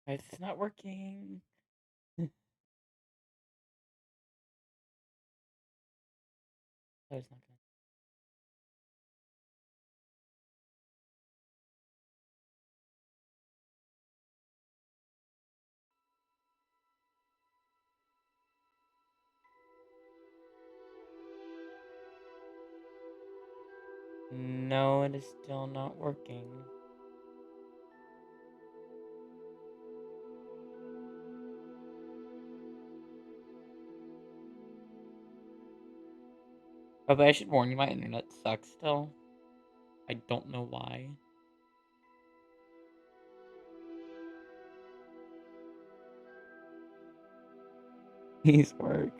Guys, it's not working. Oh, it's not gonna. No, it is still not working. Oh, but I should warn you, my internet sucks still. I don't know why. Please work.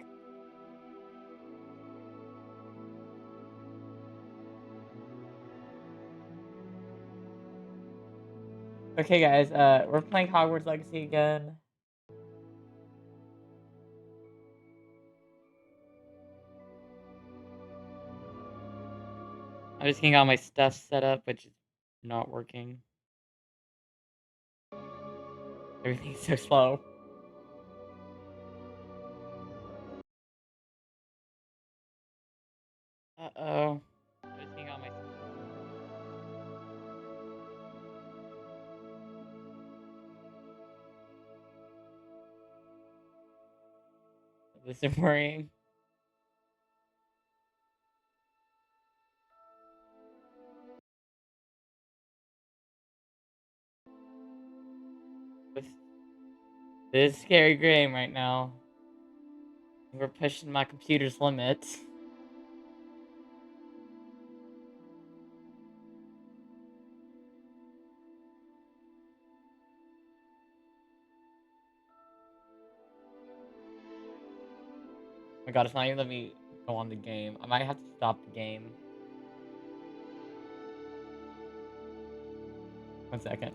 Okay, guys, we're playing Hogwarts Legacy again. I'm just getting all my stuff set up, which is not working. Everything's so slow. Uh-oh. I'm just getting all my... This is worrying. This is a scary game right now. We're pushing my computer's limits. Oh my god, it's not even letting me go on the game. I might have to stop the game. 1 second.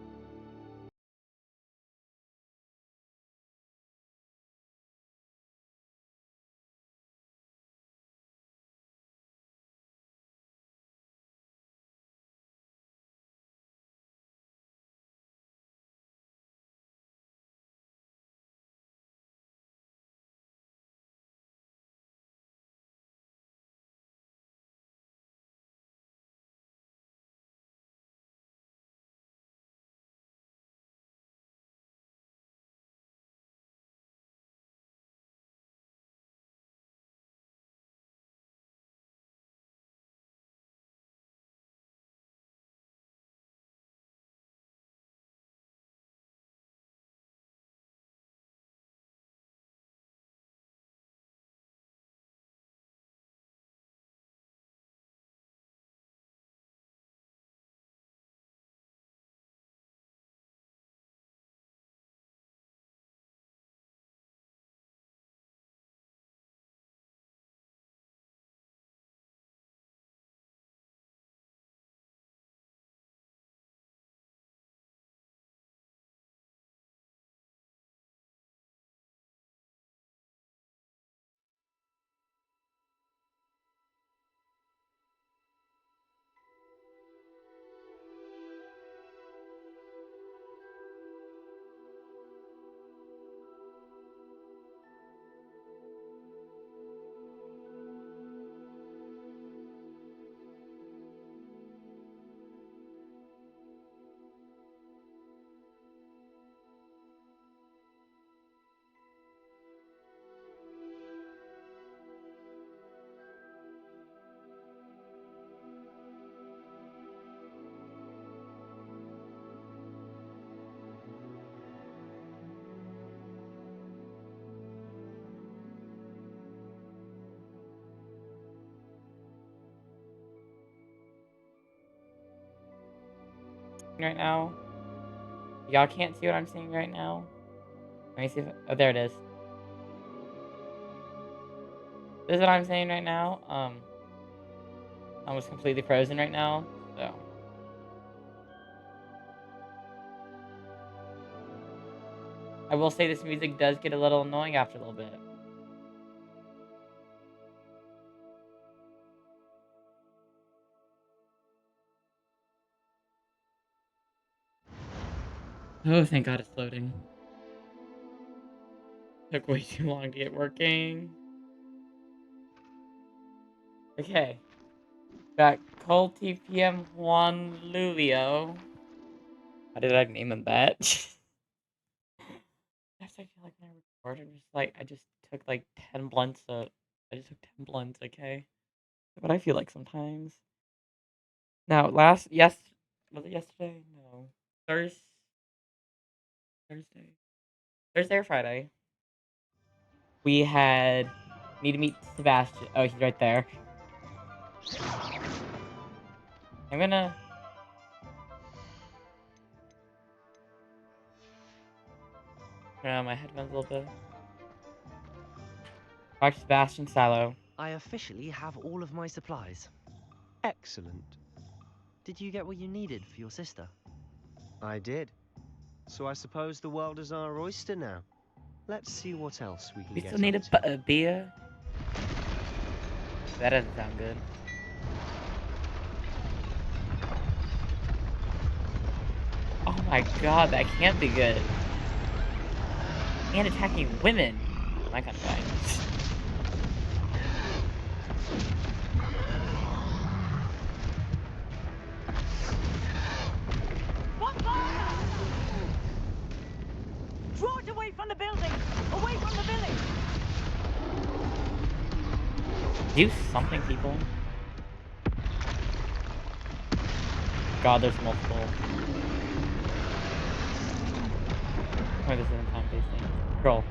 Right now. Y'all can't see what I'm seeing right now. Let me see if... Oh, there it is. This is what I'm saying right now. Almost completely frozen right now. So... I will say this music does get a little annoying after a little bit. Oh, thank god it's loading. Took way too long to get working. Okay. Got Cole TPM Juan Lulio. How did I name him that? I feel like when I recorded, I just took like 10 blunts. I just took 10 blunts, okay? What I feel like sometimes. Now, was it yesterday? No. Thursday. Thursday or Friday. We need to meet Sebastian. Oh, he's right there. I'm gonna... turn on my headphones a little bit. Talk to Sebastian Salo. I officially have all of my supplies. Excellent. Did you get what you needed for your sister? I did. So I suppose the world is our oyster now. Let's see what else we can We get still need up to. a beer. That doesn't sound good. Oh my god, that can't be good. And attacking women. My kind of guy. What's that? Draw it away from the building! Away from the village! Do something, people. God, there's multiple. Oh, this isn't time-based thing. Control.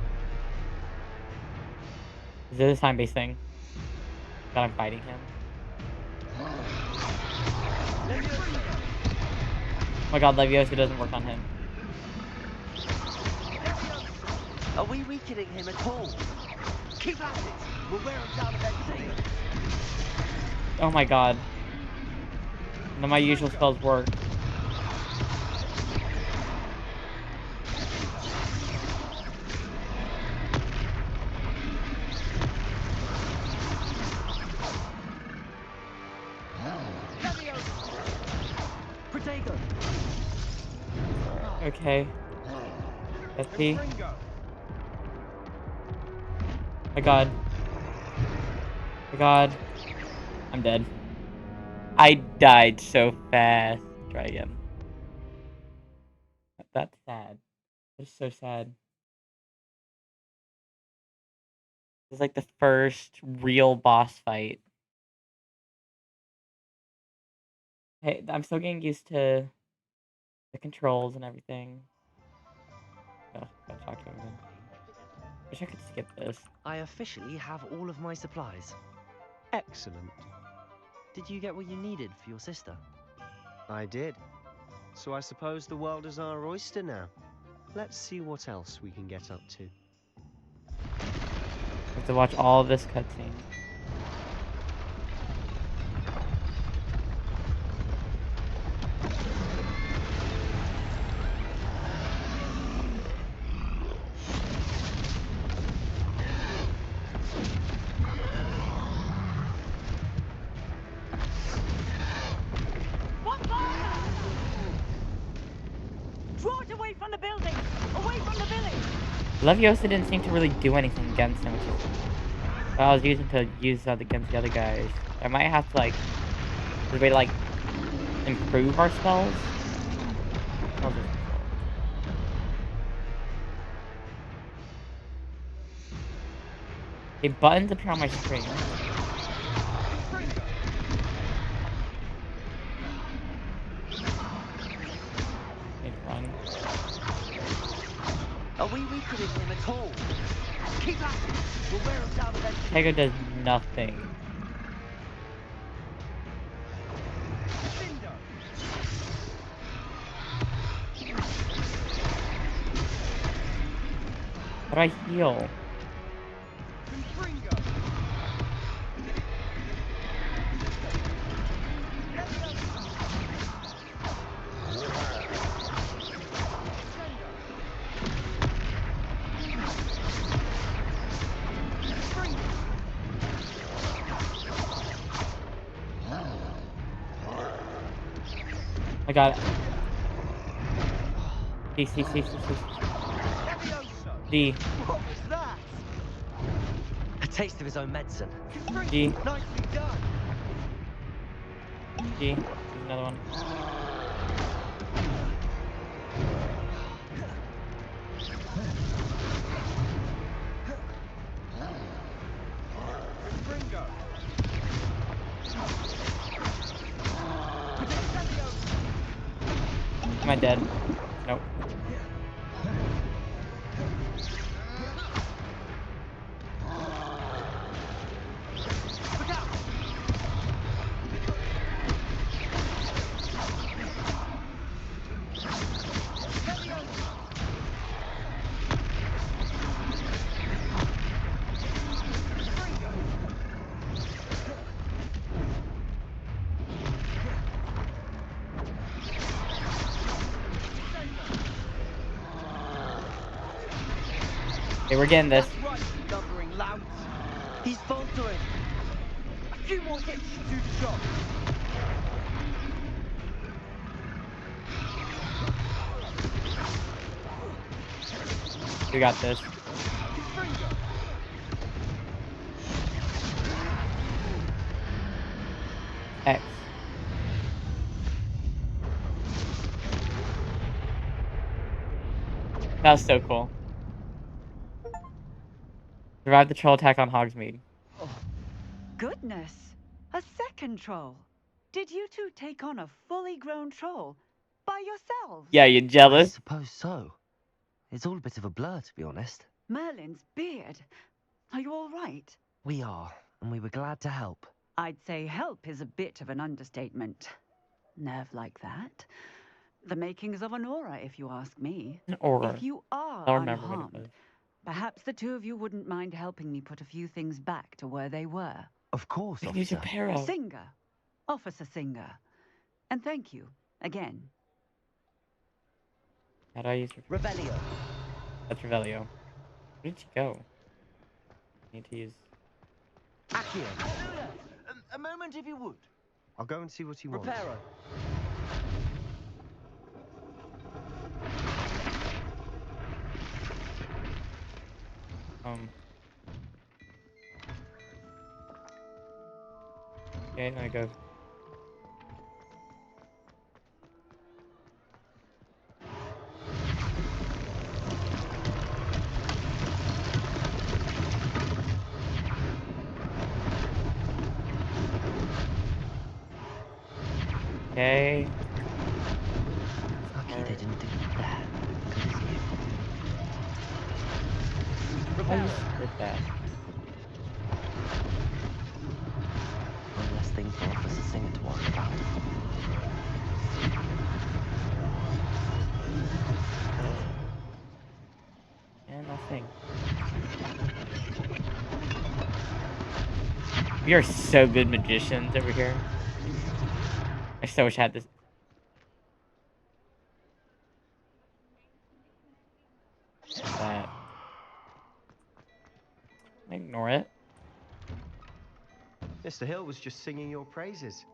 Is this a time-based thing? That I'm fighting him? Oh my god, Leviosa doesn't work on him. Are we weakening him at all? Keep at it! We'll wear him down eventually. Oh my god. None of my usual spells work. Protego! Okay. SP. My god. My god. I'm dead. I died so fast. Try again. That's sad. It's so sad. This is like the first real boss fight. Hey, I'm still getting used to the controls and everything. Oh, gotta talk to him again. Wish I could skip this. I officially have all of my supplies. Excellent. Did you get what you needed for your sister? I did. So I suppose the world is our oyster now. Let's see what else we can get up to. I have to watch all this cutscene. What's that? Draw it away from the building! Away from the village! Leviosa didn't seem to really do anything against him, which is what I was using to use against the other guys. I might have to, like, there's a way to, like, improve our spells. I'll just... Okay, buttons appear on my screen. Need to run. Are we weakening him at all? Keep at it! We'll wear him down eventually. Tego does nothing. How do I heal? I got it. C. What was that? Taste of his own medicine. G. Nicely done. G. There's another one. Ringo. Am I dead? Nope. Okay, we're getting this. That's right, you lumbering louts. He's faltering. A few more hits should do the job. We got this. X. That was so cool. Survive the troll attack on Hogsmeade. Goodness! A second troll. Did you two take on a fully grown troll by yourselves? Yeah, you I jealous? suppose so. It's all a bit of a blur, to be honest. Merlin's beard. Are you all right? We are, and we were glad to help. I'd say help is a bit of an understatement. Nerve like that. The makings of an aura, if you ask me. Or If you are I'll remember what it unharmed, was. perhaps the two of you wouldn't mind helping me put a few things back to where they were. Of course, We can use your officer. Pero. Singer. Officer Singer. And thank you, again. How do I use Revelio. That's Revelio. Where did she go? Need to use. Accio. A moment if you would. I'll go and see what he wants. Reparo. Okay, let me go. Okay. Lucky they didn't do it there. Good as new. How you split that? One less thing for Officer Singer to worry about. And nothing. We are so good magicians over here. I so wish I had this. That. Ignore it. Mr. Hill was just singing your praises.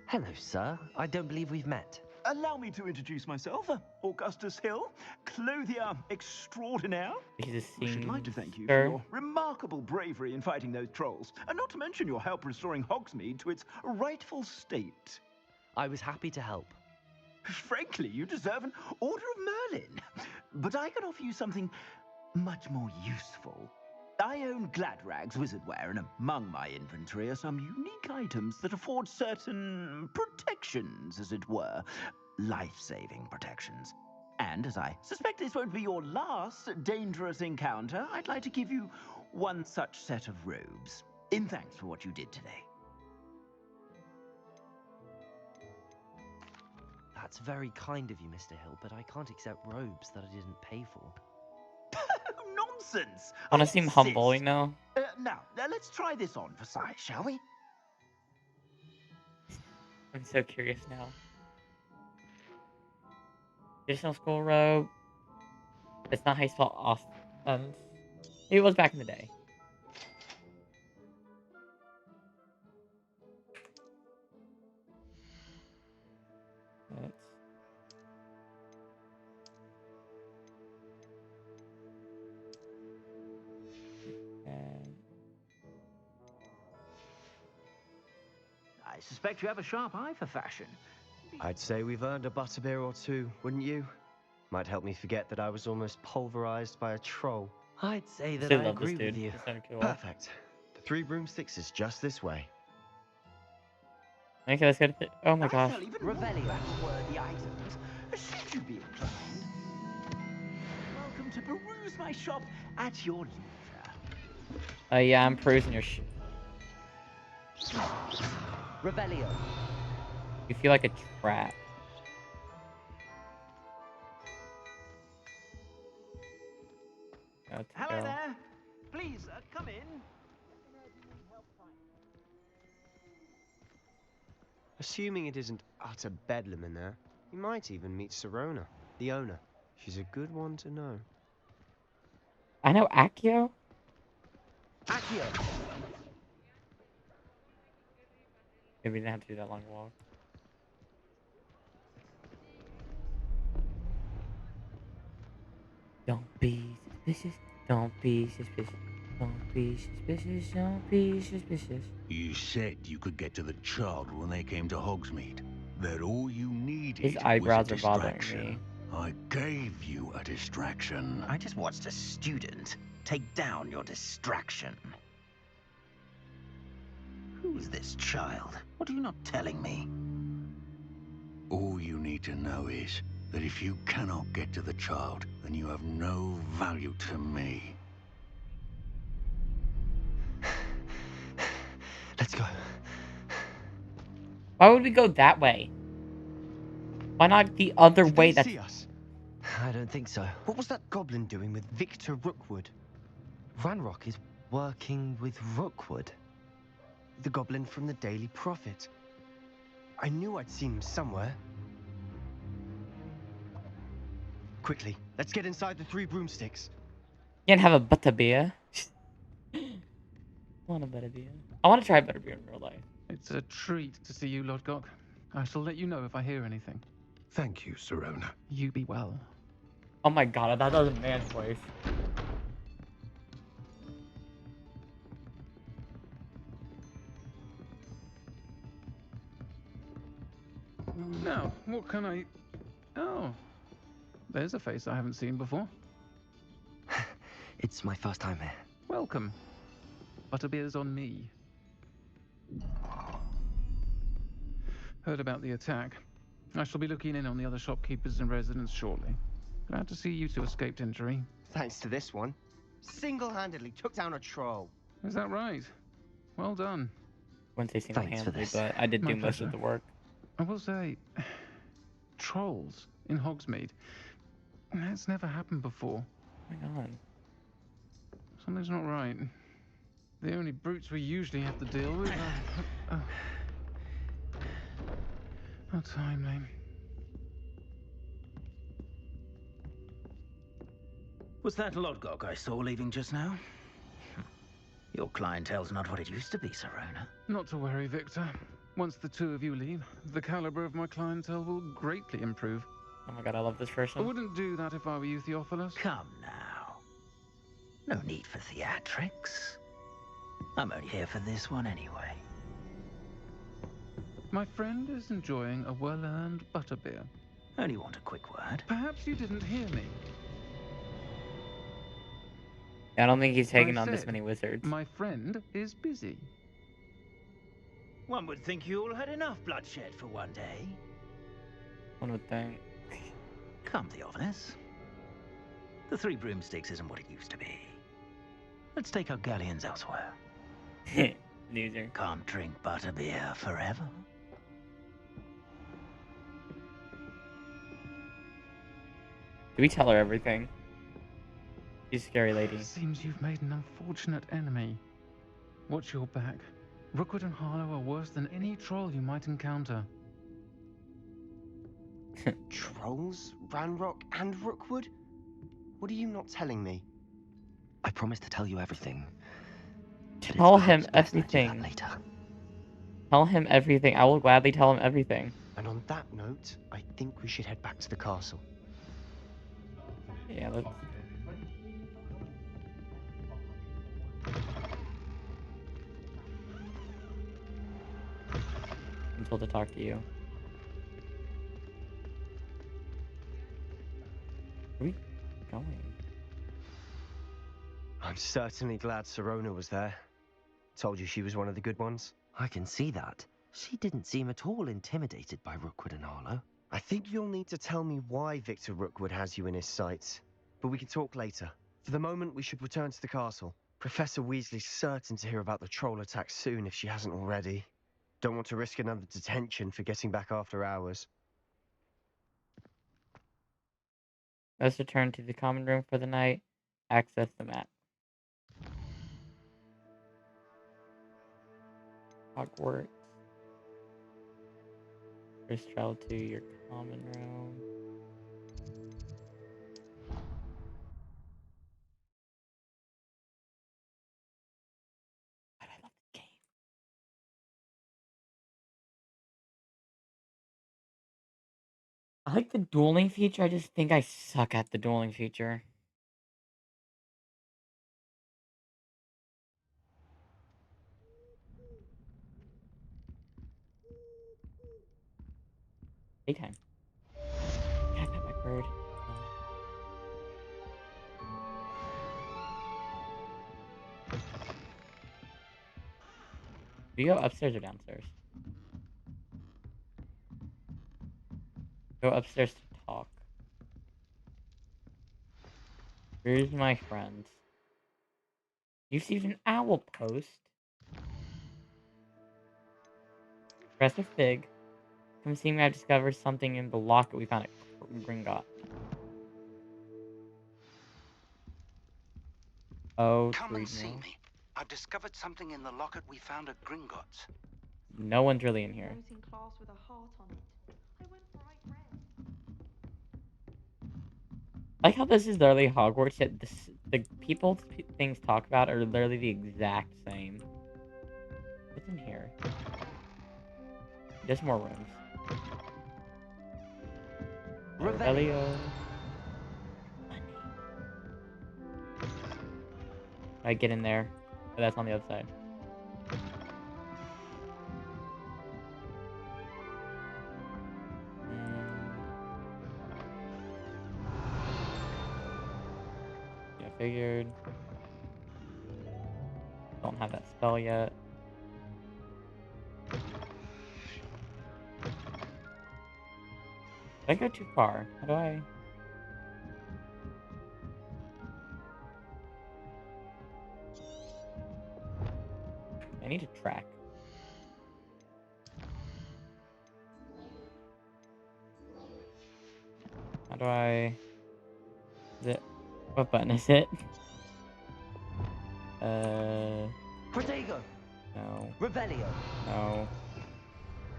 Hello, sir. I don't believe we've met. Allow me to introduce myself, Augustus Hill, clothier extraordinaire. He's a I should like to thank you for singer. your remarkable bravery in fighting those trolls, and not to mention your help restoring Hogsmeade to its rightful state. I was happy to help. Frankly, you deserve an Order of Merlin. But I can offer you something much more useful. I own Gladrag's wizardware, and among my inventory are some unique items that afford certain protections, as it were. Life-saving protections. And as I suspect this won't be your last dangerous encounter, I'd like to give you one such set of robes, in thanks for what you did today. That's very kind of you, Mr. Hill, but I can't accept robes that I didn't pay for. Nonsense! Wanna I seem insist. humble, you know? Now, let's try this on for size, shall we? I'm so curious now. Additional school robe. It's not high school offense. It was back in the day. That's... suspect you have a sharp eye for fashion. I'd say we've earned a butterbeer or two, wouldn't you? Might help me forget that I was almost pulverized by a troll. I'd say I that still I love this agree with dude. you. He's so cool. Perfect. The Three Broomsticks is just this way. Okay, let's get it. Oh my I gosh. sell even more Revelio. battle-worthy items. Should you be inclined? Welcome to peruse my shop at your leisure. Yeah, I'm perusing your Revelio. You feel like a trap. Let's Hello go. there. Please, come in. Assuming it isn't utter bedlam in there, you might even meet Sirona, the owner. She's a good one to know. I know Akio. Accio. Maybe we didn't have to do that long walk. Don't be suspicious. Don't be suspicious. Don't be suspicious. Don't be suspicious. You said you could get to the child when they came to Hogsmeade. That all you needed His was a eyebrows are bothering distraction. me. I gave you a distraction. I just watched a student take down your distraction. Who's this child? What are you not telling me? All you need to know is that if you cannot get to the child, then you have no value to me. Let's go. Why would we go that way? Why not the other Did way? they That's see us? I don't think so. What was that goblin doing with Victor Rookwood? Ranrock is working with Rookwood. The goblin from the Daily Prophet. I knew I'd seen him somewhere. Quickly, let's get inside the Three Broomsticks. you can't have a butterbeer. I want a butterbeer. I want to try butterbeer in real life. It's a treat to see you, Lodgok. I shall let you know if I hear anything. Thank you, Sirona. You be well. Oh my god, I thought that was a man's voice. Now, what can I... Oh, there's a face I haven't seen before. It's my first time here. Welcome. Butterbeer's on me. Heard about the attack. I shall be looking in on the other shopkeepers and residents shortly. Glad to see you two escaped injury. Thanks to this one. Single-handedly took down a troll. Is that right? Well done. Wouldn't say Thanks for single-handedly, this. but I did My do most of pleasure. the work. I will say, trolls in Hogsmeade. That's never happened before. Oh my god. Something's not right. The only brutes we usually have to deal with are... How timely. Was that Lodgok I saw leaving just now? Your clientele's not what it used to be, Sirona. Not to worry, Victor. Once the two of you leave, the caliber of my clientele will greatly improve. Oh my god, I love this I person. wouldn't do that if I were you, Theophilus. Come now. No need for theatrics. I'm only here for this one anyway. My friend is enjoying a well-earned butterbeer. Only want a quick word. Perhaps you didn't hear me. I don't think he's taking I on this said, many wizards. My friend is busy. One would think you all had enough bloodshed for one day. One would think. Come, Theophilus. The Three Broomsticks isn't what it used to be. Let's take our galleons elsewhere. Loser. Can't drink butterbeer forever. Do we tell her everything? She's a scary lady. Seems you've made an unfortunate enemy. Watch your back. Rookwood and Harlow are worse than any troll you might encounter. Trolls, Ranrock, and Rookwood? What are you not telling me? I promise to tell you everything. but it's Tell him perhaps best I do that everything. later. Tell him everything. I will gladly tell him everything. And on that note, I think we should head back to the castle. Yeah, let's... told to talk to you. Where are we going? I'm certainly glad Sirona was there. Told you she was one of the good ones. I can see that. She didn't seem at all intimidated by Rookwood and Harlow. I think you'll need to tell me why Victor Rookwood has you in his sights. But we can talk later. For the moment, we should return to the castle. Professor Weasley's certain to hear about the troll attack soon if she hasn't already. Don't want to risk another detention for getting back after hours. Let's return to the common room for the night. Access the map. Hogwarts. First travel to your common room. God, I love this game. I like the dueling feature. I just think I suck at the dueling feature. Daytime. Can I pet my bird? No. Do you go upstairs or downstairs? Go upstairs to talk. Where's my friend? You received an owl post. Professor Fig. Come see me. I've discovered something in the locket we found at Gringotts. Oh, Come and see more? me. I've discovered something in the locket we found at Gringotts. No one's really in here. Note in class with a heart on it. I went bright red. I like how this is literally Hogwarts, yet the people things talk about are literally the exact same. What's in here? There's more rooms. Revelio. I get in there. Oh, that's on the other side. Yeah, figured. Don't have that spell yet. Did I go too far? How do I? I need to track. How do I? Is it? What button is it? Protego! No. Revelio! No.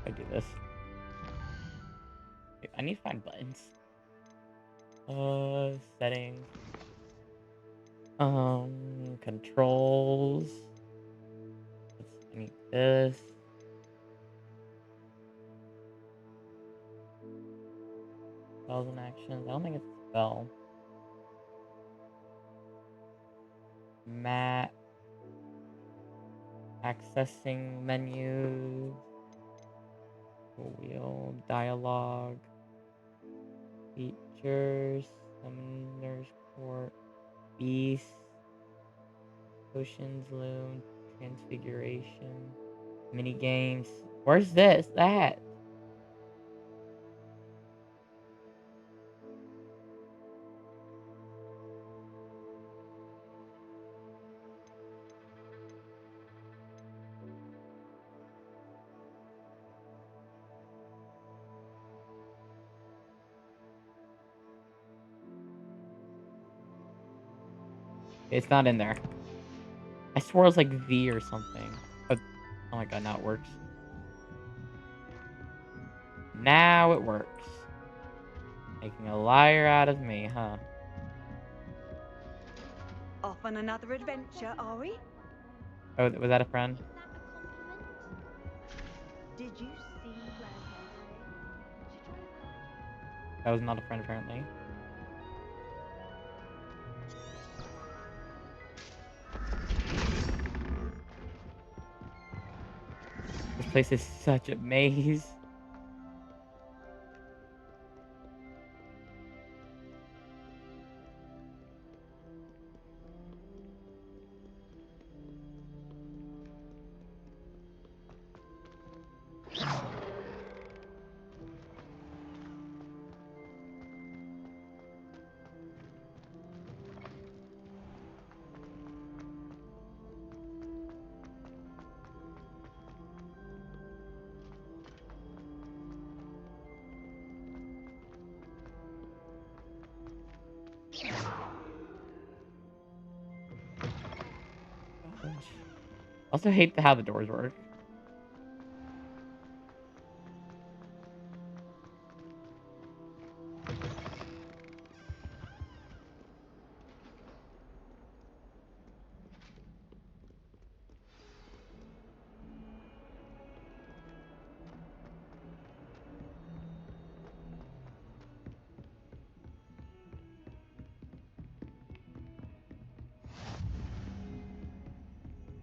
I do this. Wait, I need to find buttons. Settings. Controls. I need this. Spells and actions. I don't think it's a spell. Map. Accessing menu. Wheel. Dialogue. Features. Summoner's Court. Beast. Potions Loom. Transfiguration. Mini games. Where's this? That? It's not in there. I swore it was like V or something. Oh my god, now it works. Now it works. Making a liar out of me, huh? Off on another adventure, are we? Oh, was that a friend? Is that a compliment? Did you see Grandma today? That was not a friend, apparently. place is such a maze. Gosh. I also hate how the doors work.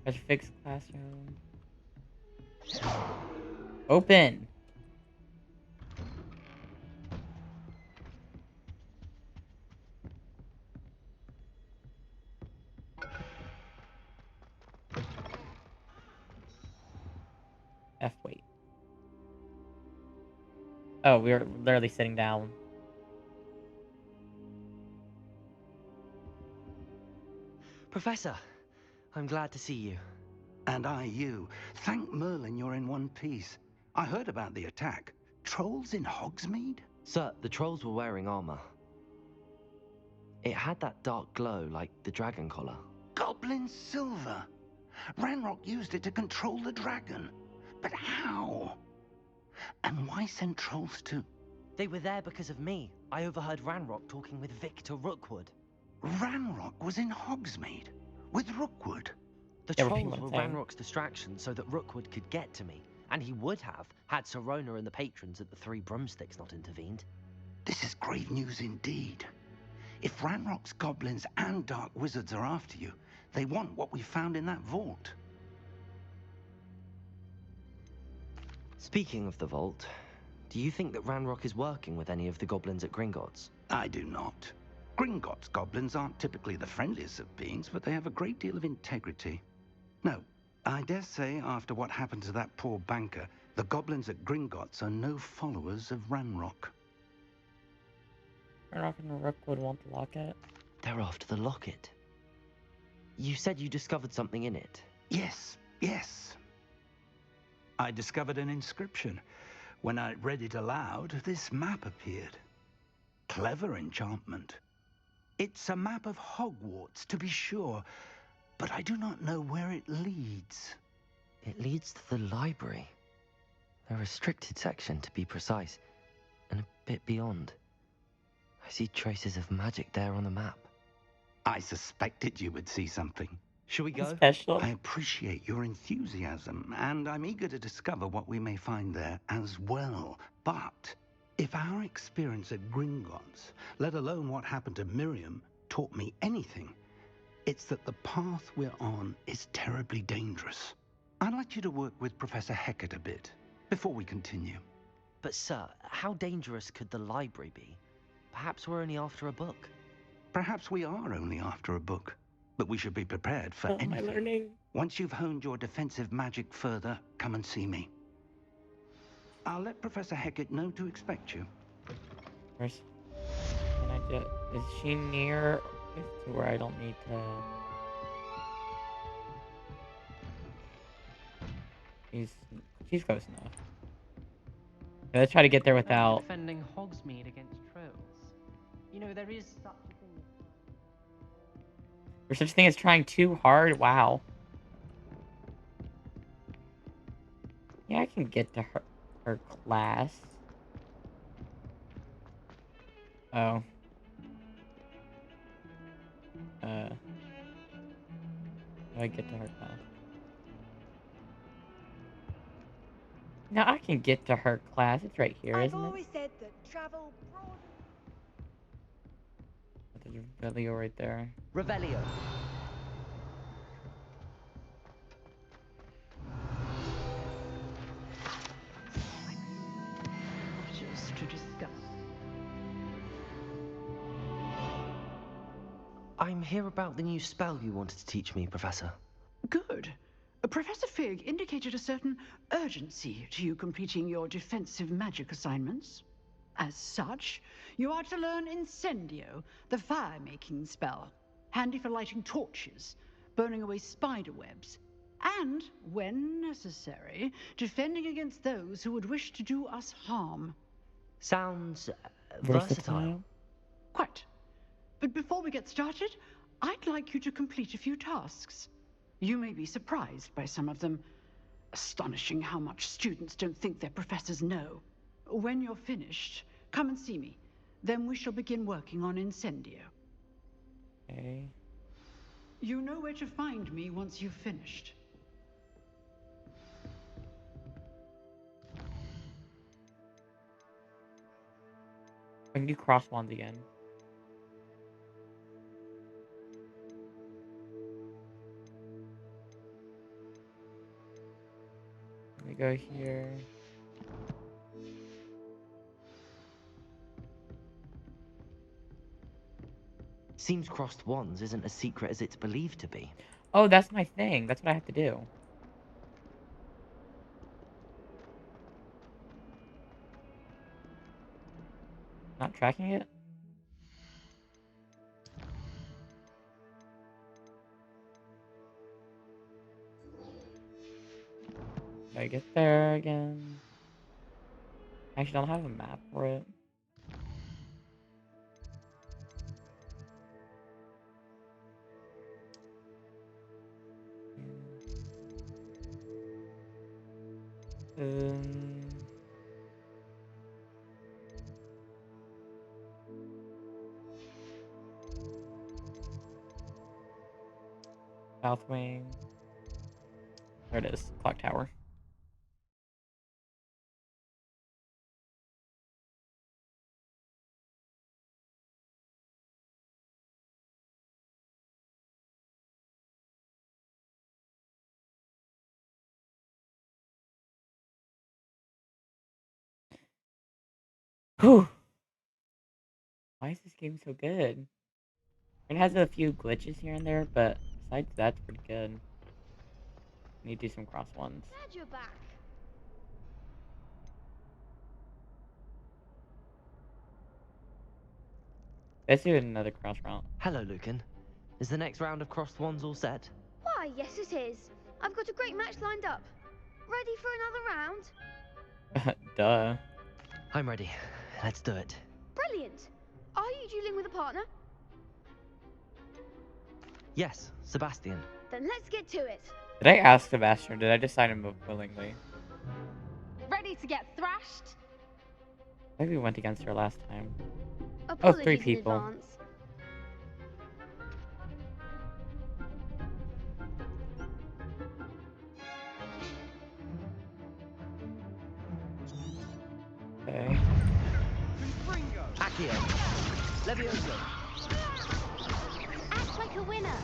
Let's fix classroom. Open. F wait. Oh, we were literally sitting down. Professor, I'm glad to see you. And I you. Thank Merlin you're in one piece. I heard about the attack. Trolls in Hogsmeade? Sir, the trolls were wearing armor. It had that dark glow like the dragon collar. Goblin silver. Ranrock used it to control the dragon. But how? And why send trolls to... They were there because of me. I overheard Ranrock talking with Victor Rookwood. Ranrock was in Hogsmeade with Rookwood. The Yeah, repeat trolls what were I'm saying. Ranrock's distraction so that Rookwood could get to me. And he would have, had Sirona and the patrons at the Three Broomsticks not intervened. This is grave news indeed. If Ranrock's goblins and dark wizards are after you, they want what we found in that vault. Speaking of the vault, do you think that Ranrock is working with any of the goblins at Gringotts? I do not. Gringotts goblins aren't typically the friendliest of beings, but they have a great deal of integrity. No, I dare say after what happened to that poor banker, the goblins at Gringotts are no followers of Ranrock. Ranrock and Rookwood want the locket. They're after the locket. You said you discovered something in it. Yes, yes. I discovered an inscription. When I read it aloud, this map appeared. Clever enchantment. It's a map of Hogwarts, to be sure, but I do not know where it leads. It leads to the library. A restricted section, to be precise, and a bit beyond. I see traces of magic there on the map. I suspected you would see something. Shall we go? Special. I appreciate your enthusiasm, and I'm eager to discover what we may find there as well. But if our experience at Gringotts, let alone what happened to Miriam, taught me anything, it's that the path we're on is terribly dangerous. I'd like you to work with Professor Hecat a bit before we continue. But sir, how dangerous could the library be? Perhaps we're only after a book. Perhaps we are only after a book, but we should be prepared for Oh, my anything. learning. Once you've honed your defensive magic further, come and see me. I'll let Professor Hecat know to expect you. Where's... Can I just... Is she near to where I don't need to... She's close enough. Yeah, let's try to get there without... Defending Hogsmeade against trolls. You know, there is such a thing as... There's such a thing as trying too hard? Wow. Yeah, I can get to her class. Oh. How do I get to her class? No, I can get to her class. It's right here, I've isn't it? always said that travel broadens. There's a video right there. Revelio. about the new spell you wanted to teach me, Professor? Good. Professor Fig indicated a certain urgency to you completing your defensive magic assignments. As such, you are to learn Incendio, the fire-making spell, handy for lighting torches, burning away spider webs, and, when necessary, defending against those who would wish to do us harm. Sounds Versatile. Quite. But before we get started, I'd like you to complete a few tasks. You may be surprised by some of them. Astonishing how much students don't think their professors know. When you're finished, come and see me. Then we shall begin working on Incendio. Okay. You know where to find me once you've finished. I can do cross wands again. Let me go here. Seems crossed wands isn't as secret as it's believed to be. Oh, that's my thing. That's what I have to do. Not tracking it? Gotta get there again. I actually don't have a map for it. Um, South Wing. There it is. Clock Tower. Whew. Why is this game so good? It has a few glitches here and there, but besides that, it's pretty good. Need to do some cross ones. Glad you're back. Let's do another cross route. Hello, Lucan. Is the next round of crossed wands all set? Why, yes it is. I've got a great match lined up. Ready for another round? Duh. I'm ready. Let's do it. Brilliant. Are you dueling with a partner? Yes, Sebastian. Then let's get to it. Did I ask Sebastian or did I just sign him up willingly? Ready to get thrashed? Maybe we went against her last time. Apologies 3 in people. advance. Okay. Accio. Levioso. Act like a winner.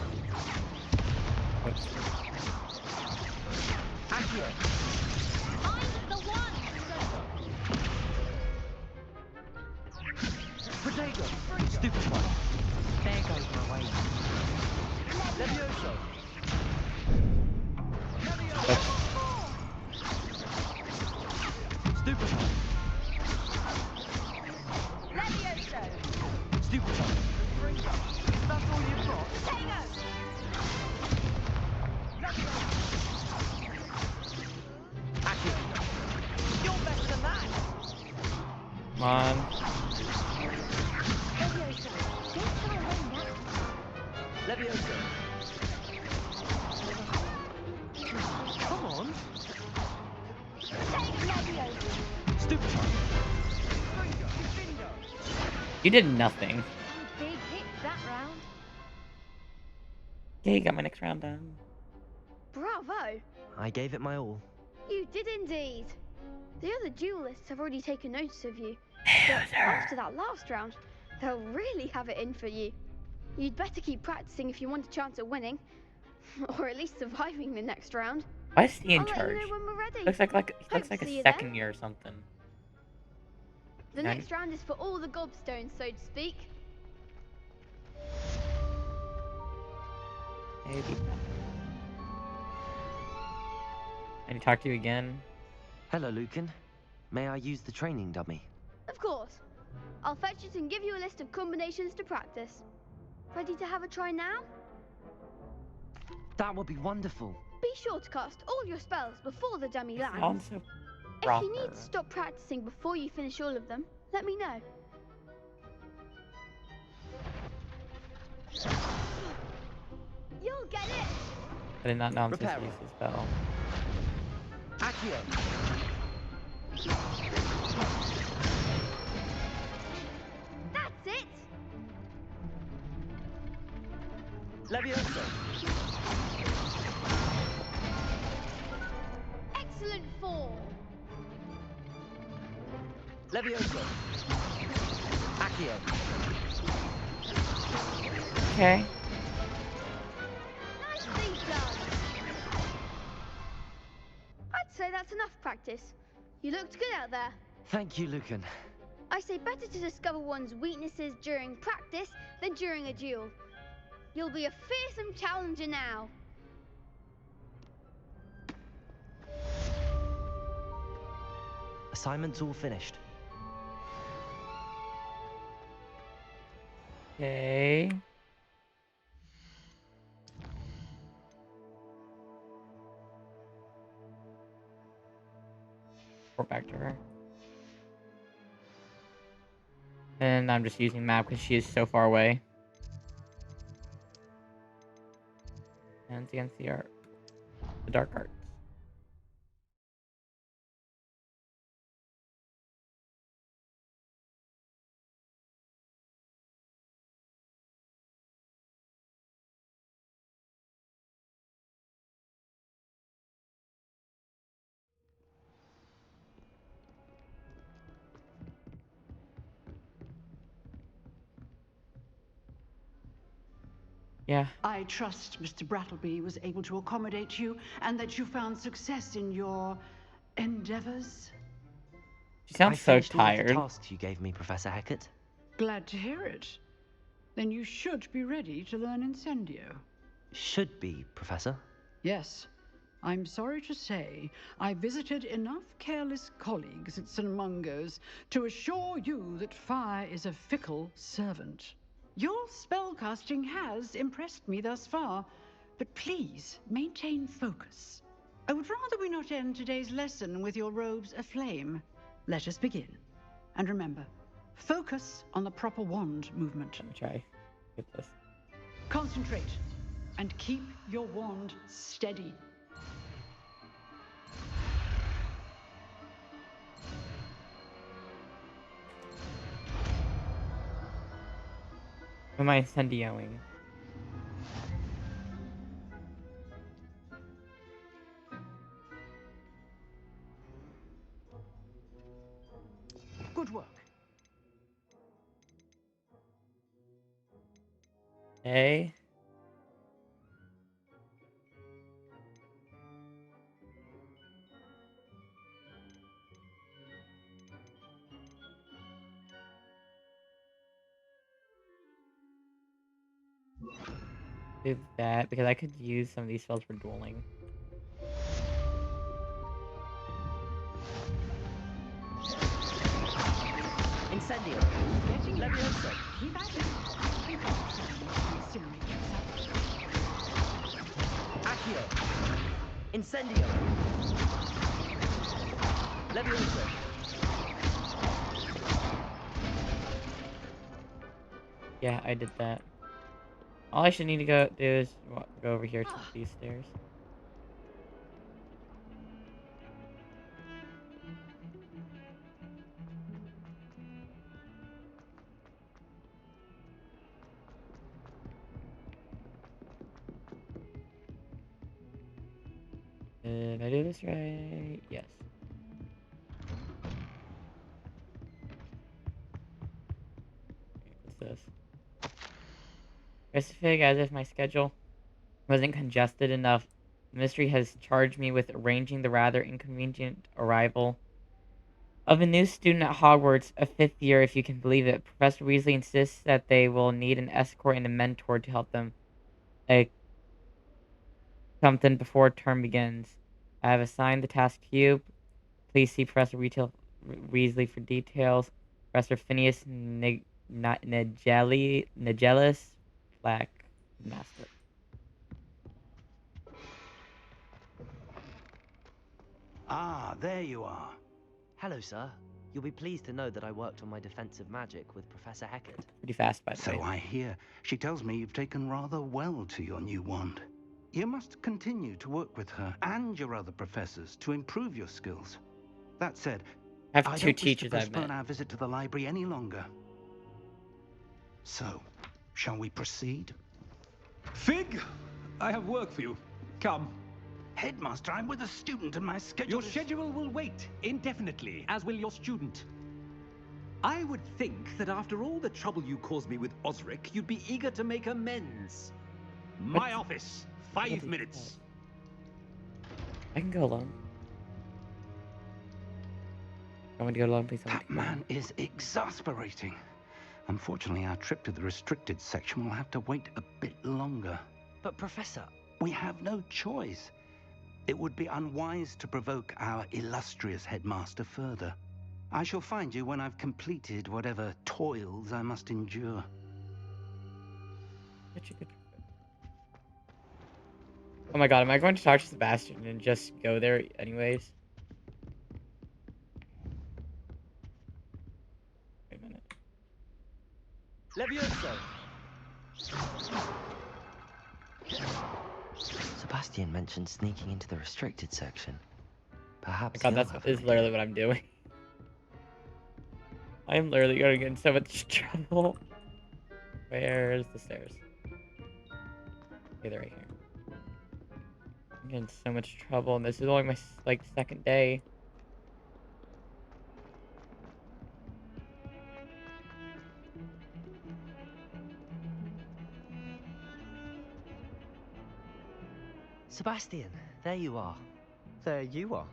Oops. Accio. I'm the one. Protego. Stupefy. There goes my way. Levioso. Stupefy. Levioso. Stupefy. That's all you've got? Potato. Accio. You're better than that. Come on. Levioso. Get far away now. Levioso. Come on. Take Levioso. Stupefy. You did nothing. Big hit that round. Okay, got my next round done. Bravo. I gave it my all. You did indeed. The other duelists have already taken notice of you. But after that last round, they'll really have it in for you. You'd better keep practicing if you want a chance at winning. Or at least surviving the next round. Why is he in I'll let charge? you know when we're ready. Looks like he Hope looks to like see a you second then. year or something. The Nice. next round is for all the gobstones, so to speak. Maybe not. I need to talk to you again. Hello, Lucan. May I use the training dummy? Of course. I'll fetch it and give you a list of combinations to practice. Ready to have a try now? That would be wonderful. Be sure to cast all your spells before the dummy lands. Sounds so If proper. you need to stop practicing before you finish all of them, let me know. You'll get it! I did not know I'm supposed to Reparo. use this spell. Accio. That's it! Levioso. Excellent fall! Levioso. Accio. Okay. Nicely done! I'd say that's enough practice. You looked good out there. Thank you, Lucan. I say better to discover one's weaknesses during practice than during a duel. You'll be a fearsome challenger now. Assignment's all finished. Okay. Report back to her. And I'm just using map because she is so far away. And it's against the art. The dark arts. Yeah. I trust Mr. Brattleby was able to accommodate you and that you found success in your endeavors. She sounds I so finished all of tired. the tasks you gave me, Professor Hecat. Glad to hear it. Then you should be ready to learn Incendio. Should be, Professor. Yes. I'm sorry to say, I visited enough careless colleagues at St. Mungo's to assure you that fire is a fickle servant. Your spellcasting has impressed me thus far, but please maintain focus. I would rather we not end today's lesson with your robes aflame. Let us begin. And remember, focus on the proper wand movement. Let me try. Get this. Concentrate and keep your wand steady. What am I incendioing? Good work. Okay. Do that because I could use some of these spells for dueling. Incendio. Getting Levioso. Keep at it. Incinerate yourself. Accio. Incendio. Levioso. Yeah, I did that. All I should need to go do is go over here to these stairs. Did I do this right? Yes. What's this? Specific as if my schedule wasn't congested enough. The mystery has charged me with arranging the rather inconvenient arrival of a new student at Hogwarts, a fifth year if you can believe it. Professor Weasley insists that they will need an escort and a mentor to help them something before term begins. I have assigned the task cube. Please see Professor Weasley for details. Professor Phineas Nigelis, Black Master. Ah, there you are. Hello, sir. You'll be pleased to know that I worked on my defensive magic with Professor Heckard. Pretty fast, by the So way. I hear. She tells me you've taken rather well to your new wand. You must continue to work with her and your other professors to improve your skills. That said, I have I two don't wish to teachers I've postpone met. our visit to the library any longer. So, shall we proceed? Fig, I have work for you. Come. Headmaster, I'm with a student and my schedule Your is... schedule will wait indefinitely, as will your student. I would think that after all the trouble you caused me with Osric, you'd be eager to make amends. My office, 5 minutes. I can go alone. I want to go alone, please. That man is exasperating. Unfortunately, our trip to the restricted section will have to wait a bit longer. But, Professor... We have no choice. It would be unwise to provoke our illustrious headmaster further. I shall find you when I've completed whatever toils I must endure. Oh my god, am I going to talk to Sebastian and just go there anyways? Wait a minute. Levioso! Sebastian mentioned sneaking into the restricted section. Perhaps God, he'll that's have is literally what I'm doing. I am literally going to get in so much trouble. Where's the stairs? Okay, they're right here. I'm getting so much trouble, and this is only my second day. Sebastian, there you are. There you are.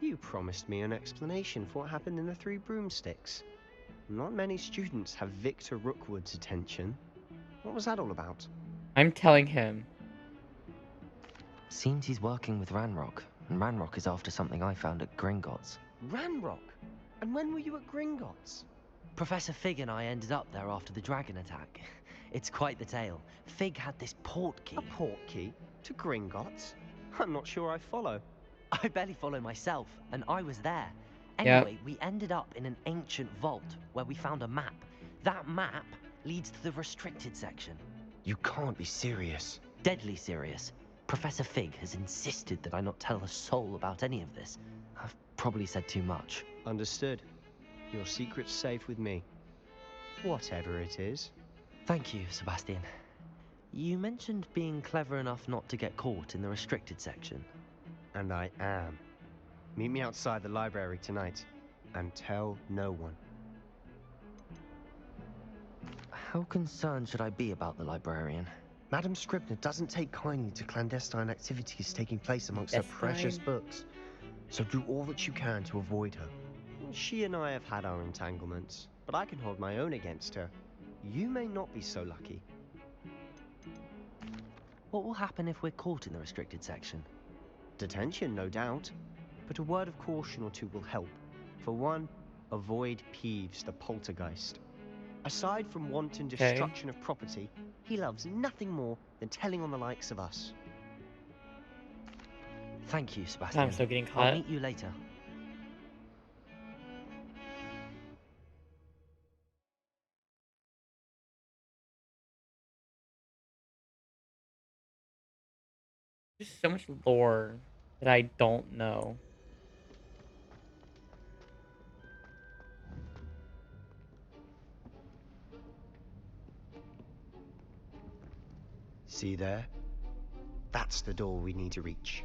You promised me an explanation for what happened in the Three Broomsticks. Not many students have Victor Rookwood's attention. What was that all about? I'm telling him. Seems he's working with Ranrock, and Ranrock is after something I found at Gringotts. Ranrock? And when were you at Gringotts? Professor Fig and I ended up there after the dragon attack. It's quite the tale. Fig had this port key. A port key? To Gringotts? I'm not sure I follow. I barely follow myself, and I was there. Yep. Anyway, we ended up in an ancient vault where we found a map. That map leads to the restricted section. You can't be serious. Deadly serious. Professor Fig has insisted that I not tell a soul about any of this. I've probably said too much. Understood. Your secret's safe with me. Whatever it is. Thank you, Sebastian. You mentioned being clever enough not to get caught in the restricted section. And I am. Meet me outside the library tonight, and tell no one. How concerned should I be about the librarian? Madam Scribner doesn't take kindly to clandestine activities taking place amongst her precious books, so do all that you can to avoid her. She and I have had our entanglements, but I can hold my own against her. You may not be so lucky. What will happen if we're caught in the restricted section? Detention, no doubt, but a word of caution or two will help. For one, avoid Peeves the poltergeist. Aside from wanton destruction of property, he loves nothing more than telling on the likes of us. Thank you, Sebastian. I'm still getting caught. I'll meet you later. There's so much lore that I don't know. See there? That's the door we need to reach.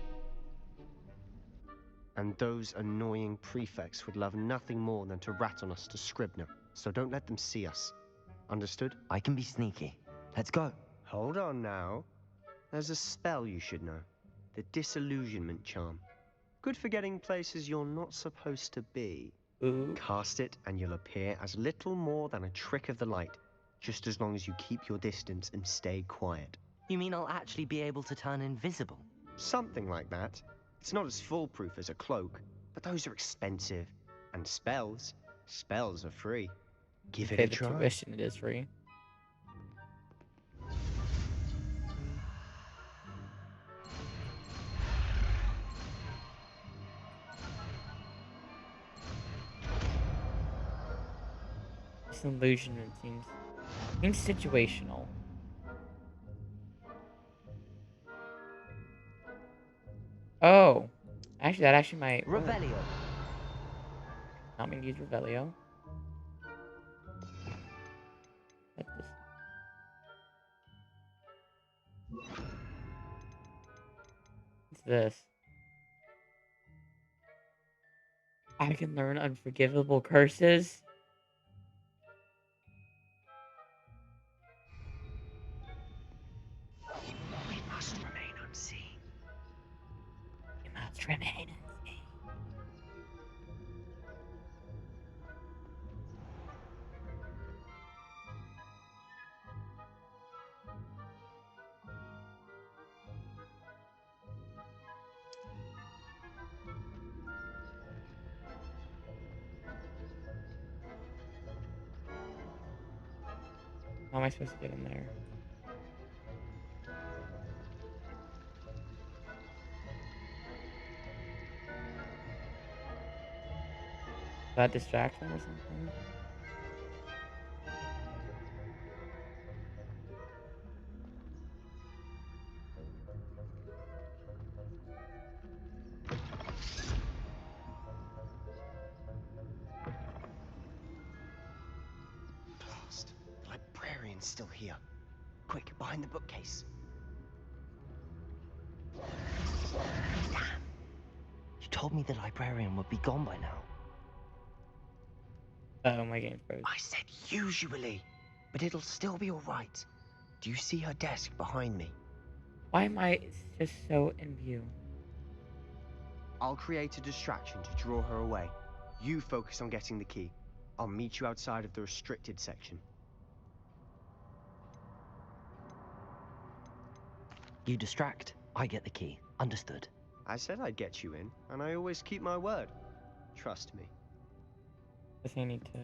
And those annoying prefects would love nothing more than to rat on us to Scribner, so don't let them see us. Understood? I can be sneaky. Let's go. Hold on now. There's a spell you should know. The Disillusionment Charm. Good for getting places you're not supposed to be. Ooh. Cast it and you'll appear as little more than a trick of the light, just as long as you keep your distance and stay quiet. You mean I'll actually be able to turn invisible? Something like that. It's not as foolproof as a cloak, but those are expensive. And spells are free. Give it Pay a the try. tuition, it is free. Disillusionment seems situational. Oh, actually, that actually might work. Revelio. Not mean to use Revelio. Let this. What's this? I can learn unforgivable curses. We must remain unseen. You must remain unseen. How am I supposed to get in there? Does that distract them or something? Blast. The librarian's still here. Quick, behind the bookcase. Damn. You told me the librarian would be gone by now. Oh, my game's froze. I said usually, but it'll still be alright. Do you see her desk behind me? Why am I just so in view? I'll create a distraction to draw her away. You focus on getting the key. I'll meet you outside of the restricted section. You distract, I get the key. Understood. I said I'd get you in, and I always keep my word. Trust me. Guess I need to.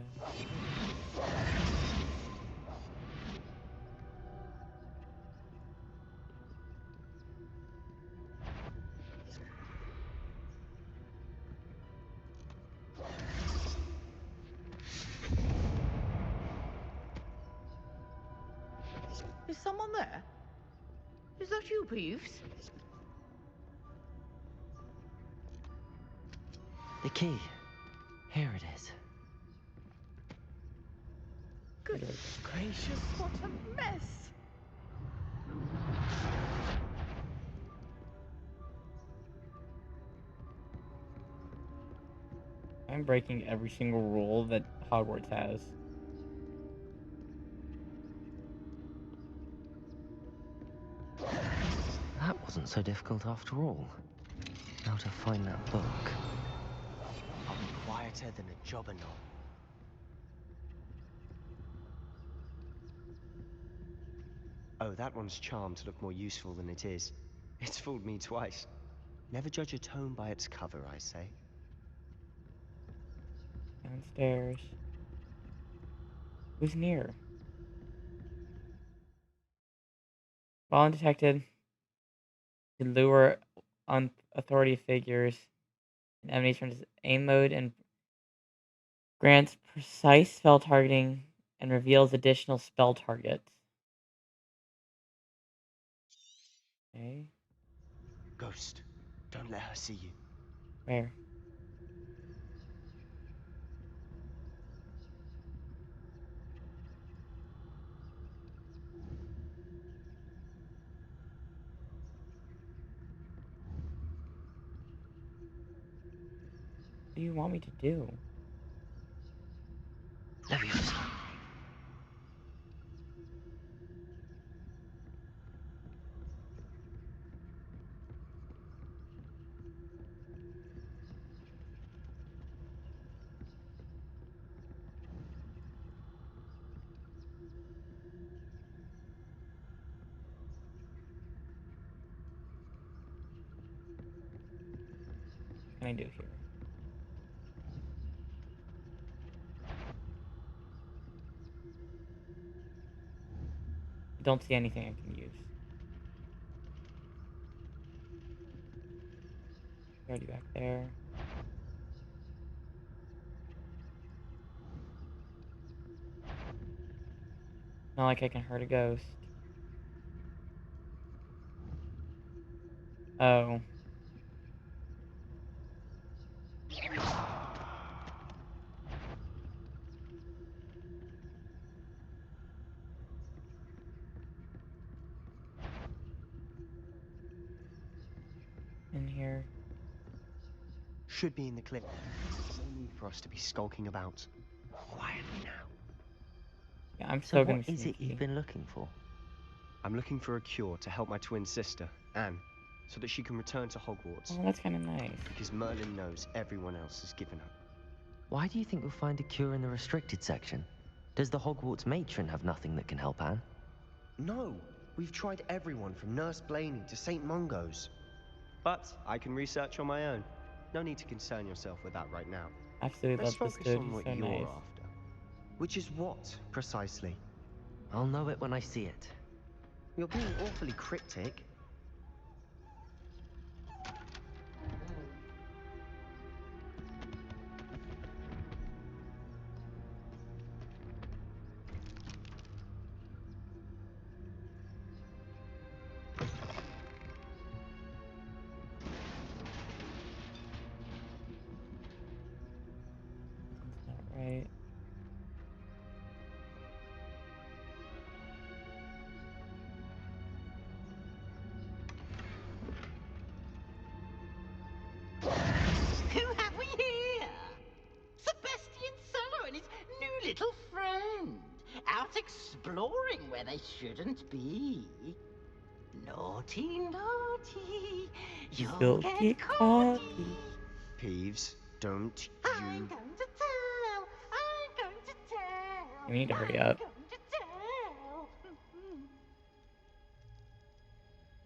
Is someone there? Is that you, Peeves? The key. Here it is. Goodness gracious, what a mess! I'm breaking every single rule that Hogwarts has. That wasn't so difficult after all. Now to find that book. I'll be quieter than a jobberknoll. Oh, that one's charmed to look more useful than it is. It's fooled me twice. Never judge a tome by its cover, I say. Downstairs. Who's near? While undetected, to lure authority figures and enemies from his aim mode and grants precise spell targeting and reveals additional spell targets. Okay. Ghost, don't let her see you. Where? What do you want me to do? Leviosa. can I do here? Don't see anything I can use. Already back there. Not like I can hurt a ghost. Oh. In here. Should be in the clip. No need for us to be skulking about. Quietly now. Yeah, I'm So still what gonna be is it sneaky. you've been looking for? I'm looking for a cure to help my twin sister, Anne, so that she can return to Hogwarts. Oh, that's kind of nice. Because Merlin knows everyone else has given up. Why do you think you'll find a cure in the restricted section? Does the Hogwarts matron have nothing that can help Anne? No, we've tried everyone from Nurse Blaney to St. Mungo's. But I can research on my own. No need to concern yourself with that right now. Absolutely Let's love this focus dude. on He's what so you're nice. after. Which is what, precisely? I'll know it when I see it. You're being awfully cryptic. That's not right. Who have we here? Sebastian Solo and his new little friend. Out exploring where they shouldn't be. Naughty, naughty. You'll get caught. Peeves, don't I'm you... going to tell. I'm going to tell. We need to hurry I'm up. going to tell.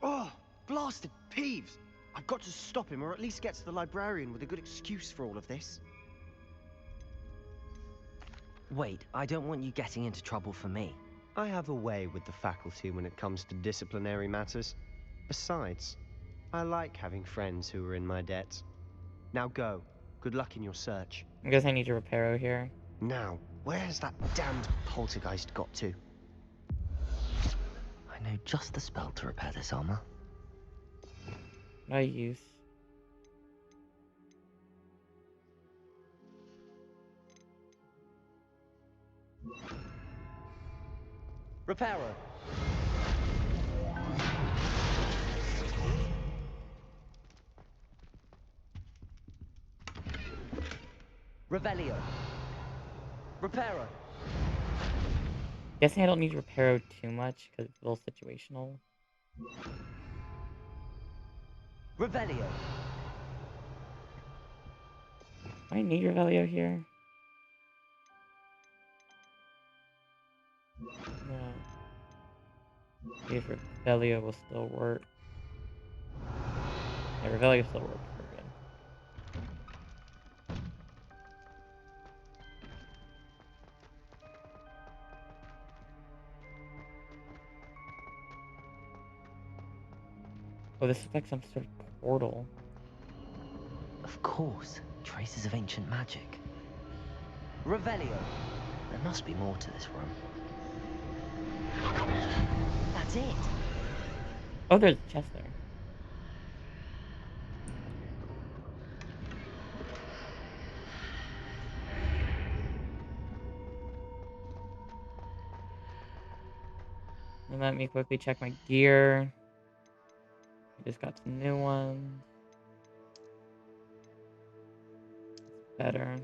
Oh, blasted Peeves! I've got to stop him, or at least get to the librarian with a good excuse for all of this. Wait, I don't want you getting into trouble for me. I have a way with the faculty when it comes to disciplinary matters. Besides, I like having friends who are in my debt. Now go. Good luck in your search. I guess I need to reparo here. Now, where's that damned poltergeist got to? I know just the spell to repair this armor. No use. Reparo. Revelio. Reparo. Guessing I don't need to reparo too much because it's a little situational. Revelio. Do I need Revelio here? No. See if Revelio will still work. Yeah, Revelio still works. We're good. Oh, this looks like some sort of portal. Of course, traces of ancient magic. Revelio. There must be more to this room. That's it. Oh, there's a chest there. And let me quickly check my gear. I just got some new ones. Better.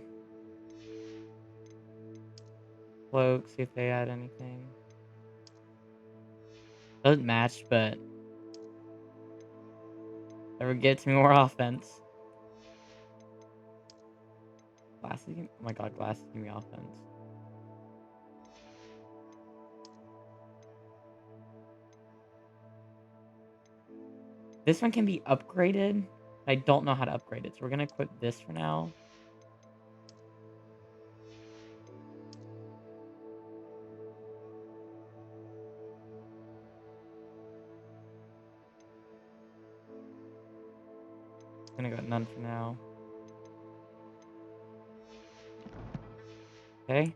Cloak, see if they add anything. Doesn't match, but never gets me more offense. Glasses, oh my god, glasses give me offense. This one can be upgraded. I don't know how to upgrade it, so we're gonna equip this for now. I'm gonna go none for now. Okay.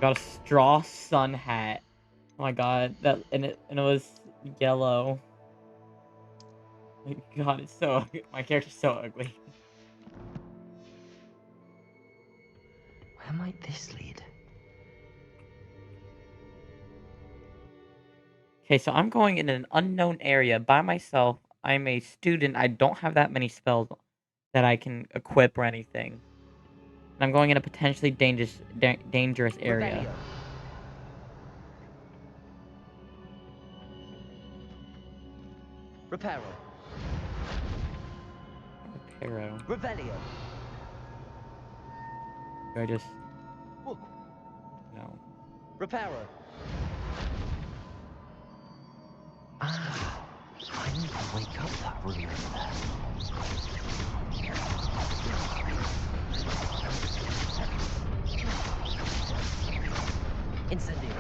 Got a straw sun hat. Oh my god, and it was yellow. Oh my god, it's so ugly. My character's so ugly. Where might this lead? Okay, so I'm going in an unknown area by myself. I'm a student. I don't have that many spells that I can equip or anything. And I'm going in a potentially dangerous area. Reparo. Reparo. Revelio. Do I just... No. Reparo. Ah, I need to wake up that room over there. Incendio.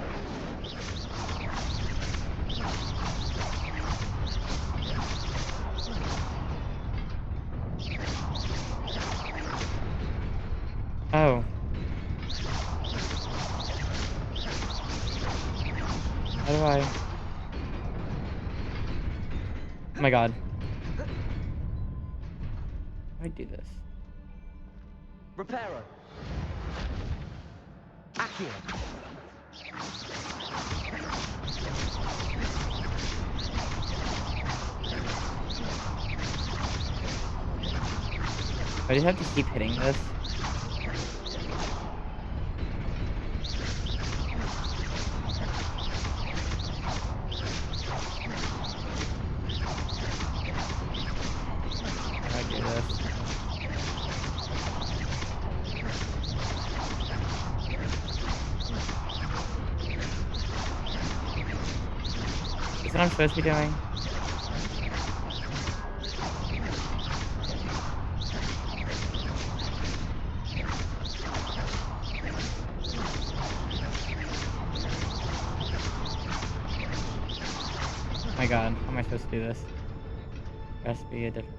Oh. How do I... Oh my god. How do I do this? Reparo. Accio. I just have to keep hitting this. How do I do this? Is that what I'm supposed to be doing? Oh my god, how am I supposed to do this? There has to be a different...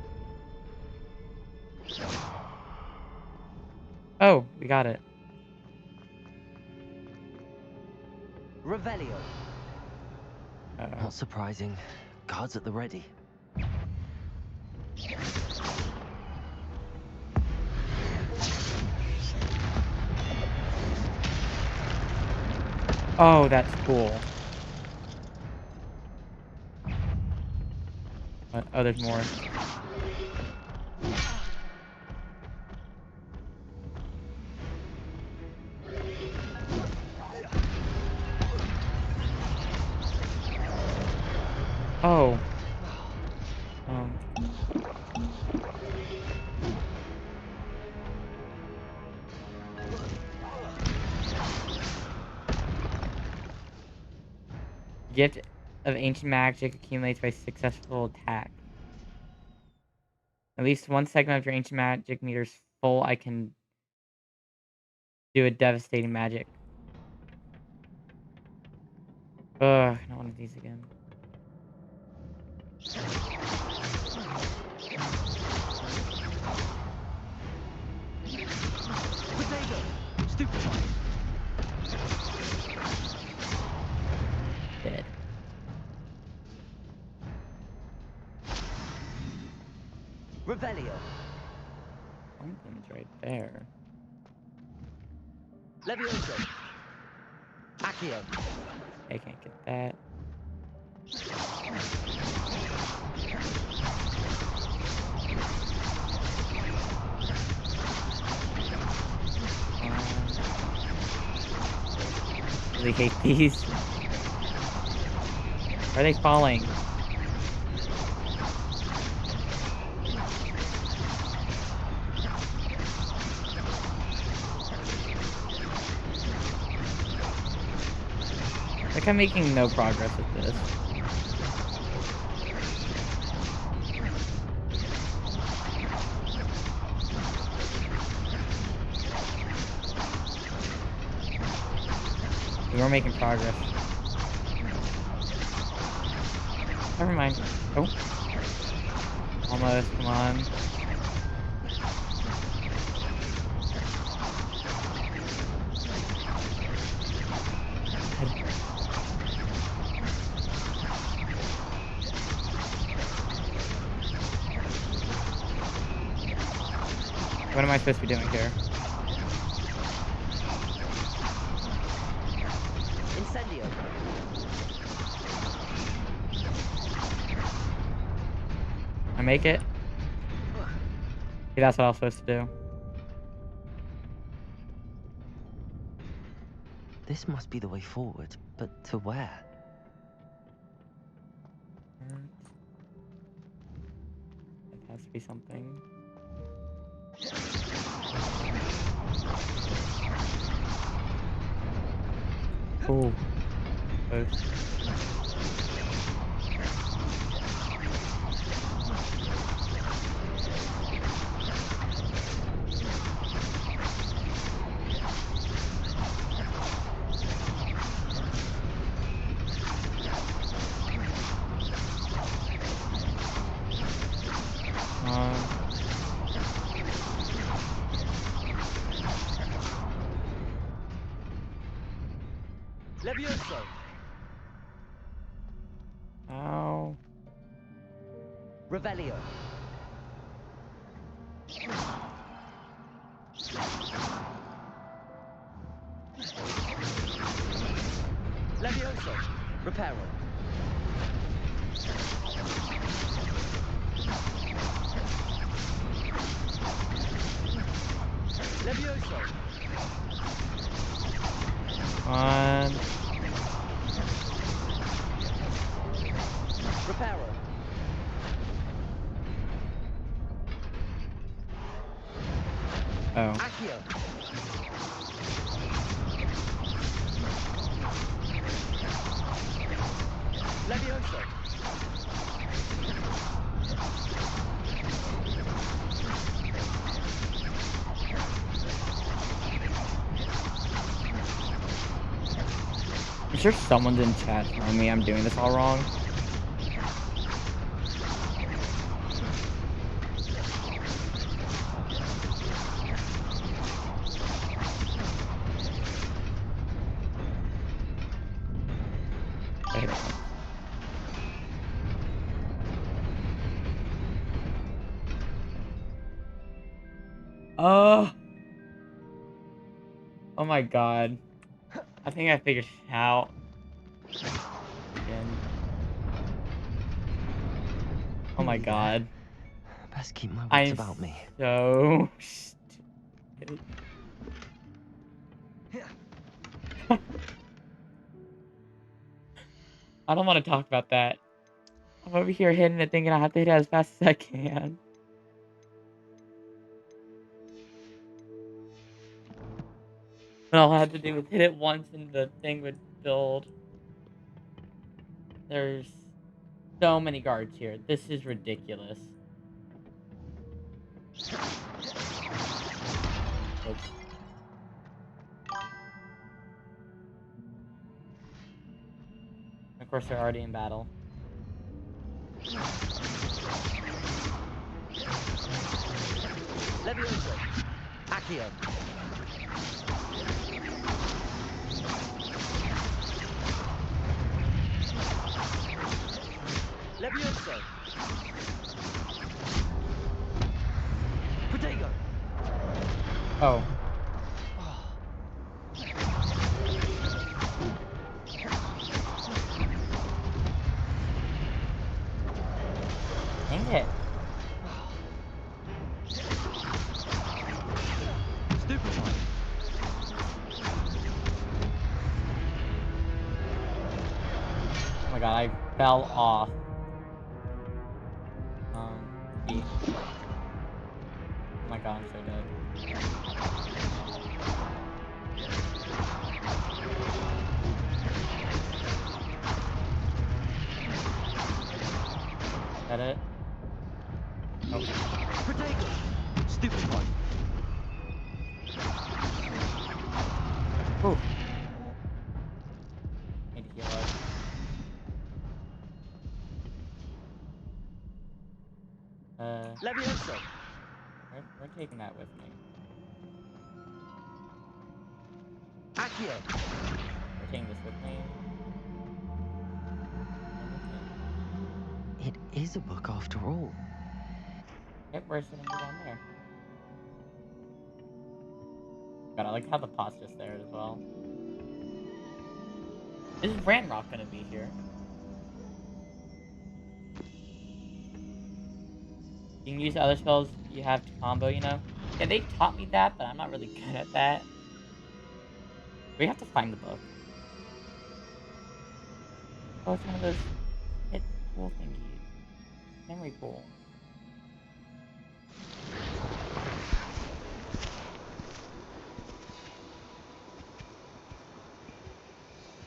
Oh, we got it. Revelio. Not surprising. Guards at the ready. Oh, that's cool. Oh, there's more. Oh. Gift of ancient magic accumulates by successful attack. At least one segment of your ancient magic meter's full. I can do a devastating magic. Ugh, not one of these again. Dead. Revelio. Something's right there. Levioso. Accio. I can't get that. Really hate these. Why are they falling? Like, I'm making no progress with this. We're making progress. Never mind. Oh. Almost, come on. What am I supposed to be doing here? Incendio. I make it? See, that's what I was supposed to do. This must be the way forward, but to where? It has to be something. Ooh. Close. Levioso. Ow. Revelio. Levioso. Reparo. Levioso. On. Reparo. Oh. Accio. Levioso. I'm sure someone's in chat telling me I'm doing this all wrong. Okay. Oh. Oh my god. I think I figured it out. Again. Oh my god. Best keep my wits I'm about me. so stupid. I don't want to talk about that. I'm over here hitting it thinking I have to hit it as fast as I can. And all I had to do was hit it once and the thing would build. There's so many guards here. This is ridiculous. Oops. Of course, they're already in battle. Levioso. Accio. Levioso. Protego. Oh. Dang it. Stupefy. Oh my god, I fell off. E. Oh my god, I'm so dead. that it? Oh. Protego! Stupid one. Ooh. Need to heal up. Levioso! We're taking that with me. Accio! We're taking this with me. It is a book after all. Yep, we're sitting down there. God, I like how the pot's just there as well. Is Ranrock gonna be here? You can use other spells you have to combo, you know? Yeah, they taught me that, but I'm not really good at that. We have to find the book. Oh, it's one of those hit pool thingies. Memory pool.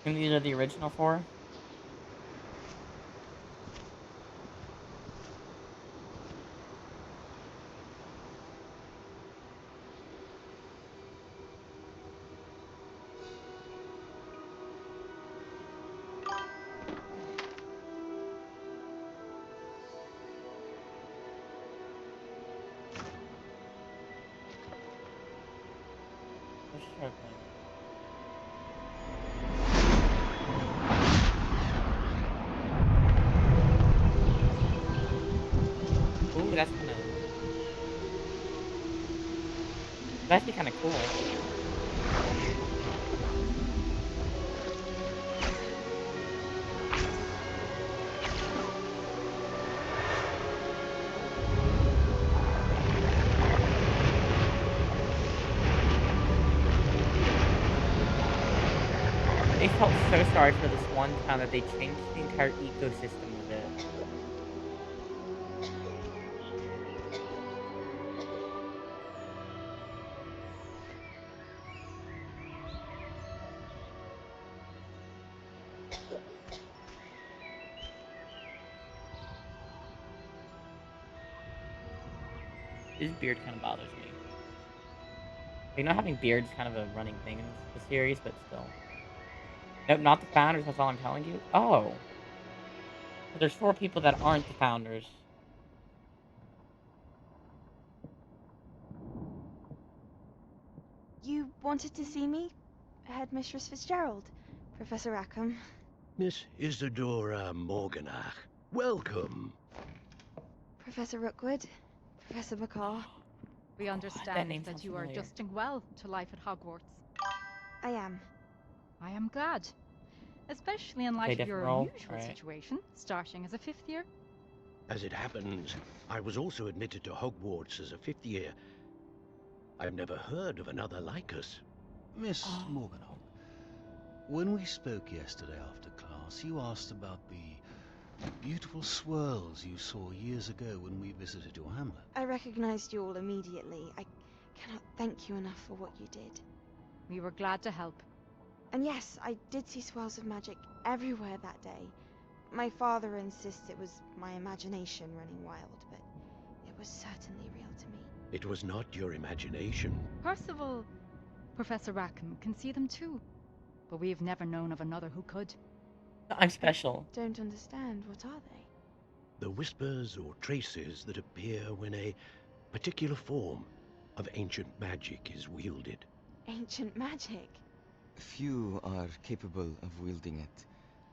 And these are the original 4? They're struggling. Ooh, that's actually kind of cool. They felt so sorry for this one town that they changed the entire ecosystem of it. His beard kind of bothers me. Like, not having beards is kind of a running thing in the series, but still. Nope, not the founders, that's all I'm telling you. Oh. But there's 4 people that aren't the founders. You wanted to see me? Headmistress Fitzgerald, Professor Rackham. Miss Isadora Morganach, welcome. Professor Rookwood, Professor McCaw. We that understand name that sounds you are familiar. adjusting well to life at Hogwarts. I am. I am glad. Especially in Play light of different your role? unusual Alright. situation, starting as a 5th year. As it happens, I was also admitted to Hogwarts as a 5th year. I've never heard of another like us. Miss Morganach, when we spoke yesterday after class, you asked about the beautiful swirls you saw years ago when we visited your hamlet. I recognized you all immediately. I cannot thank you enough for what you did. We were glad to help. And yes, I did see swirls of magic everywhere that day. My father insists it was my imagination running wild, but it was certainly real to me. It was not your imagination. Percival, Professor Rackham can see them too. But we've never known of another who could. I'm special. Don't understand. What are they? The whispers or traces that appear when a particular form of ancient magic is wielded. Ancient magic? Few are capable of wielding it.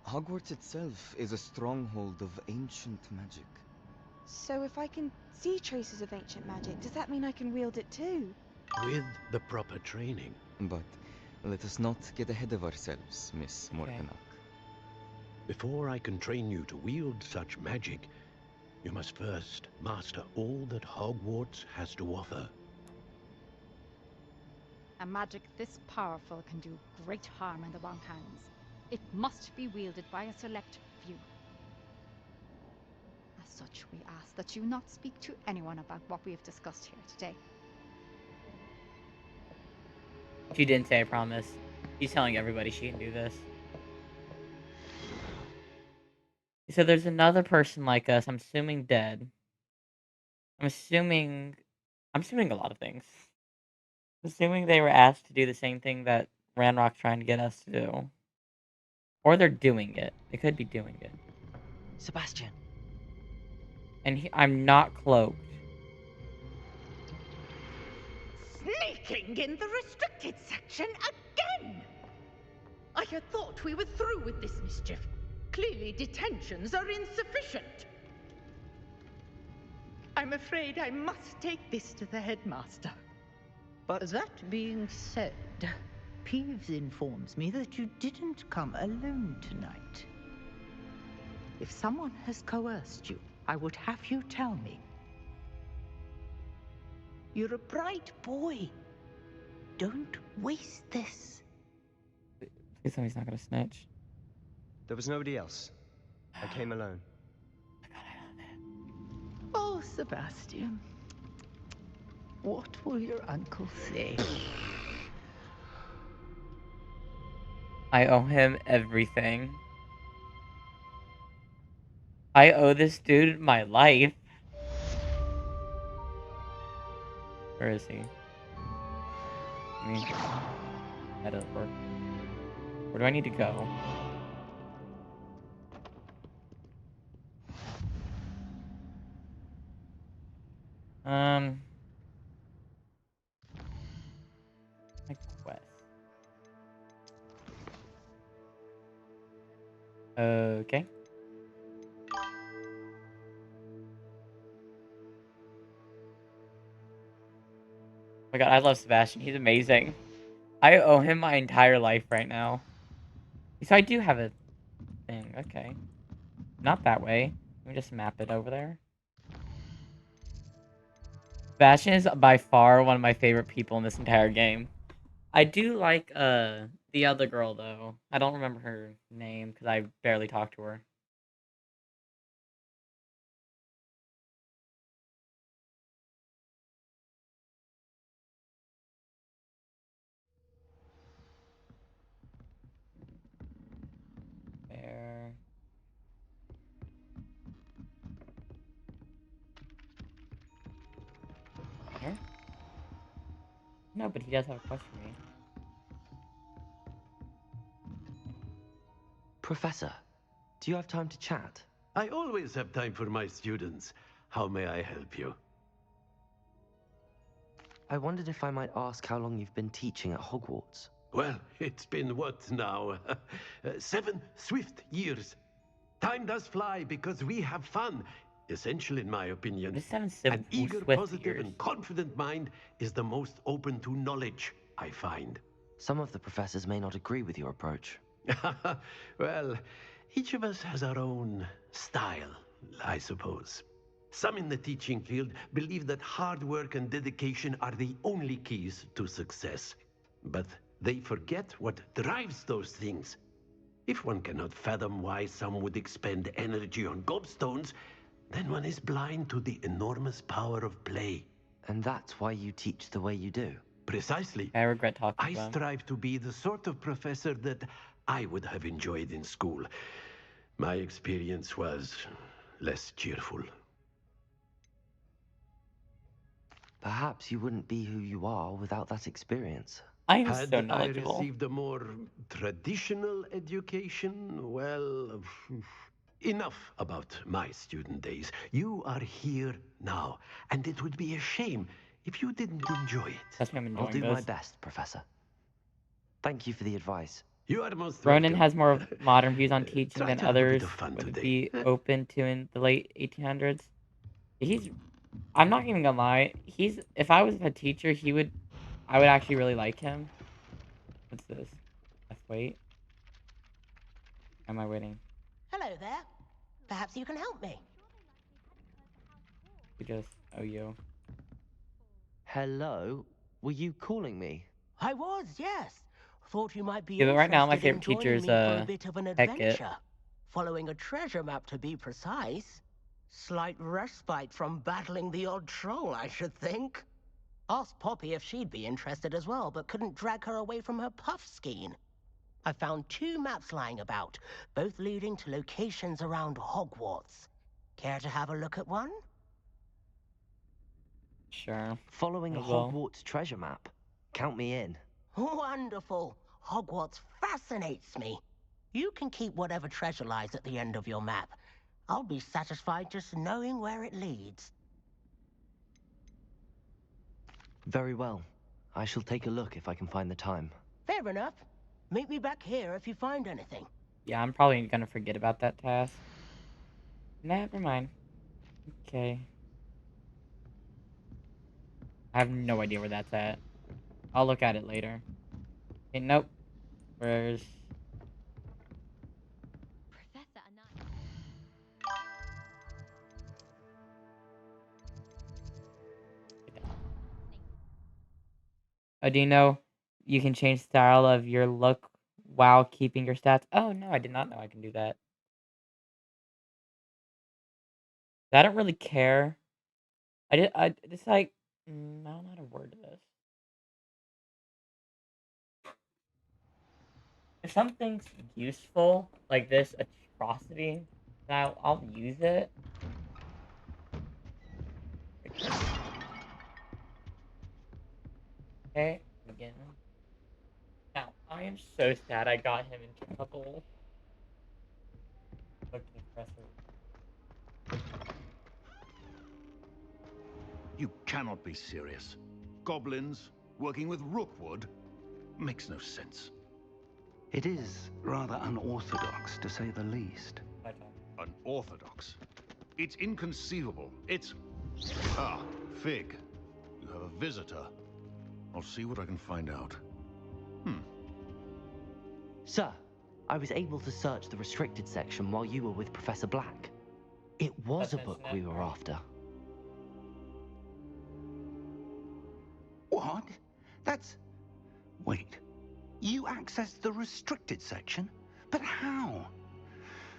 Hogwarts itself is a stronghold of ancient magic. So if I can see traces of ancient magic, does that mean I can wield it too? With the proper training. But let us not get ahead of ourselves, Miss Morganach. Before I can train you to wield such magic, you must first master all that Hogwarts has to offer. A magic this powerful can do great harm in the wrong hands. It must be wielded by a select few. As such, we ask that you not speak to anyone about what we have discussed here today. She didn't say, I promise. He's telling everybody she can do this. So there's another person like us, I'm assuming dead. I'm assuming a lot of things. I'm assuming they were asked to do the same thing that Ranrock's trying to get us to do. Or they're doing it. They could be doing it. Sebastian. And I'm not cloaked. Sneaking in the restricted section again! I had thought we were through with this mischief. Clearly detentions are insufficient. I'm afraid I must take this to the headmaster. But that being said, Peeves informs me that you didn't come alone tonight. If someone has coerced you, I would have you tell me. You're a bright boy. Don't waste this. Please tell me he's not gonna snitch. There was nobody else. I came alone. Oh, Sebastian. What will your uncle say? I owe him everything. I owe this dude my life. Where is he? I mean, that doesn't work. Where do I need to go? My quest. Okay. Oh my god, I love Sebastian. He's amazing. I owe him my entire life right now. So I do have a thing. Okay. Not that way. Let me just map it over there. Sebastian is by far one of my favorite people in this entire game. I do like the other girl though. I don't remember her name because I barely talked to her. There. Here? No, but he does have a question for me. Professor, do you have time to chat? I always have time for my students. How may I help you? I wondered if I might ask how long you've been teaching at Hogwarts. Well, it's been what now? 7 swift years. Time does fly because we have fun. Essential, in my opinion. An eager, positive, and confident mind is the most open to knowledge, I find. Some of the professors may not agree with your approach. Well, each of us has our own style, I suppose. Some in the teaching field believe that hard work and dedication are the only keys to success. But they forget what drives those things. If one cannot fathom why some would expend energy on gobstones, then one is blind to the enormous power of play. And that's why you teach the way you do? Precisely. I regret talking I to him. strive to be the sort of professor that I would have enjoyed in school. My experience was less cheerful. Perhaps you wouldn't be who you are without that experience. I am Had so I knowledgeable. received a more traditional education, well, enough about my student days. You are here now, and it would be a shame if you didn't enjoy it. That's why I'm enjoying I'll do this. my best, Professor. Thank you for the advice. You are most Ronan welcome. has more modern views on teaching Try than to have a bit others of fun would today. be open to in the late 1800s. I'm not even gonna lie. If I was a teacher, I would actually really like him. What's this? Let's wait. Am I waiting? Hello there. Perhaps you can help me. We just owe you. Hello? Were you calling me? I was, yes. Thought you might be Yeah, but right now my interested in favorite joining teacher is me for a bit of an Beckett. adventure. Following a treasure map to be precise. Slight respite from battling the odd troll, I should think. Asked Poppy if she'd be interested as well, but couldn't drag her away from her puff skein. I found 2 maps lying about, both leading to locations around Hogwarts. Care to have a look at one? Sure. Following a As well. Hogwarts treasure map. Count me in. Wonderful. Hogwarts fascinates me. You can keep whatever treasure lies at the end of your map. I'll be satisfied just knowing where it leads. Very well. I shall take a look if I can find the time. Fair enough. Meet me back here if you find anything. Yeah, I'm probably gonna forget about that task. Never mind. Okay. I have no idea where that's at. I'll look at it later. Okay, nope. Where's... Oh, do you know you can change style of your look while keeping your stats? Oh, no, I did not know I can do that. I don't really care. It's like, I don't know how to word this. If something's useful, like this atrocity, then I'll use it. Okay, again. Now, I am so sad I got him into trouble. Look to the professor. You cannot be serious. Goblins working with Rookwood makes no sense. It is rather unorthodox, to say the least. Unorthodox? It's inconceivable. It's... Ah, Fig. You have a visitor. I'll see what I can find out. Sir, I was able to search the restricted section while you were with Professor Black. It was a book we were after. What? That's... Wait. You accessed the restricted section? But how?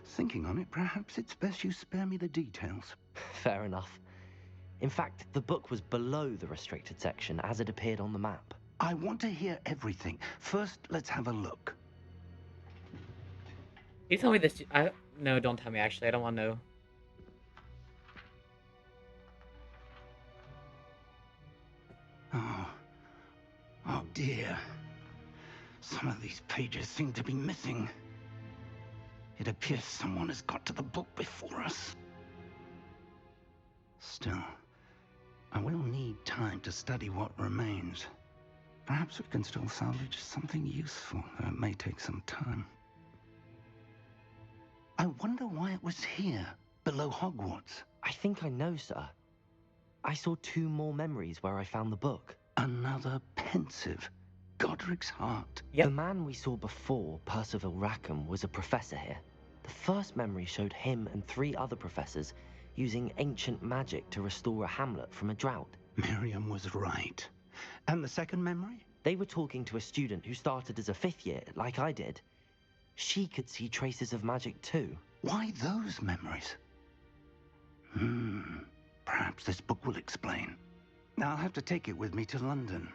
Thinking on it, perhaps it's best you spare me the details. Fair enough. In fact, the book was below the restricted section as it appeared on the map. I want to hear everything. First, let's have a look. You tell me this. No, don't tell me, actually. I don't want to know. Oh dear. Some of these pages seem to be missing. It appears someone has got to the book before us. Still, I will need time to study what remains. Perhaps we can still salvage something useful, though it may take some time. I wonder why it was here, below Hogwarts. I think I know, sir. I saw 2 more memories where I found the book. Another pensive. Godric's heart. The man we saw before, Percival Rackham, was a professor here. The first memory showed him and 3 other professors using ancient magic to restore a hamlet from a drought. Miriam was right. And the second memory? They were talking to a student who started as a 5th year, like I did. She could see traces of magic too. Why those memories? Perhaps this book will explain. I'll have to take it with me to London.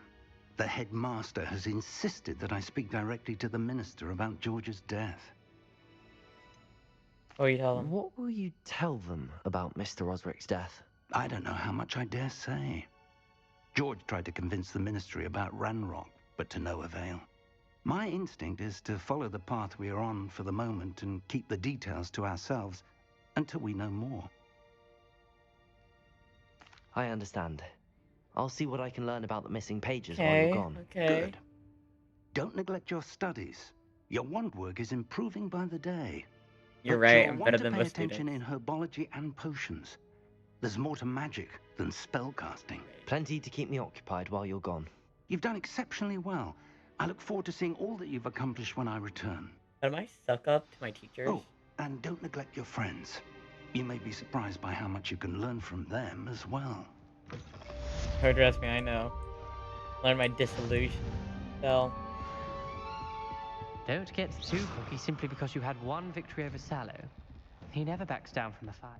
The headmaster has insisted that I speak directly to the minister about George's death. What will you tell them? What will you tell them about Mr. Osric's death? I don't know how much I dare say. George tried to convince the ministry about Ranrock, but to no avail. My instinct is to follow the path we are on for the moment and keep the details to ourselves until we know more. I understand. I'll see what I can learn about the missing pages while you're gone. Good. Don't neglect your studies. Your wand work is improving by the day. You're But right, you'll I'm want better to than pay most attention students. in herbology and potions. There's more to magic than spellcasting. Plenty to keep me occupied while you're gone. You've done exceptionally well. I look forward to seeing all that you've accomplished when I return. Am I suck up to my teachers? Oh, and don't neglect your friends. You may be surprised by how much you can learn from them as well. Don't dress me, I know. Learn my disillusion. Well, Don't get too cocky simply because you had one victory over Sallow. He never backs down from a fight.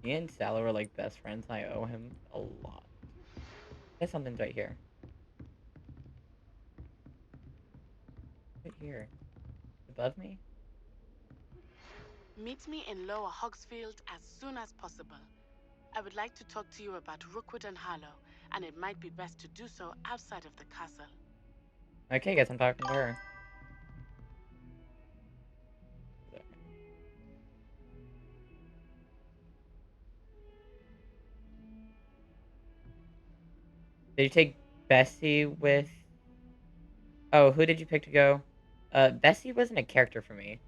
me and Sallow are like best friends, and I owe him a lot. There's something's right here. Right here. Above me? Meet me in Lower Hogsfield as soon as possible. I would like to talk to you about Rookwood and Harlow, and it might be best to do so outside of the castle. Okay, guess I'm talking to her. Did you take Bessie with... Oh, who did you pick to go? Bessie wasn't a character for me.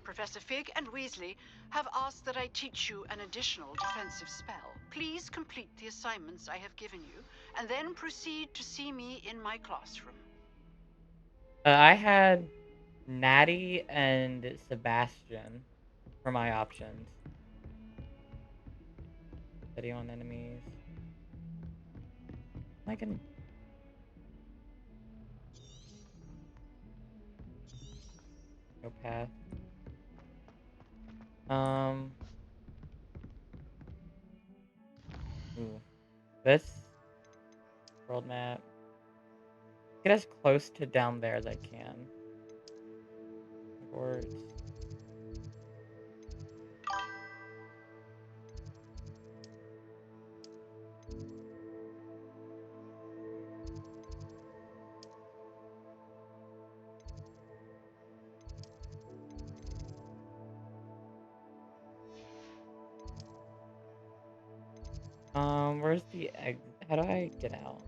Professor Fig and Weasley have asked that I teach you an additional defensive spell. Please complete the assignments I have given you, and then proceed to see me in my classroom. I had Natty and Sebastian for my options. Steady on enemies. I can... Go path. Ooh. This world map. Get as close to down there as I can. Hogwarts. Where's the egg? How do I get out?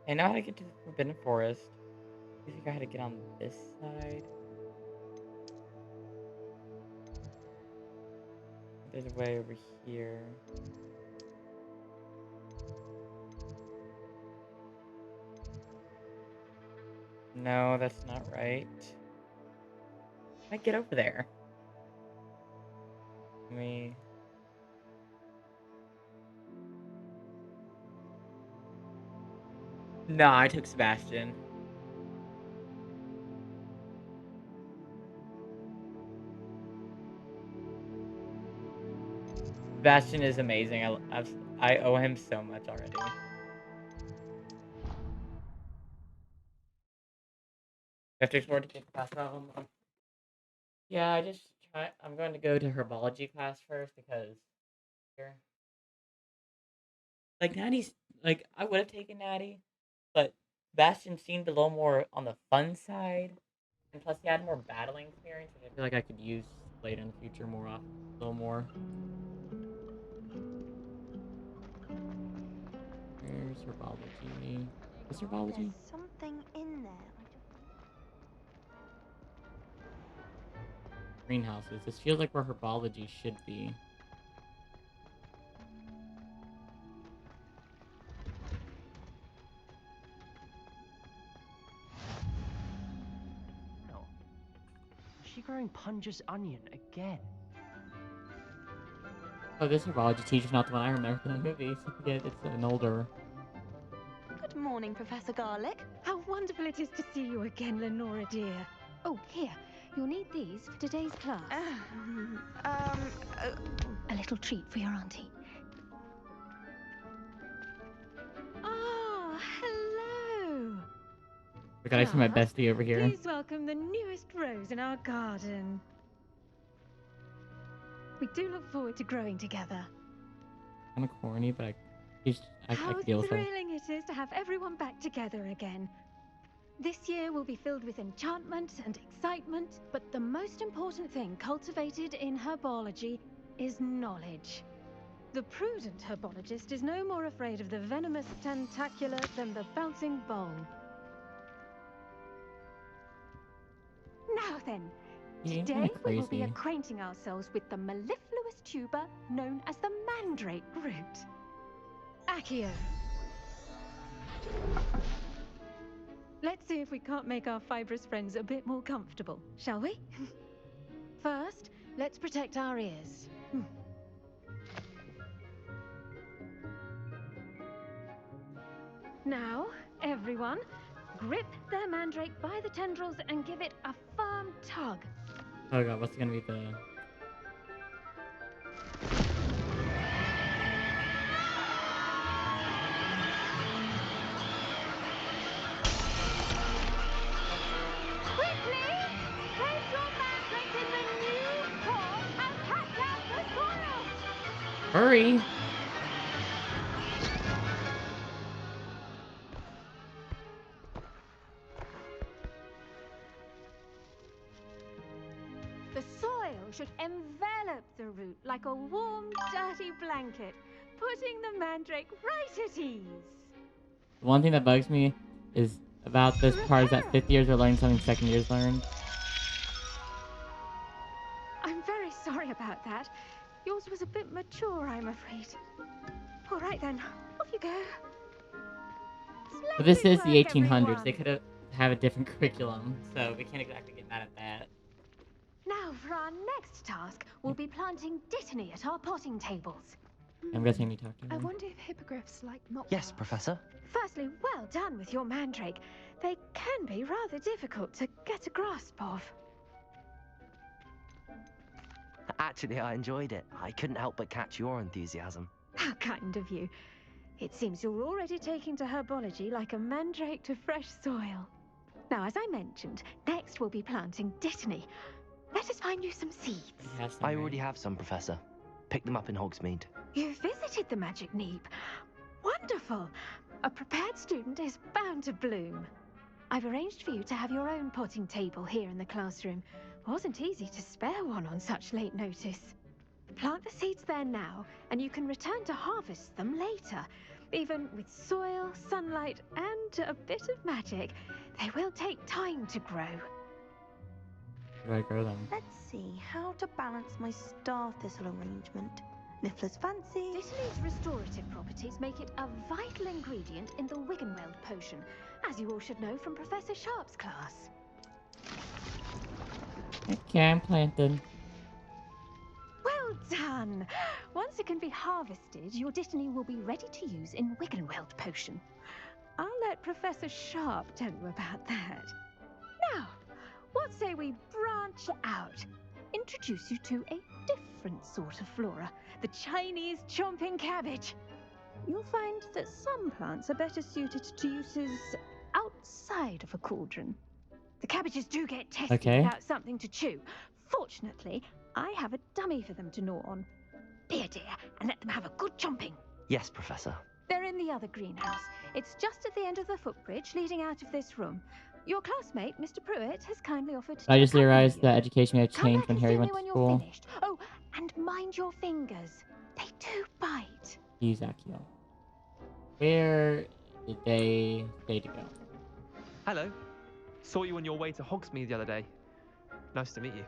I know how to get to the Forbidden Forest. I think I had to get on this side. There's a way over here. No, that's not right. I get over there. Let me... No, I took Sebastian. Sebastian is amazing. I owe him so much already. I have to explore to get the class. Yeah, I'm going to go to herbology class first because here. Like Natty's like I would have taken Natty, but Bastion seemed a little more on the fun side. And plus he had more battling experience, which I feel like I could use later in the future more often, a little more. Where's herbology? Is herbology? There's something in there. Greenhouses. This feels like where herbology should be. No. Is she growing Punja's onion again? Oh, this herbology teacher's not the one I remember from the movies. Yeah, it's an older. Good morning, Professor Garlick. How wonderful it is to see you again, Lenora dear. Oh, here. You'll need these for today's class. A little treat for your auntie. Oh, hello. I gotta see my Class, bestie over here. Please welcome the newest rose in our garden. We do look forward to growing together. Kind of corny, but I How can deal with her. thrilling it is to have everyone back together again. This year will be filled with enchantment and excitement, but the most important thing cultivated in herbology is knowledge. The prudent herbologist is no more afraid of the venomous tentacula than the bouncing bulb. Now then, Yeah, today kinda we will be crazy. acquainting ourselves with the mellifluous tuber known as the mandrake root. Accio. Let's see if we can't make our fibrous friends a bit more comfortable, shall we? First, Let's protect our ears. Now, everyone, grip their mandrake by the tendrils and give it a firm tug. Oh god, what's gonna be the... Quickly! Place your mandrake in the new pot and patch out the soil! Hurry! The soil should envelop the root like a warm, dirty blanket, putting the mandrake right at ease. One thing that bugs me is about this part is that 5th years are learning something 2nd years learned. I'm very sorry about that. Yours was a bit mature, I'm afraid. All right then, off you go. But this is the Splendid 1800s. work, everyone. They could have a different curriculum, so we can't exactly get mad at that. Now for our next task, we'll be planting dittany at our potting tables. I'm guessing you talked to I him. wonder if hippogriffs like not. Yes, Professor. Firstly, well done with your mandrake. They can be rather difficult to get a grasp of. Actually, I enjoyed it. I couldn't help but catch your enthusiasm. How kind of you. It seems you're already taking to herbology like a mandrake to fresh soil. Now, as I mentioned, next we'll be planting dittany. Let us find you some seeds. I already have some, Professor. Pick them up in Hogsmeade. You've visited the Magic Neep. Wonderful. A prepared student is bound to bloom. I've arranged for you to have your own potting table here in the classroom. Wasn't easy to spare one on such late notice. Plant the seeds there now, and you can return to harvest them later. Even with soil, sunlight, and a bit of magic, they will take time to grow. Where do I grow them? Let's see how to balance my star thistle arrangement. Niffler's fancy. Dittany's restorative properties make it a vital ingredient in the Wiggenweld potion, as you all should know from Professor Sharp's class. Okay, I'm planted. Well done! Once it can be harvested, your dittany will be ready to use in Wiggenweld potion. I'll let Professor Sharp tell you about that. Now, what say we branch out? Introduce you to a different sort of flora, the Chinese chomping cabbage. You'll find that some plants are better suited to uses outside of a cauldron. The cabbages do get testy without something to chew. Fortunately, I have a dummy for them to gnaw on. Be a dear and let them have a good chomping. Yes, Professor. They're in the other greenhouse. It's just at the end of the footbridge leading out of this room. Your classmate, Mr. Pruitt, has kindly offered to I just accompany realized you. that education may have Come changed back when and Harry see went me to when school. you're finished. Oh, and mind your fingers. They do bite. Use Accio. Where did they say to go? Hello. Saw you on your way to Hogsmeade the other day. Nice to meet you.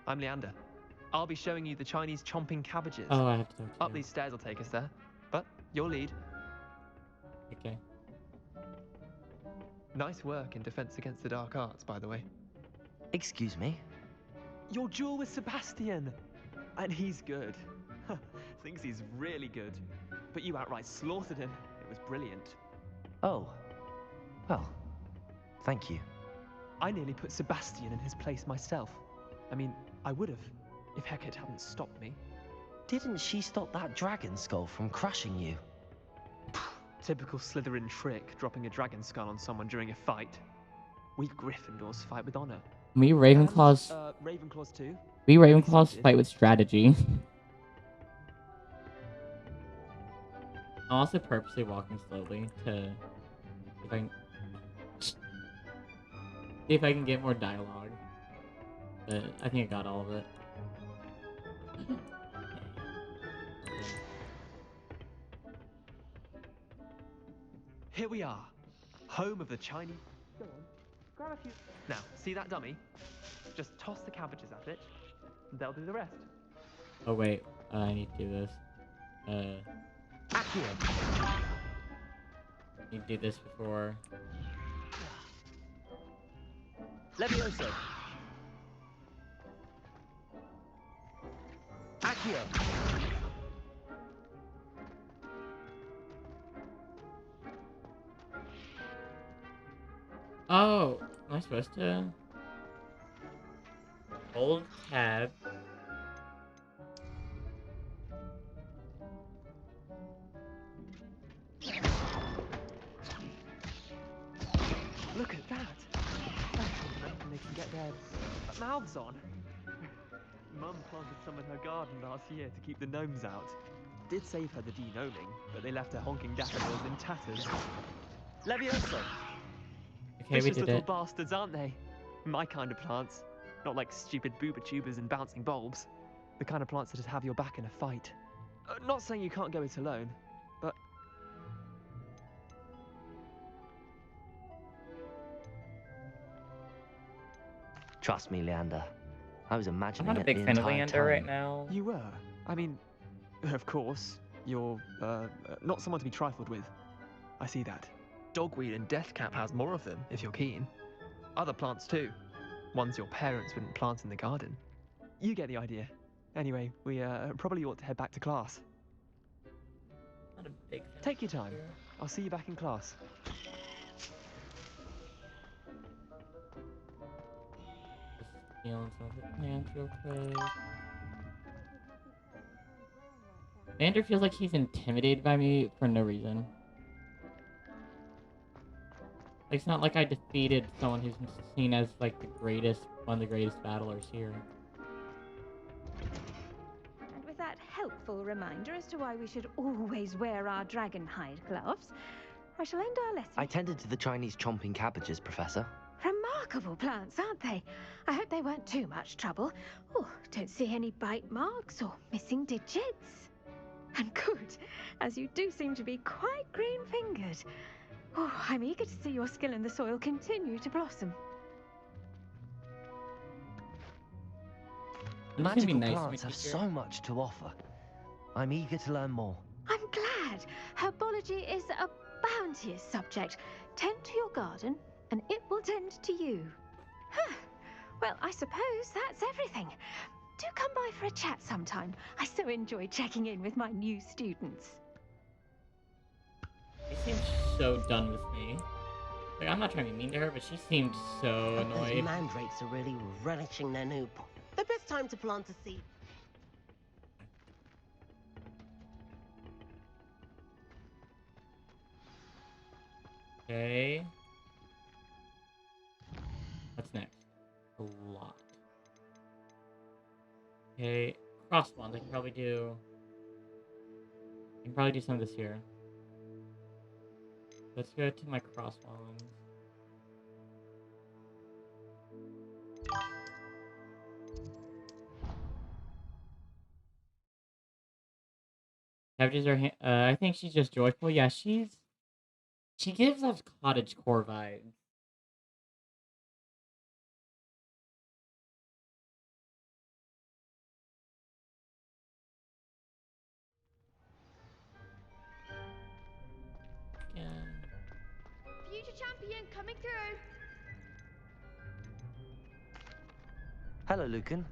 I'm Leander. I'll be showing you the Chinese chomping cabbages. Oh, I have to talk to Up these stairs will take us there. But your lead. Okay. Nice work in Defense Against the Dark Arts, by the way. Excuse me? Your duel with Sebastian! And he's good. Thinks he's really good. But you outright slaughtered him. It was brilliant. Oh. Well, thank you. I nearly put Sebastian in his place myself. I mean, I would have, if Hecate hadn't stopped me. Didn't she stop that dragon skull from crushing you? Typical Slytherin trick, dropping a dragon skull on someone during a fight. We Gryffindors fight with honor. We Ravenclaws. Ravenclaws too. We Ravenclaws fight with strategy. I'm also purposely walking slowly to see if I can get more dialogue. But I think I got all of it. Here we are, home of the Chinese. Go on, grab a few. Now, see that dummy? Just toss the cabbages at it, and they'll do the rest. Oh wait, I need to do this. Need to do this before. Levioso. Accio! Oh, am I supposed to hold tab? Look at that! And they can get their mouths on. Mum planted some in her garden last year to keep the gnomes out. Did save her the de-gnoming, but they left her honking daffodils in tatters. Levioso! Okay, we Vicious did little it. bastards, aren't they? My kind of plants. Not like stupid booba tubers and bouncing bulbs. The kind of plants that just have your back in a fight. Not saying you can't go it alone, but... Trust me, Leander. I was I'm imagining not a it big the fan of entire Leander time. right now. You were. I mean, of course, you're, not someone to be trifled with. I see that. Dogweed and Deathcap has more of them, if you're keen. Other plants too. Ones your parents wouldn't plant in the garden. You get the idea. Anyway, we probably ought to head back to class. Not a big fan. Take your time. I'll see you back in class. Just stealing some of the plants real quick. Leander feels like he's intimidated by me for no reason. Like, it's not like I defeated someone who's seen as like one of the greatest battlers here. And with that helpful reminder as to why we should always wear our dragon hide gloves, I shall end our lesson. I tended to the Chinese chomping cabbages, Professor. Remarkable plants, aren't they? I hope they weren't too much trouble. Oh, don't see any bite marks or missing digits. And good, as you do seem to be quite green-fingered. Oh, I'm eager to see your skill in the soil continue to blossom. Magical nice, plants have teacher. so much to offer. I'm eager to learn more. I'm glad. Herbology is a bounteous subject. Tend to your garden, and it will tend to you. Huh. Well, I suppose that's everything. Do come by for a chat sometime. I so enjoy checking in with my new students. She seems so done with me. Like, I'm not trying to be mean to her, but she seemed so Those annoyed. mandrakes are really relishing their new... The best time to plant a seed. Okay. What's next? A lot. Okay, cross ones. I can probably do some of this here. Let's go to my cross ones. Cabbages are. I think she's just joyful. Yeah, she gives us cottagecore vibes. Yeah. Future champion coming through. Hello, Lucan.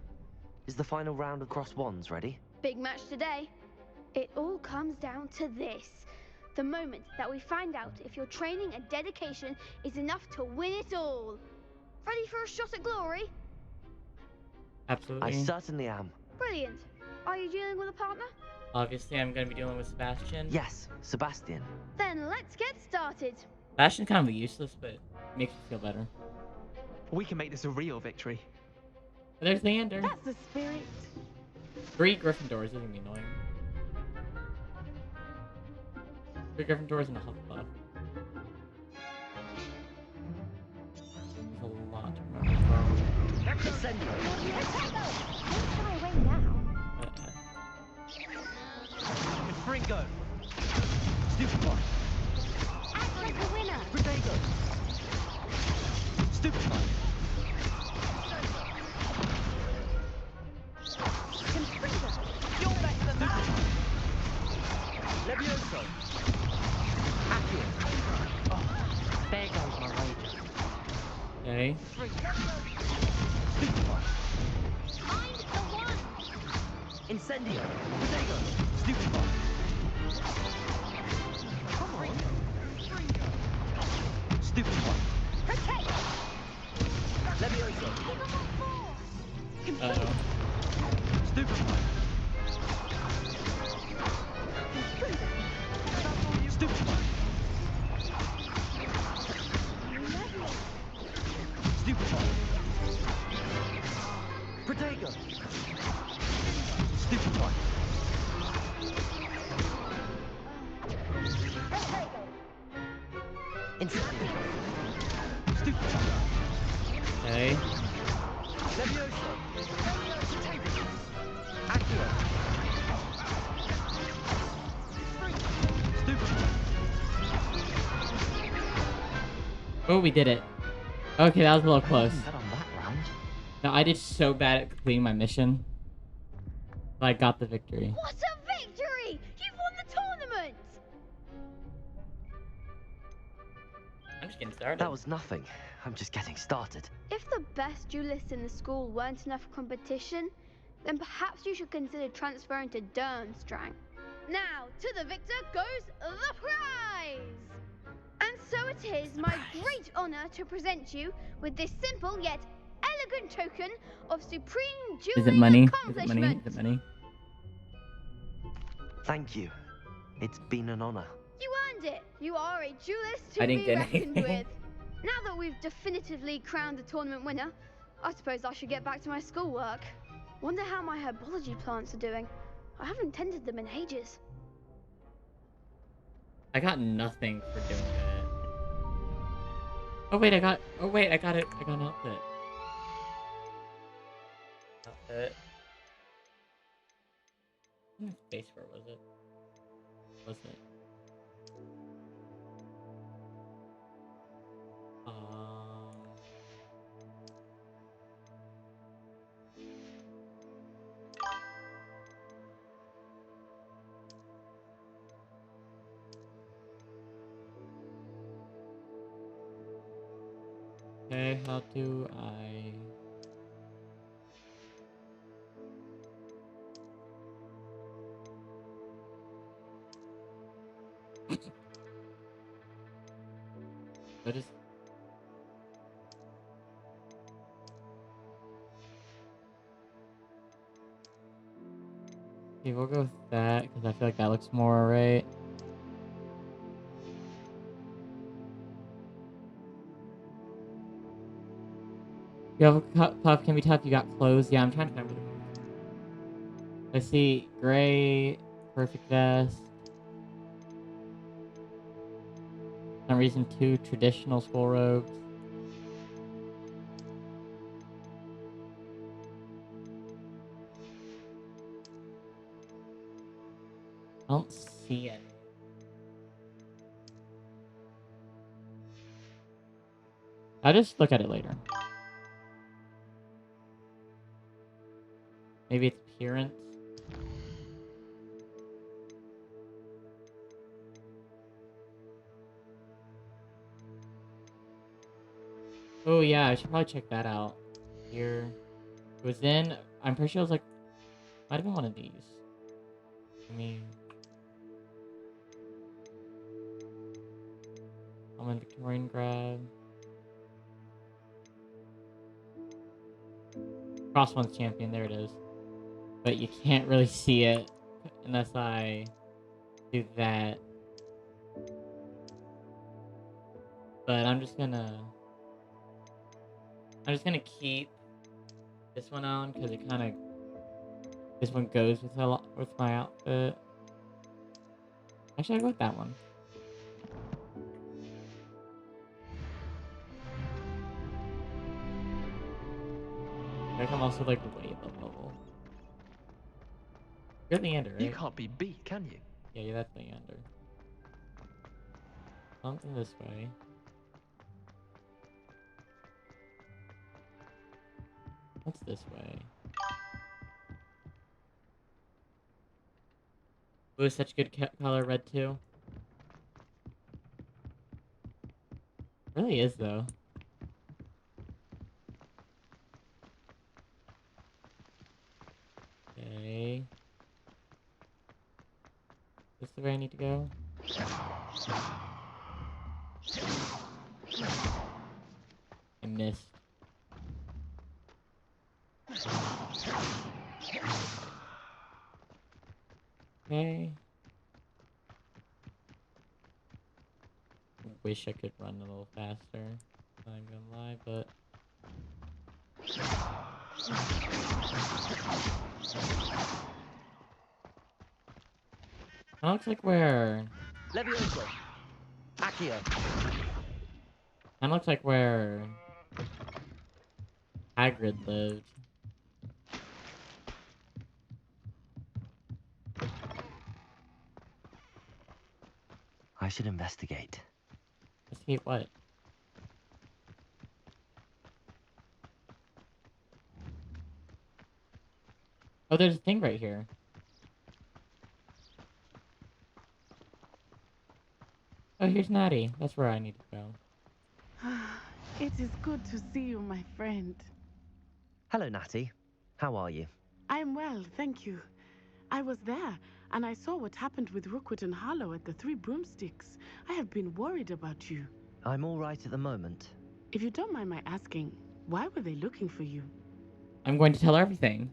Is the final round of cross wands ready? Big match today. It all comes down to this. The moment that we find out if your training and dedication is enough to win it all. Ready for a shot at glory? Absolutely. I certainly am. Brilliant. Are you dealing with a partner? Obviously, I'm going to be dealing with Sebastian. Yes, Sebastian. Then let's get started. Sebastian's kind of useless, but makes me feel better. We can make this a real victory. But there's Leander. That's the spirit. 3 Gryffindors is going to be annoying. 3 Gryffindors and a Hufflepuff. There's a lot to remember. Don't shy away now. Fringo! Stupefy! Act like a winner. Protego! Stupefy! Confringo. You're better than that! Levioso! Accio! Oh, there goes my rage. Okay. Stupefy! I'm the one. Incendio! Potato! Stupefy! Come on! Stupefy! Levioso! Uh-oh. Stupefy! Stupefy! Stupefy! Protego! Stupefy! Incendio! Stupefy! Okay. Levioso! Accio! Stupefy! Oh, we did it. Okay, that was a little close. Got on that round. No, I did so bad at completing my mission. But I got the victory. What a victory! You've won the tournament! I'm just getting started. That was nothing. I'm just getting started. If the best duelists in the school weren't enough for competition, then perhaps you should consider transferring to Durmstrang. Now, to the victor goes the prize! And so it is my great honor to present you with this simple yet elegant token of supreme dueling Is it money? Is it accomplishment. money? Is it money? Thank you. It's been an honor. You earned it. You are a duelist to I didn't be get reckoned anything. with. Now that we've definitively crowned the tournament winner, I suppose I should get back to my schoolwork. Wonder how my herbology plants are doing. I haven't tended them in ages. I got nothing for doing that. Oh wait, I got it. I got an outfit. Outfit. Space, where was it? Wasn't it? Okay, how do I... What is... Okay, we'll go with that, because I feel like that looks more right. You have a puff, can be tough, you got clothes. Yeah, I'm trying to remember the... I see gray, perfect vest. For some reason, 2 traditional school robes. I don't see it. I'll just look at it later. Maybe it's appearance. Oh yeah, I should probably check that out. Here. It was in... I'm pretty sure it was like... Might have been one of these. I mean... Common Victorian grab. Cross one's champion, there it is. But you can't really see it unless I do that. But I'm just gonna keep this one on because it kind of this one goes with with my outfit. Actually, I'll go with that one. I think I'm also like way above level. You're Leander, right? You can't be beat, can you? Yeah, that's Leander. Something this way. What's this way? Ooh, such good color, red too. Really is though. Okay. the way I need to go? I missed. Okay. Wish I could run a little faster. I'm gonna lie, but... That looks like where... Levioso! Accio! That looks like where... Hagrid lived. I should investigate. Investigate what? Oh, there's a thing right here. Oh, here's Natty. That's where I need to go. It is good to see you, my friend. Hello, Natty. How are you? I'm well, thank you. I was there, and I saw what happened with Rookwood and Harlow at the Three Broomsticks. I have been worried about you. I'm all right at the moment. If you don't mind my asking, why were they looking for you? I'm going to tell her everything.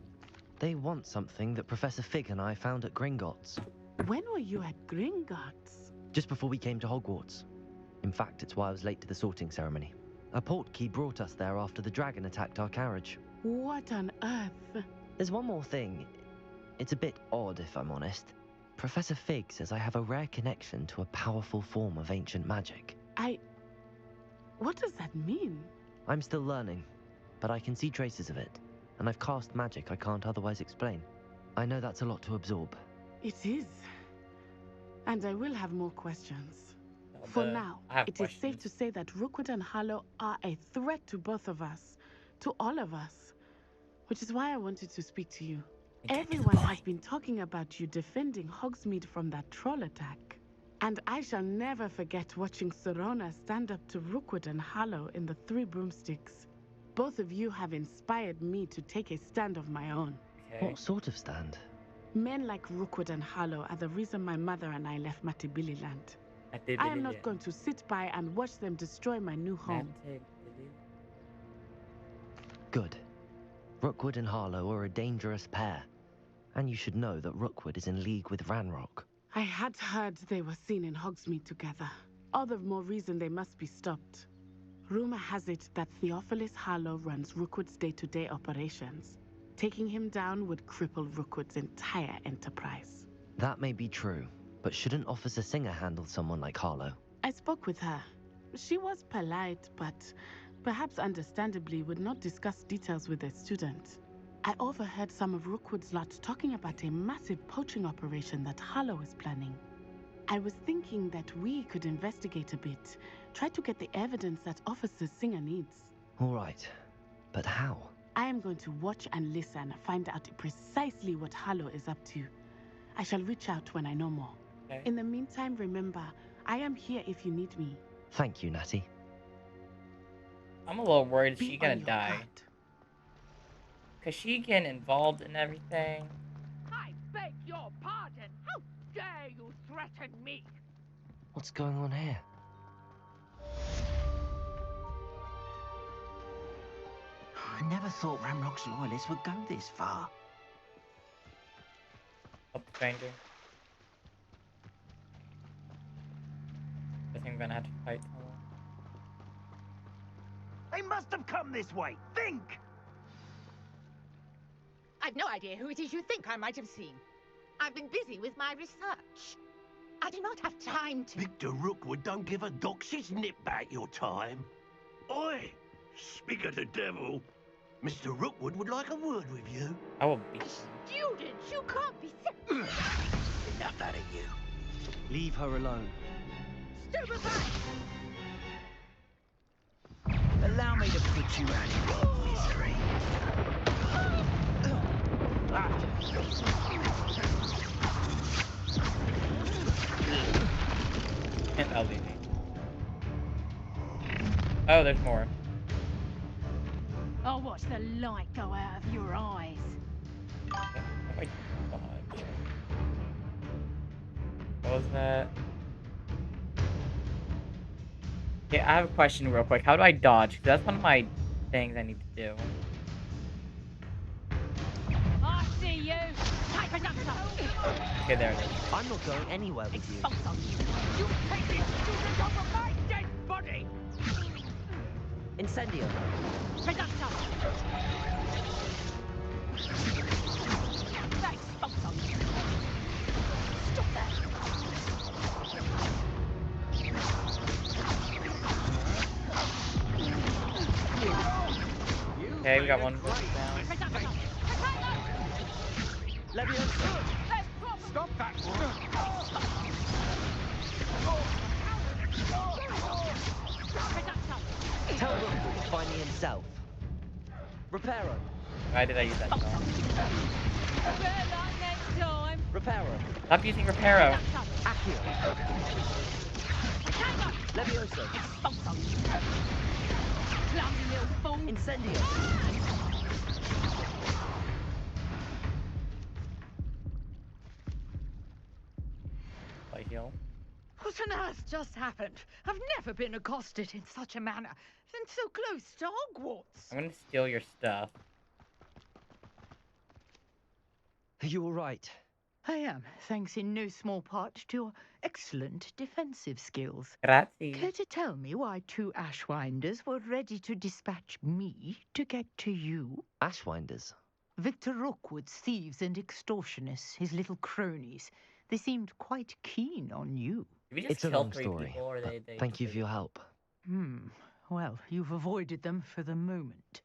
They want something that Professor Fig and I found at Gringotts. When were you at Gringotts? Just before we came to Hogwarts. In fact, it's why I was late to the sorting ceremony. A portkey brought us there after the dragon attacked our carriage. What on earth? There's one more thing. It's a bit odd, if I'm honest. Professor Fig says I have a rare connection to a powerful form of ancient magic. What does that mean? I'm still learning, but I can see traces of it, and I've cast magic I can't otherwise explain. I know that's a lot to absorb. It is. And I will have more questions. For now, it is safe to say that Rookwood and Harlow are a threat to both of us, to all of us. Which is why I wanted to speak to you. Everyone has been talking about you defending Hogsmeade from that troll attack. And I shall never forget watching Serona stand up to Rookwood and Harlow in the Three Broomsticks. Both of you have inspired me to take a stand of my own. Okay. What sort of stand? Men like Rookwood and Harlow are the reason my mother and I left Matibililand. I am not going to sit by and watch them destroy my new home. Good. Rookwood and Harlow are a dangerous pair. And you should know that Rookwood is in league with Ranrock. I had heard they were seen in Hogsmeade together. All the more reason they must be stopped. Rumor has it that Theophilus Harlow runs Rookwood's day-to-day operations. Taking him down would cripple Rookwood's entire enterprise. That may be true, but shouldn't Officer Singer handle someone like Harlow? I spoke with her. She was polite, but perhaps understandably would not discuss details with a student. I overheard some of Rookwood's lot talking about a massive poaching operation that Harlow is planning. I was thinking that we could investigate a bit, try to get the evidence that Officer Singer needs. All right, but how? I am going to watch and listen, find out precisely what Harlow is up to. I shall reach out when I know more. Okay. In the meantime, remember, I am here if you need me. Thank you, Natty. I'm a little worried she's gonna die. Cause she getting involved in everything. I beg your pardon. How dare you threaten me? What's going on here? I never thought Ranrock's loyalists would go this far. Up the stranger. I think I'm gonna have to fight someone. They must have come this way. Think! I've no idea who it is you think I might have seen. I've been busy with my research. I do not have time to... Victor Rookwood don't give a doxy's nip back your time. Oi! Speak of the devil. Mr. Rookwood would like a word with you. I will be. Students, you can't be... Enough out of you. Leave her alone. Stupefy! Allow me to put you out of your misery. And I'll leave me. Oh, there's more. I'll watch the light go out of your eyes. Oh my god. was that? Okay, I have a question real quick. How do I dodge? 'Cause that's one of my things I need to do. I see you. Okay, there it is. I'm not going anywhere with you. You take this student over my dead body! Incendio. Stop that! Okay, we got one down. Leviosa. Stop that! Tell Rookwood to find me himself. Reparo. Why did I use that spell? Reparo. Stop using Reparo. Accio. Leviosa. Incendio. I heal. What on earth just happened? I've never been accosted in such a manner, and so close to Hogwarts. I'm gonna steal your stuff. Are you alright? I am, thanks in no small part to your excellent defensive skills. Grazie. Care to tell me why two Ashwinders were ready to dispatch me to get to you? Ashwinders? Victor Rookwood's thieves and extortionists, his little cronies. They seemed quite keen on you. It's a long story. Thank you for your help. Well, you've avoided them for the moment.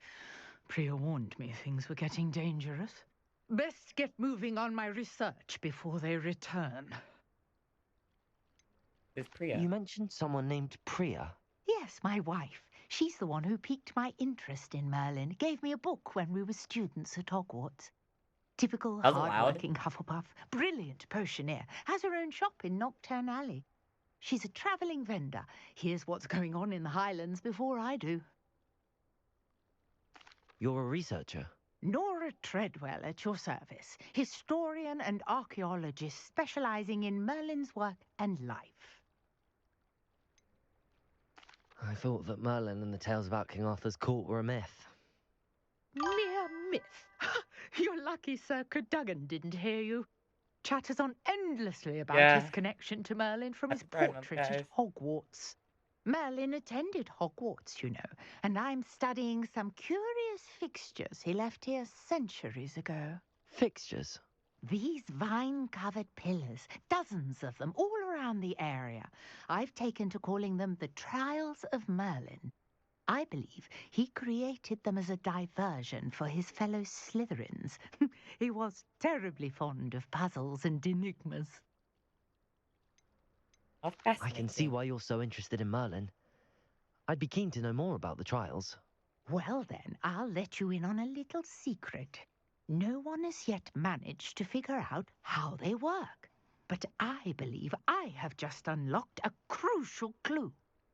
Priya warned me things were getting dangerous. Best get moving on my research before they return. It's Priya. You mentioned someone named Priya. Yes, my wife. She's the one who piqued my interest in Merlin. Gave me a book when we were students at Hogwarts. Typical That was loud. hard-working Hufflepuff. Brilliant potioneer. Has her own shop in Knockturn Alley. She's a travelling vendor. Hears what's going on in the Highlands before I do. You're a researcher? Nora Treadwell at your service. Historian and archaeologist specialising in Merlin's work and life. I thought that Merlin and the tales about King Arthur's court were a myth. Mere myth. You're lucky Sir Cadogan didn't hear you. Chatters on endlessly about his connection to Merlin from his portrait at Hogwarts. Merlin attended Hogwarts, you know, and I'm studying some curious fixtures he left here centuries ago. Fixtures? These vine-covered pillars, dozens of them, all around the area. I've taken to calling them the Trials of Merlin. I believe he created them as a diversion for his fellow Slytherins. He was terribly fond of puzzles and enigmas. I can see why you're so interested in Merlin. I'd be keen to know more about the trials. Well then, I'll let you in on a little secret. No one has yet managed to figure out how they work. But I believe I have just unlocked a crucial clue.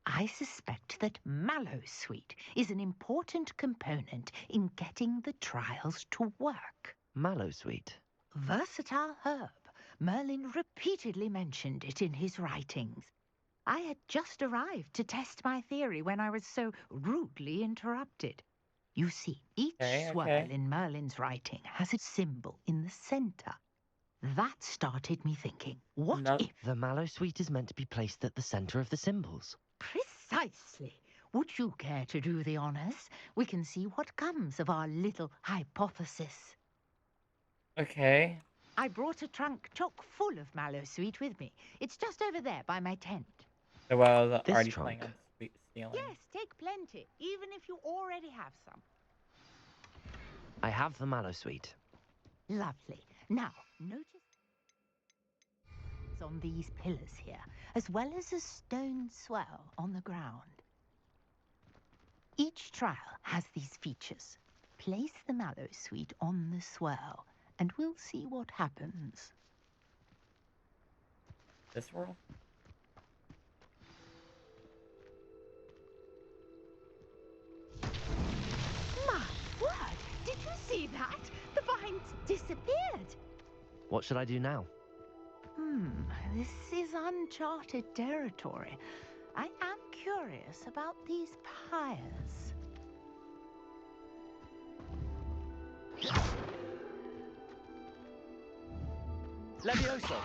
I suspect that Mallowsweet is an important component in getting the trials to work. Mallowsweet? Versatile herb. Merlin repeatedly mentioned it in his writings. I had just arrived to test my theory when I was so rudely interrupted. You see, each swirl in Merlin's writing has a symbol in the center. That started me thinking, what if... The Mallowsweet is meant to be placed at the center of the symbols. Precisely. Would you care to do the honors? We can see what comes of our little hypothesis. Okay. I brought a trunk chock full of Mallowsweet with me. It's just over there by my tent. So I was already playing on stealing. Yes, take plenty, even if you already have some. I have the Mallowsweet. Lovely. Now, notice on these pillars here, as well as a stone swell on the ground. Each trial has these features. Place the Mallowsweet on the swell, and we'll see what happens. This swirl? My word! Did you see that? The vines disappeared. What should I do now? This is uncharted territory. I am curious about these pyres. Levioso!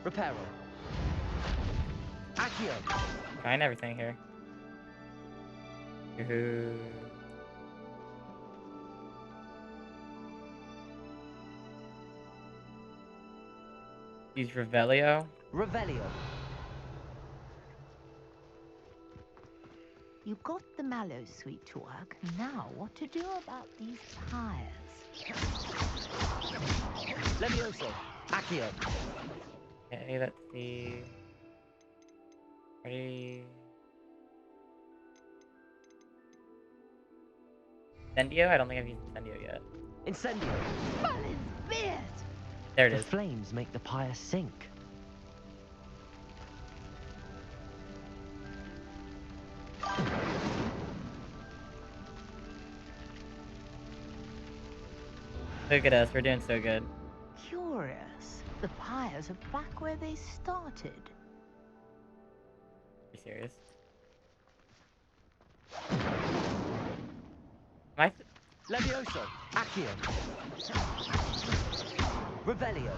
Reparo. Accio! Trying everything here. Yoo-hoo. Use Revelio. Revelio. You got the mallow sweet to work. Now, what to do about these pyres? Levioso. Accio. Okay, let's see. Ready. Incendio? I don't think I've used Incendio yet. Incendio. Merlin's beard! There it The is. flames make the pyre sink. Look at us, we're doing so good. Curious. The pyres are back where they started. Are you serious? Am I... Levioso. Accio. Revelio.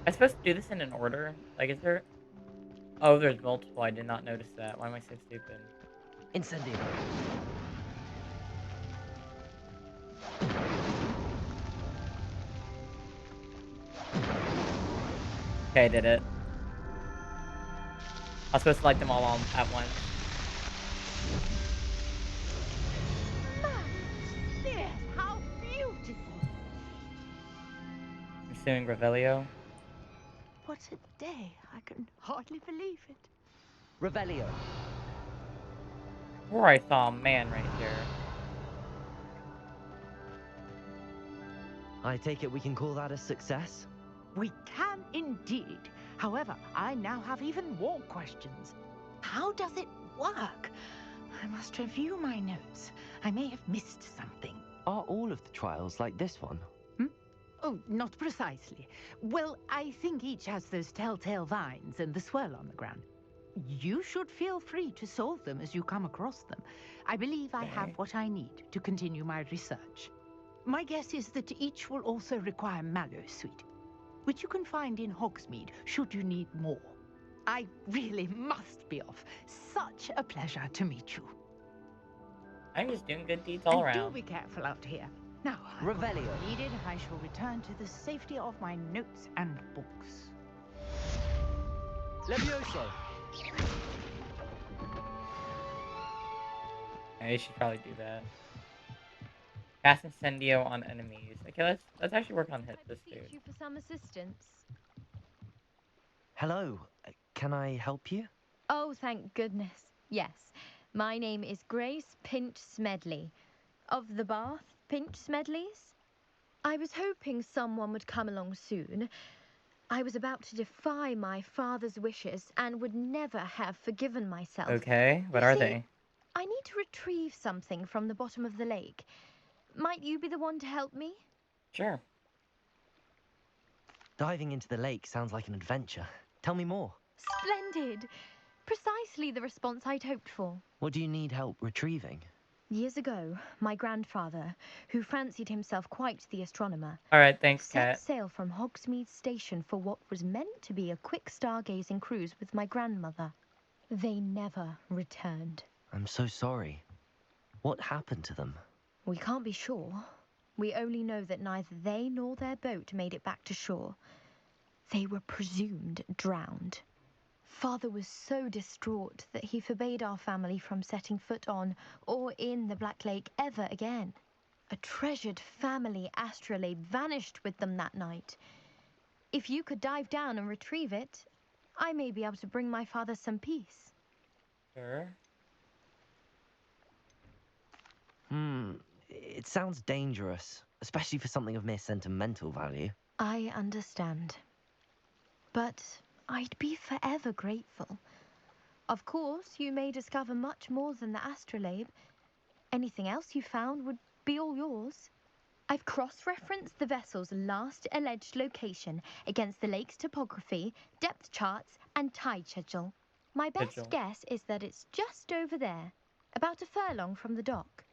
I'm supposed to do this in an order? Like, is there... Oh, there's multiple. I did not notice that. Why am I so stupid? Incendio. Okay, I did it. I was supposed to light them all on at once. Yes, how beautiful! I'm assuming Revelio. What a day. I can hardly believe it. Revelio. Or I saw a man right there. I take it we can call that a success? We can indeed. However, I now have even more questions. How does it work? I must review my notes. I may have missed something. Are all of the trials like this one? Oh, not precisely. Well, I think each has those telltale vines and the swirl on the ground. You should feel free to solve them as you come across them. I believe I have what I need to continue my research. My guess is that each will also require mallow sweet, which you can find in Hogsmeade should you need more. I really must be off. Such a pleasure to meet you. I'm just doing good deeds all and around. Do be careful out here. Now, Revelio. Needed, I shall return to the safety of my notes and books. Levioso. I should probably do that. Cast Incendio on enemies. Okay, let's actually work on hit this dude. You for some assistance. Hello. Can I help you? Oh, thank goodness. Yes. My name is Grace Pinch Smedley. Of the Bath Pinch Smedleys. I was hoping someone would come along soon. I was about to defy my father's wishes and would never have forgiven myself. Okay, what You are see, they? I need to retrieve something from the bottom of the lake. Might you be the one to help me? Sure. Diving into the lake sounds like an adventure. Tell me more. Splendid! Precisely the response I'd hoped for. What do you need help retrieving? Years ago, my grandfather, who fancied himself quite the astronomer, Alright, thanks, set Cat. sail from Hogsmeade Station for what was meant to be a quick stargazing cruise with my grandmother. They never returned. I'm so sorry. What happened to them? We can't be sure. We only know that neither they nor their boat made it back to shore. They were presumed drowned. Father was so distraught that he forbade our family from setting foot on or in the Black Lake ever again. A treasured family astrolabe vanished with them that night. If you could dive down and retrieve it, I may be able to bring my father some peace. Sure. It sounds dangerous, especially for something of mere sentimental value. I understand. But I'd be forever grateful. Of course, you may discover much more than the astrolabe. Anything else you found would be all yours. I've cross-referenced the vessel's last alleged location against the lake's topography, depth charts, and tide schedule. My best guess is that it's just over there, about a furlong from the dock.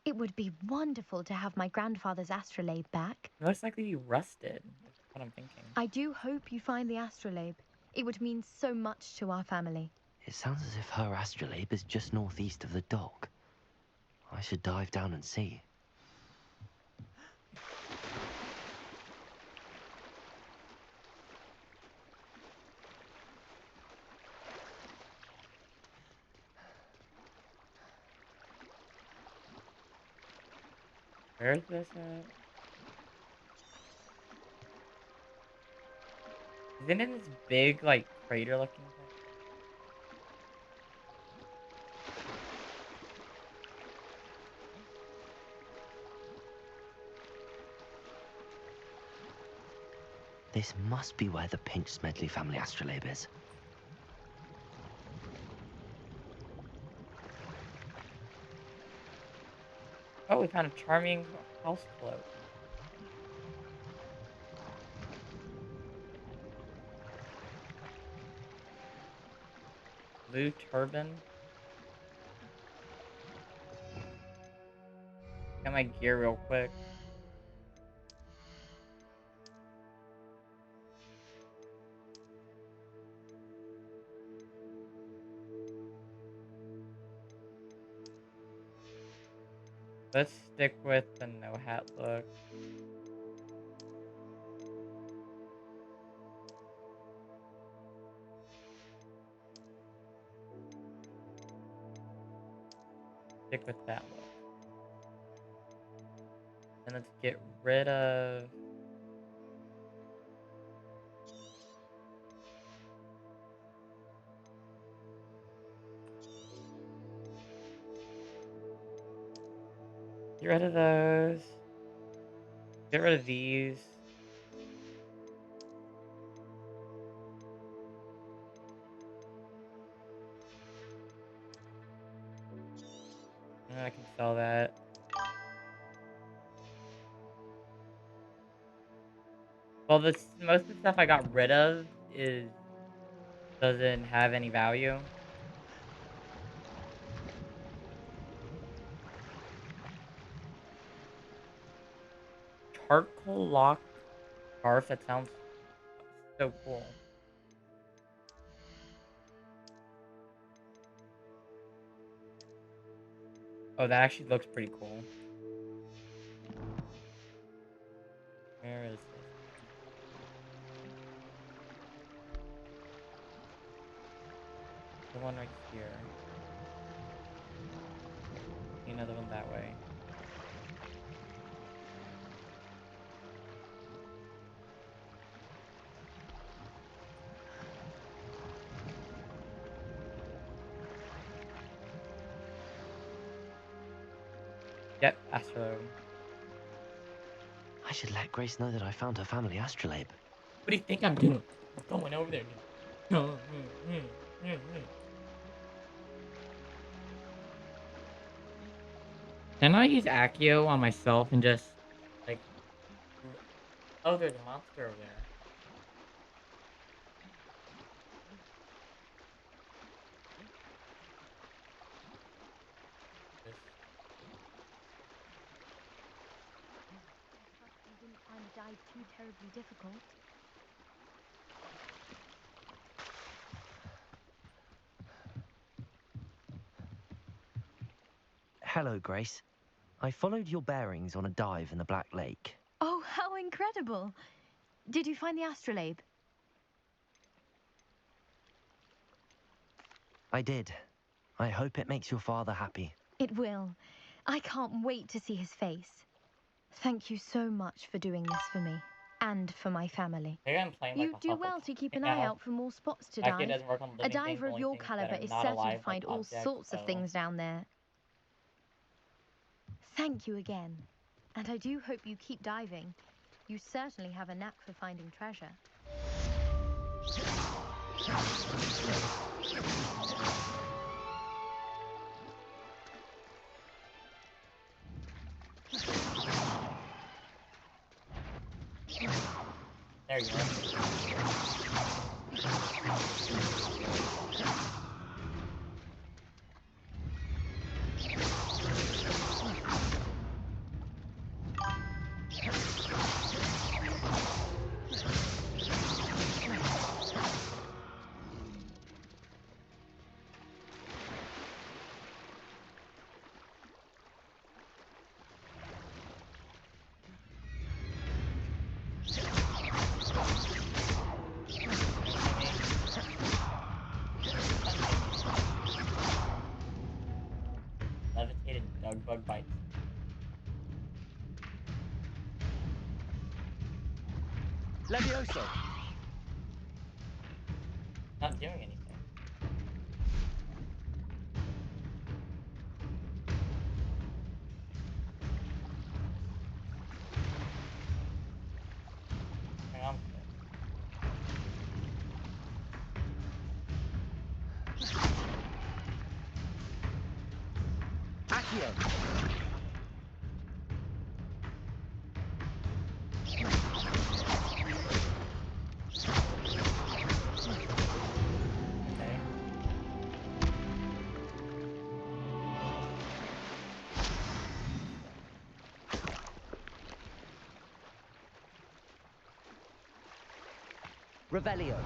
It would be wonderful to have my grandfather's astrolabe back. Most likely be rusted. That's what I'm thinking. I do hope you find the astrolabe. It would mean so much to our family. It sounds as if her astrolabe is just northeast of the dock. I should dive down and see. Where is this at? Isn't it this big, like, crater looking thing? This must be where the Pinch Smedley family astrolabe is. Oh, we found a charming house float. Blue turban. Got my gear real quick. Let's stick with the no hat look. Stick with that look. And let's get rid of... Get rid of those. Get rid of these. And I can sell that. Well, most of the stuff I got rid of doesn't have any value. Charcoal lock scarf, that sounds so cool. Oh, that actually looks pretty cool. Where is this? The one right here. Another one that way. Yep, Astro. I should let Grace know that I found her family astrolabe. What do you think I'm doing? I'm going over there. Can I use Accio on myself and just, like... Oh, there's a monster over there. You didn't find the dive too terribly difficult. Hello, Grace. I followed your bearings on a dive in the Black Lake. Oh, how incredible! Did you find the astrolabe? I did. I hope it makes your father happy. It will. I can't wait to see his face. Thank you so much for doing this for me. And for my family. Maybe I'm playing like You do well to keep an now. eye out for more spots to Actually, it dive. doesn't work on A living things, diver of only your things that caliber are is not certain alive, to find like all objects, sorts of so- things down there. Thank you again. And I do hope you keep diving. You certainly have a knack for finding treasure. There you are. Levitated dog bug bites. Levioso! Not doing anything. Hang on. Accio! Revelio.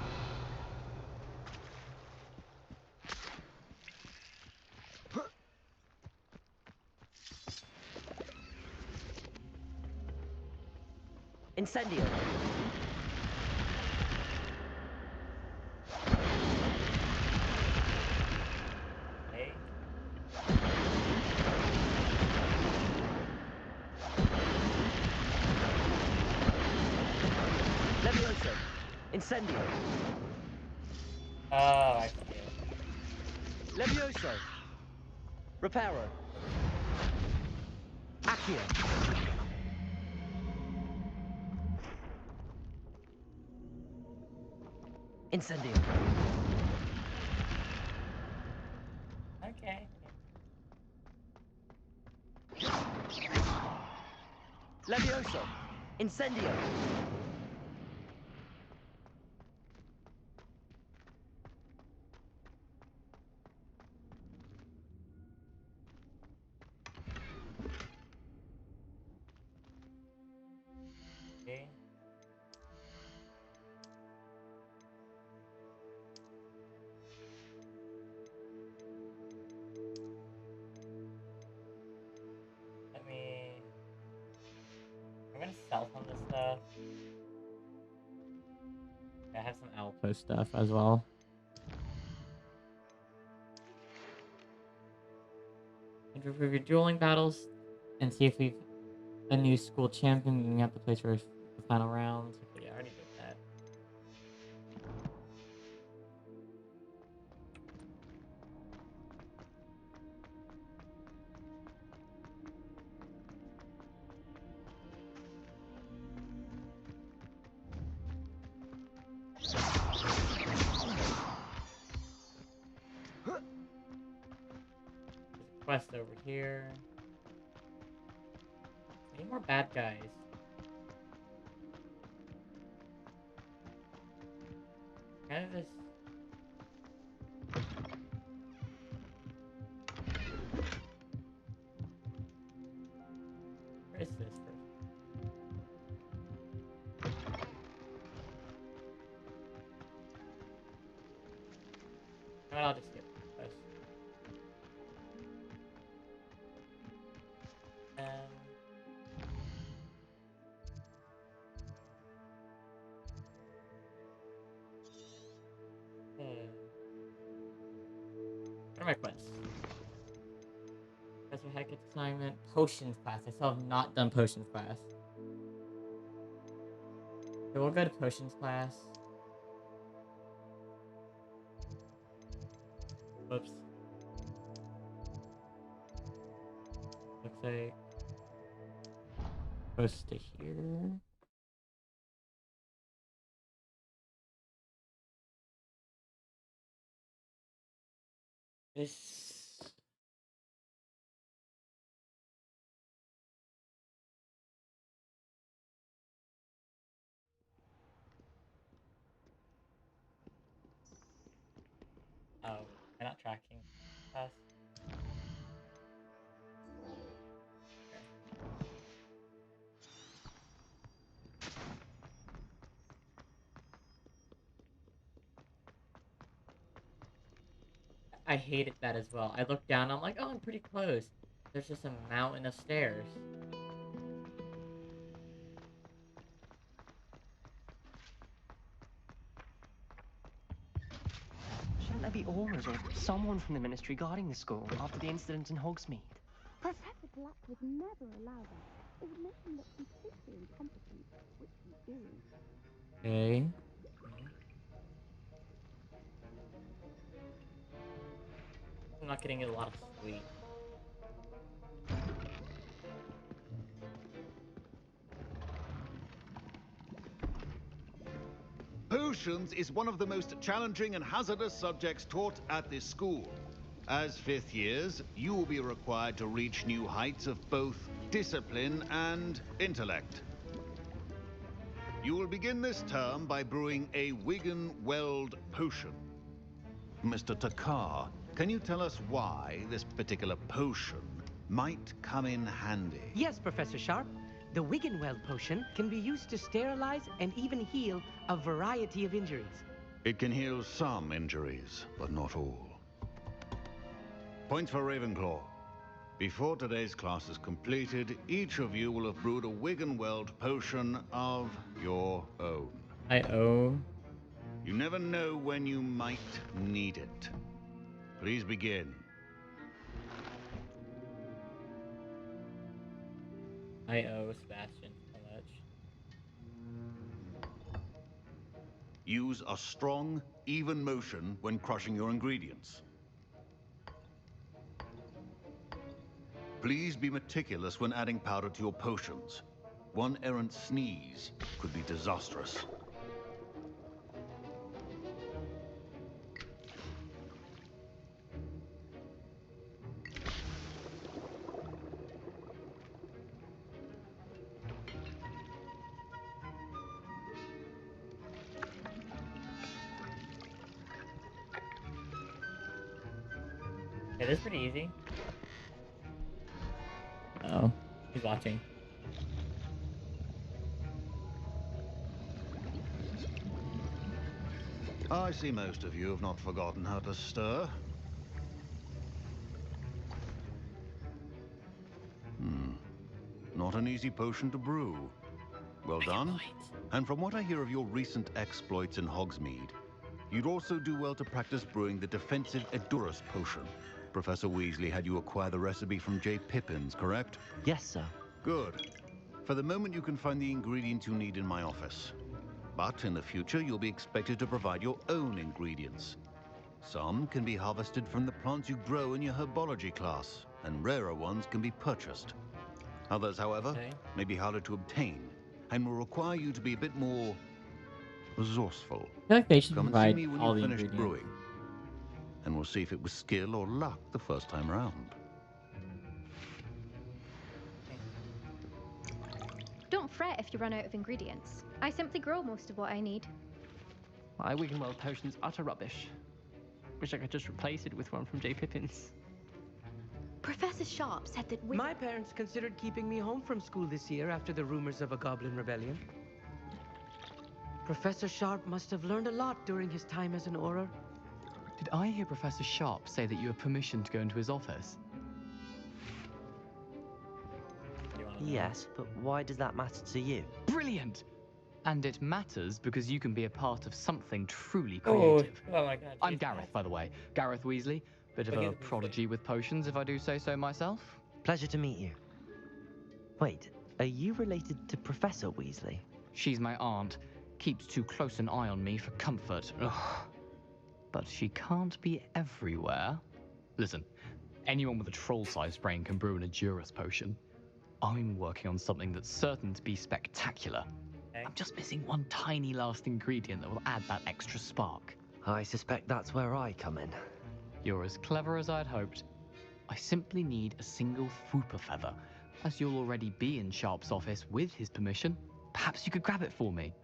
Incendio. Hey. Levioso. Incendio. Oh, I see it. Levioso. Reparo. Accio. Incendio. Okay. Levioso. Incendio. Okay. I'm gonna sell some of this stuff. I have some Alto stuff as well. And review your dueling battles and see if we've a new school champion and we have to place for the final rounds. Okay, yeah, I already did that. There's a quest over here. Any more bad guys? Kind of this. Where is this person? No, I'll just skip this. What are my quests? Professor Hackett's assignment. Potions class. I still have not done potions class. So we'll go to potions class. Whoops. Looks like goes to here. This. I not tracking us? I hated that as well. I looked down, I'm like, oh, I'm pretty close. There's just a mountain of stairs. Shouldn't there be Aurors or someone from the Ministry guarding the school after the incident in Hogsmeade? Professor Black would never allow that. It would make him look completely incompetent, which he is. Okay. I'm not getting a lot of sleep. Potions is one of the most challenging and hazardous subjects taught at this school. As fifth years, you will be required to reach new heights of both discipline and intellect. You will begin this term by brewing a Wiggenweld potion. Mr. Takar, can you tell us why this particular potion might come in handy? Yes, Professor Sharp. The Wiggenweld potion can be used to sterilize and even heal a variety of injuries. It can heal some injuries, but not all. Points for Ravenclaw. Before today's class is completed, each of you will have brewed a Wiggenweld potion of your own. You never know when you might need it. Please begin. I owe Sebastian so much. Use a strong, even motion when crushing your ingredients. Please be meticulous when adding powder to your potions. One errant sneeze could be disastrous. Okay, this is pretty easy. Oh, he's watching. I see most of you have not forgotten how to stir. Not an easy potion to brew. Well done. And from what I hear of your recent exploits in Hogsmeade, you'd also do well to practice brewing the defensive Edurus potion. Professor Weasley had you acquire the recipe from J. Pippin's, correct? Yes, sir. Good. For the moment, you can find the ingredients you need in my office. But in the future, you'll be expected to provide your own ingredients. Some can be harvested from the plants you grow in your herbology class, and rarer ones can be purchased. Others, however, may be harder to obtain, and will require you to be a bit more resourceful. I feel like they should Come and see provide me when all you've the finished ingredients. brewing, and we'll see if it was skill or luck the first time round. Don't fret if you run out of ingredients. I simply grow most of what I need. My Wiggenweld potion's utter rubbish. Wish I could just replace it with one from J. Pippin's. Professor Sharp said that My parents considered keeping me home from school this year after the rumors of a goblin rebellion. Professor Sharp must have learned a lot during his time as an Auror. Did I hear Professor Sharp say that you have permission to go into his office? Yes, but why does that matter to you? Brilliant! And it matters because you can be a part of something truly Oh, creative. oh my god. I'm Gareth, by the way. Gareth Weasley. Bit of a prodigy with potions, if I do say so myself. Pleasure to meet you. Wait, are you related to Professor Weasley? She's my aunt. Keeps too close an eye on me for comfort. Ugh. But she can't be everywhere. Listen, anyone with a troll-sized brain can brew an Edurus potion. I'm working on something that's certain to be spectacular. I'm just missing one tiny last ingredient that will add that extra spark. I suspect that's where I come in. You're as clever as I'd hoped. I simply need a single Fooper feather. As you'll already be in Sharp's office with his permission, perhaps you could grab it for me.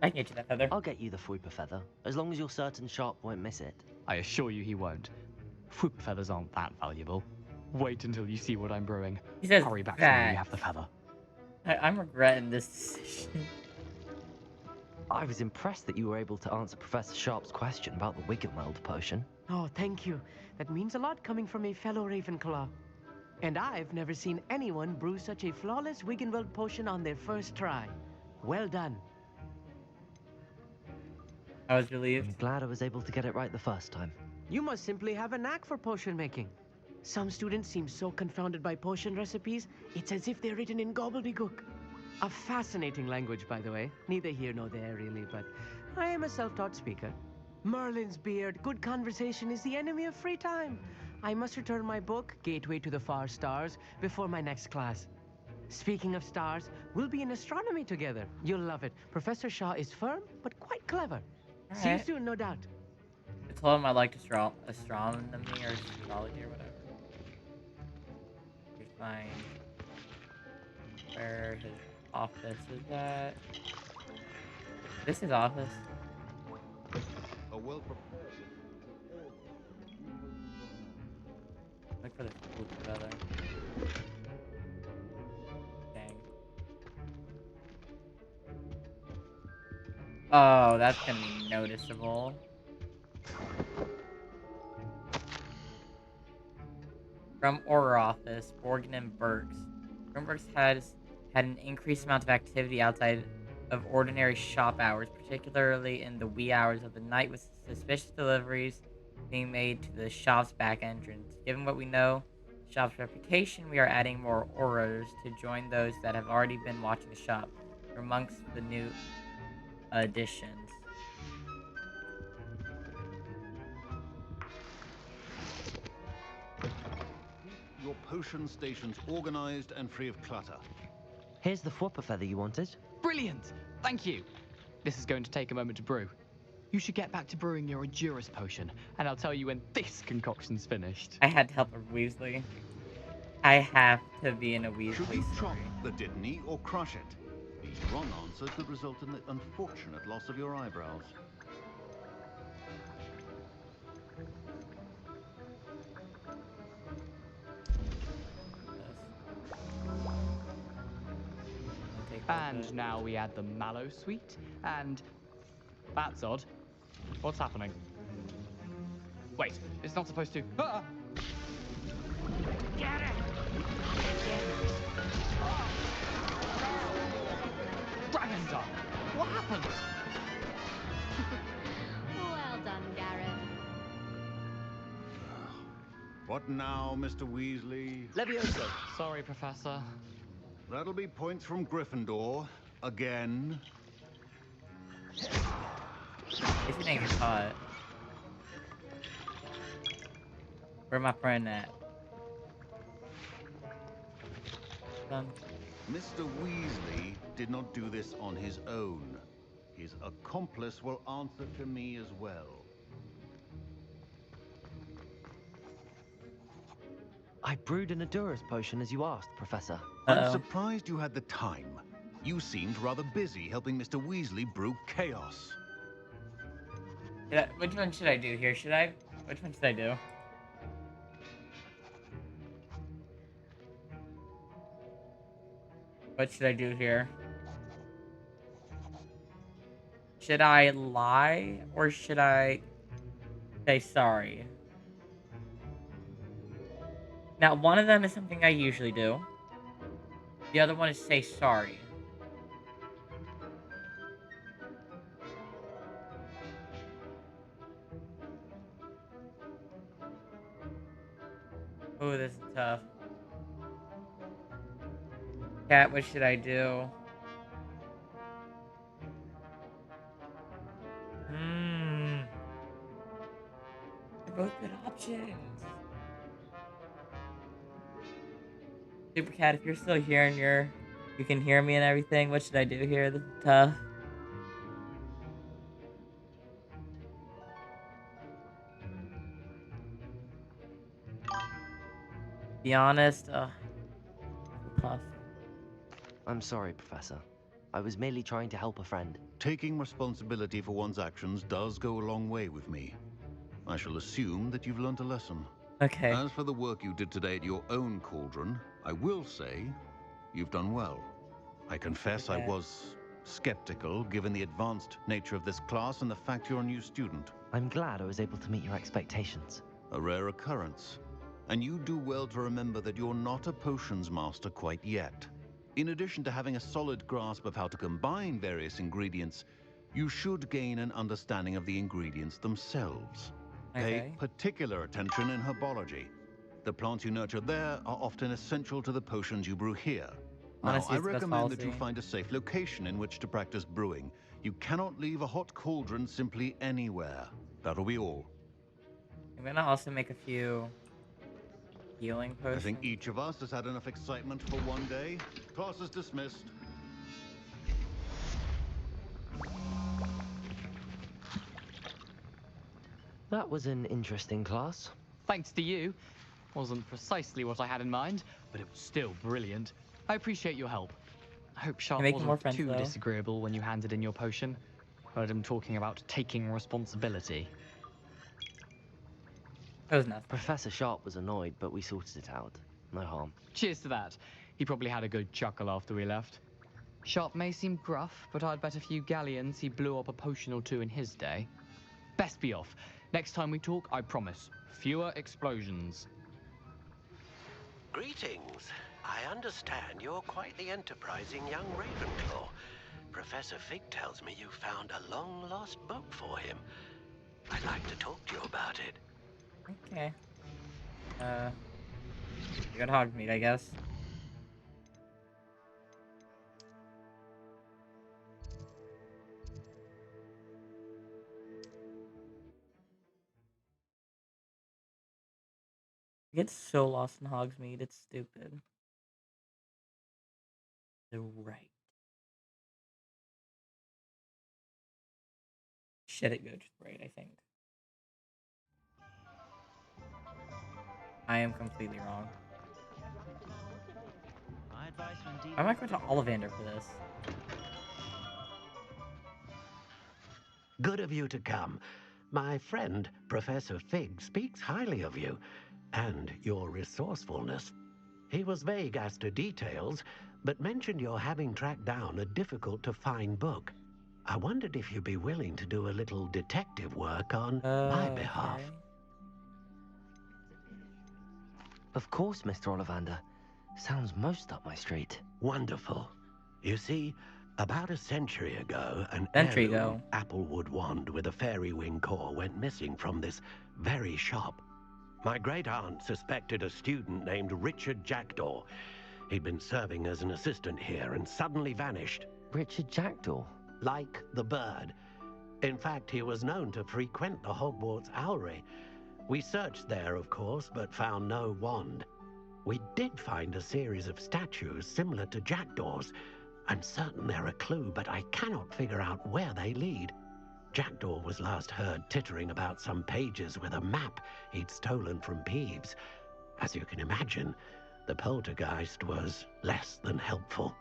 I can get you that feather. I'll get you the Fwooper feather, as long as you're certain Sharp won't miss it. I assure you he won't. Fwooper feathers aren't that valuable. Wait until you see what I'm brewing. He says Hurry back to me when that. you have the feather. I'm regretting this decision. I was impressed that you were able to answer Professor Sharp's question about the Wiggenweld potion. Oh, thank you. That means a lot coming from a fellow Ravenclaw. And I've never seen anyone brew such a flawless Wiggenweld potion on their first try. Well done. I was relieved. I'm glad I was able to get it right the first time. You must simply have a knack for potion making. Some students seem so confounded by potion recipes, it's as if they're written in gobbledygook. A fascinating language, by the way. Neither here nor there, really, but I am a self-taught speaker. Merlin's beard, good conversation is the enemy of free time. I must return my book, Gateway to the Far Stars, before my next class. Speaking of stars, we'll be in astronomy together. You'll love it. Professor Shaw is firm, but quite clever. See you soon, no doubt. I told him I liked astronomy or astrology or whatever. We find where his office is at. This is office. A well Look for the food together. Dang. Oh, that's gonna be noticeable. From Aura Office, Borgin and Burks. Burks had an increased amount of activity outside of ordinary shop hours, particularly in the wee hours of the night, with suspicious deliveries being made to the shop's back entrance. Given what we know, the shop's reputation, we are adding more auras to join those that have already been watching the shop. We're amongst the new additions. Your potion station's organized and free of clutter. Here's the Fwooper feather you wanted. Brilliant! Thank you! This is going to take a moment to brew. You should get back to brewing your Endurus potion, and I'll tell you when this concoction's finished. I had to help a Weasley. I have to be in a Weasley Should we chop story. the Dittany or crush it? The wrong answer could result in the unfortunate loss of your eyebrows. And now we add the mallow sweet, and... That's odd. What's happening? Wait, it's not supposed to... Ah! Get it! Dragon Dog! What happened? Well done, Garrett. What now, Mr. Weasley? Levioso. Sorry, Professor. That'll be points from Gryffindor. Again. It's getting hot. Where my friend at? Mr. Weasley did not do this on his own. His accomplice will answer to me as well. I brewed an Endurus potion as you asked, Professor. I'm surprised you had the time. You seemed rather busy helping Mr. Weasley brew chaos. Which one should I do here? Which one should I do? What should I do here? Should I lie or should I say sorry? Now, one of them is something I usually do. The other one is say sorry. Oh, this is tough. Cat, what should I do? They're both good options. Super Cat, if you're still here and you can hear me and everything, what should I do here? This is tough. Be honest, tough. I'm sorry, Professor. I was merely trying to help a friend. Taking responsibility for one's actions does go a long way with me. I shall assume that you've learnt a lesson. Okay. As for the work you did today at your own cauldron, I will say you've done well. I confess I was skeptical, given the advanced nature of this class and the fact you're a new student. I'm glad I was able to meet your expectations. A rare occurrence. And you do well to remember that you're not a potions master quite yet. In addition to having a solid grasp of how to combine various ingredients, you should gain an understanding of the ingredients themselves. Okay. Pay particular attention in herbology. The plants you nurture there are often essential to the potions you brew here. Now, Honesty I is the best recommend that you policy. find a safe location in which to practice brewing. You cannot leave a hot cauldron simply anywhere. That'll be all. I'm gonna also make a few healing potions. I think each of us has had enough excitement for one day. Class is dismissed. That was an interesting class. Thanks to you. Wasn't precisely what I had in mind, but it was still brilliant. I appreciate your help. I hope Sharp making more wasn't friends, too though. disagreeable when you handed in your potion. Heard him talking about taking responsibility. It was nothing. Professor Sharp was annoyed, but we sorted it out. No harm. Cheers to that. He probably had a good chuckle after we left. Sharp may seem gruff, but I'd bet a few galleons he blew up a potion or two in his day. Best be off. Next time we talk, I promise, fewer explosions. Greetings. I understand you're quite the enterprising young Ravenclaw. Professor Fig tells me you found a long-lost book for him. I'd like to talk to you about it. Okay. You got hog meat, I guess. I get so lost in Hogsmeade, it's stupid. The right. Shit, it goes right, I think. I am completely wrong. Why am I going to Ollivander for this? Good of you to come. My friend, Professor Fig, speaks highly of you and your resourcefulness. He was vague as to details, but mentioned your having tracked down a difficult-to-find book. I wondered if you'd be willing to do a little detective work on my behalf. Of course, Mr. Ollivander. Sounds most up my street. Wonderful. You see, about a century ago, an Century heirloom ago. applewood wand with a fairy wing core went missing from this very shop. My great-aunt suspected a student named Richard Jackdaw. He'd been serving as an assistant here and suddenly vanished. Richard Jackdaw? Like the bird. In fact, he was known to frequent the Hogwarts Owlery. We searched there, of course, but found no wand. We did find a series of statues similar to Jackdaw's. I'm certain they're a clue, but I cannot figure out where they lead. Jackdaw was last heard tittering about some pages with a map he'd stolen from Peeves. As you can imagine, the poltergeist was less than helpful.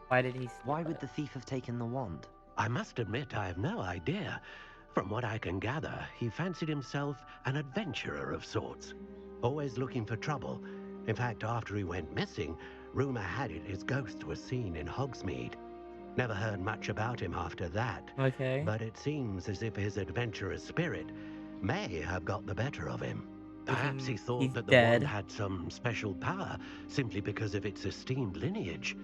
Why did he? Why would the thief have taken the wand? I must admit I have no idea. From what I can gather, he fancied himself an adventurer of sorts, always looking for trouble. In fact, after he went missing, rumor had it his ghost was seen in Hogsmeade. Never heard much about him after that. Okay. But it seems as if his adventurous spirit may have got the better of him. Perhaps he thought that the wand had some special power simply because of its esteemed lineage.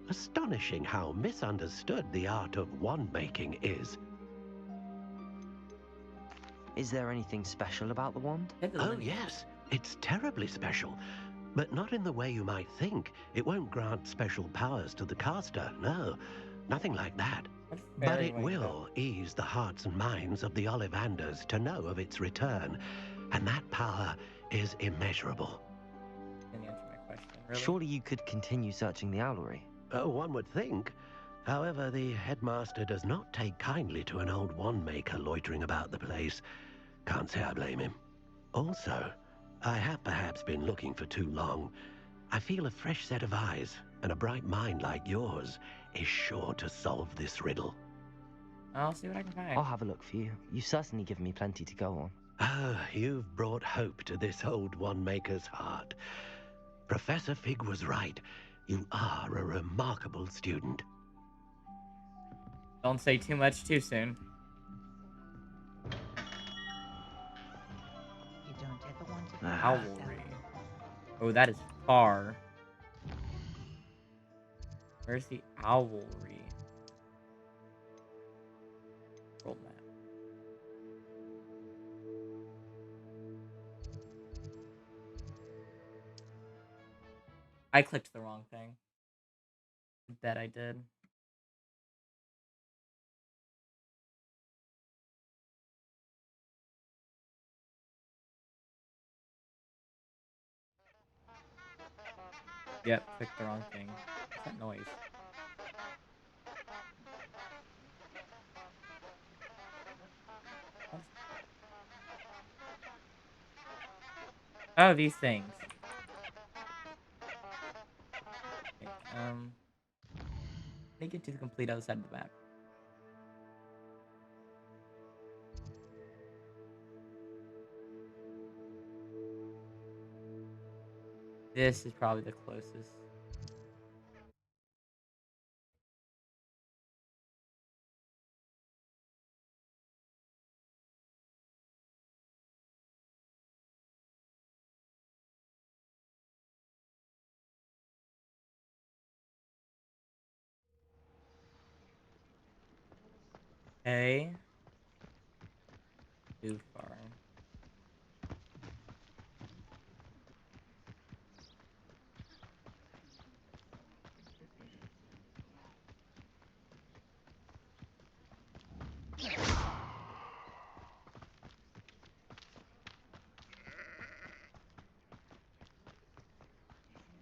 Astonishing how misunderstood the art of wand-making is. Is there anything special about the wand? Oh, yes. It's terribly special. But not in the way you might think. It won't grant special powers to the caster, no. Nothing like that. But it will ease the hearts and minds of the Ollivanders to know of its return. And that power is immeasurable. Didn't answer my question, really. Surely you could continue searching the owlery. Oh, one would think. However, the headmaster does not take kindly to an old wand maker loitering about the place. Can't say I blame him. Also, I have perhaps been looking for too long. I feel a fresh set of eyes, and a bright mind like yours is sure to solve this riddle. I'll see what I can find. I'll have a look for you. You've certainly given me plenty to go on. Ah, you've brought hope to this old one-maker's heart. Professor Fig was right. You are a remarkable student. Don't say too much too soon. You don't ever want to Owlry. Oh, that is far. Where's the Owlry? World map. I clicked the wrong thing. I bet I did. Yep, clicked the wrong thing. What's that noise? Oh, these things. Okay, take it to the complete other side of the map. This is probably the closest. Okay. Too far.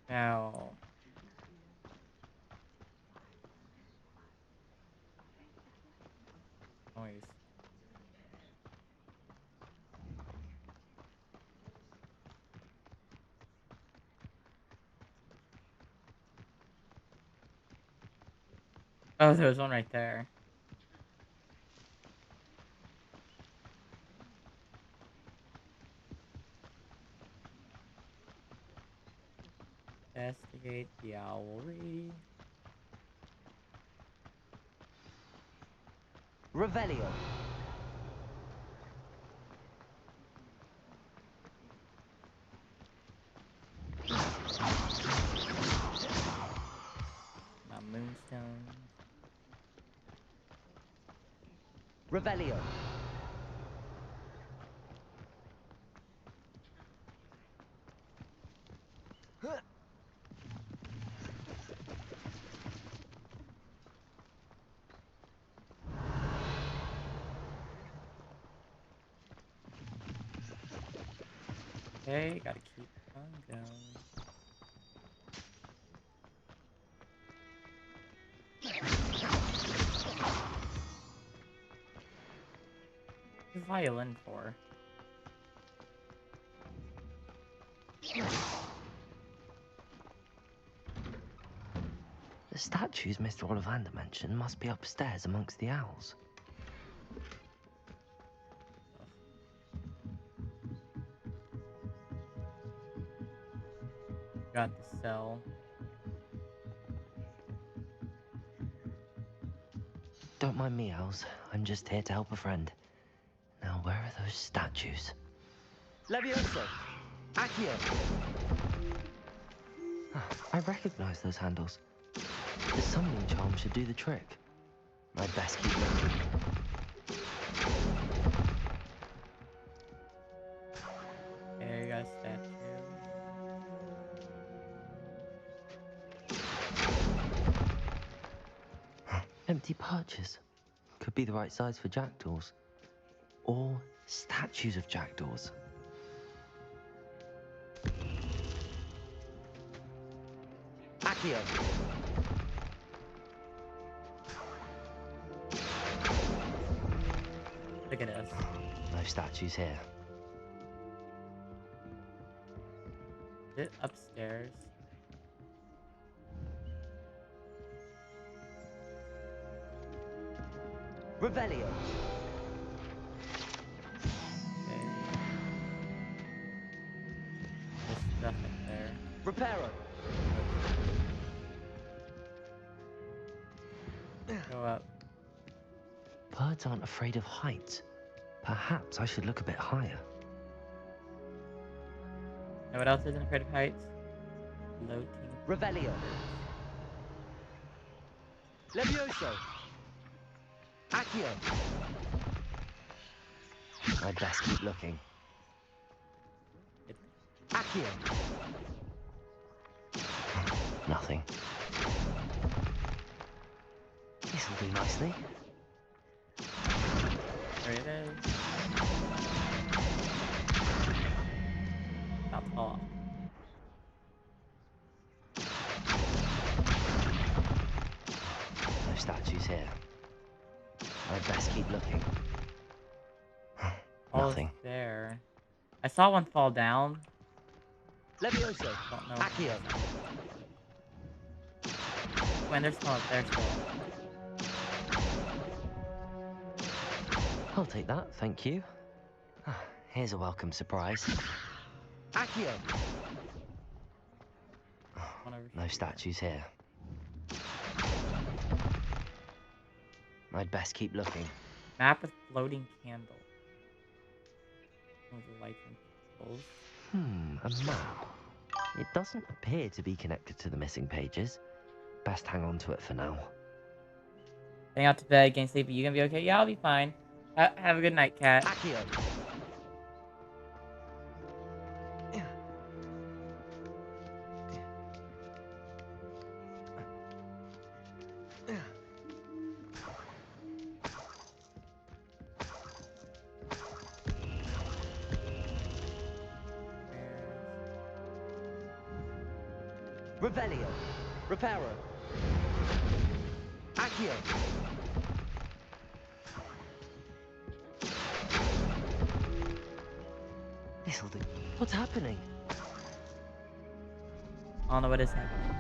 Now. Noise. Oh, there's one right there. Investigate the Owlry. Revelio. Not Moonstone. Revelio. Okay, gotta keep on going. What's the violin for? The statues Mr. Ollivander mentioned must be upstairs amongst the owls. Got the cell. Don't mind me, owls. I'm just here to help a friend. Now, where are those statues? Levioso! Accio! I recognize those handles. The summoning charm should do the trick. I'd best keep looking. Okay, I got a statue. Empty perches. Could be the right size for jackdaws. Or statues of jackdaws. Accio! Look at us. No statues here. Is it upstairs? Revelio. Okay. There's stuff up there. Reparo. Go up. Birds aren't afraid of heights. Perhaps I should look a bit higher. And what else isn't afraid of heights? Floating. Revelio. Levioso. Accio. I'd best keep looking. Accio. Nothing. This'll do nicely. There it is. Not tall. No statues here. I'd best keep looking. Nothing. There. I saw one fall down. Levioso. Accio. When there's still up there still. I'll take that, thank you. Here's a welcome surprise. Accio. No statues here. I'd best keep looking. Map with floating candle. With the lights and pixels. A map. It doesn't appear to be connected to the missing pages. Best hang on to it for now. Getting out to bed, getting sleepy. You gonna be okay? Yeah, I'll be fine. Have a good night, cat. Accio. Revelio. Reparo. Accio. This'll do. What's happening? I don't know what is happening.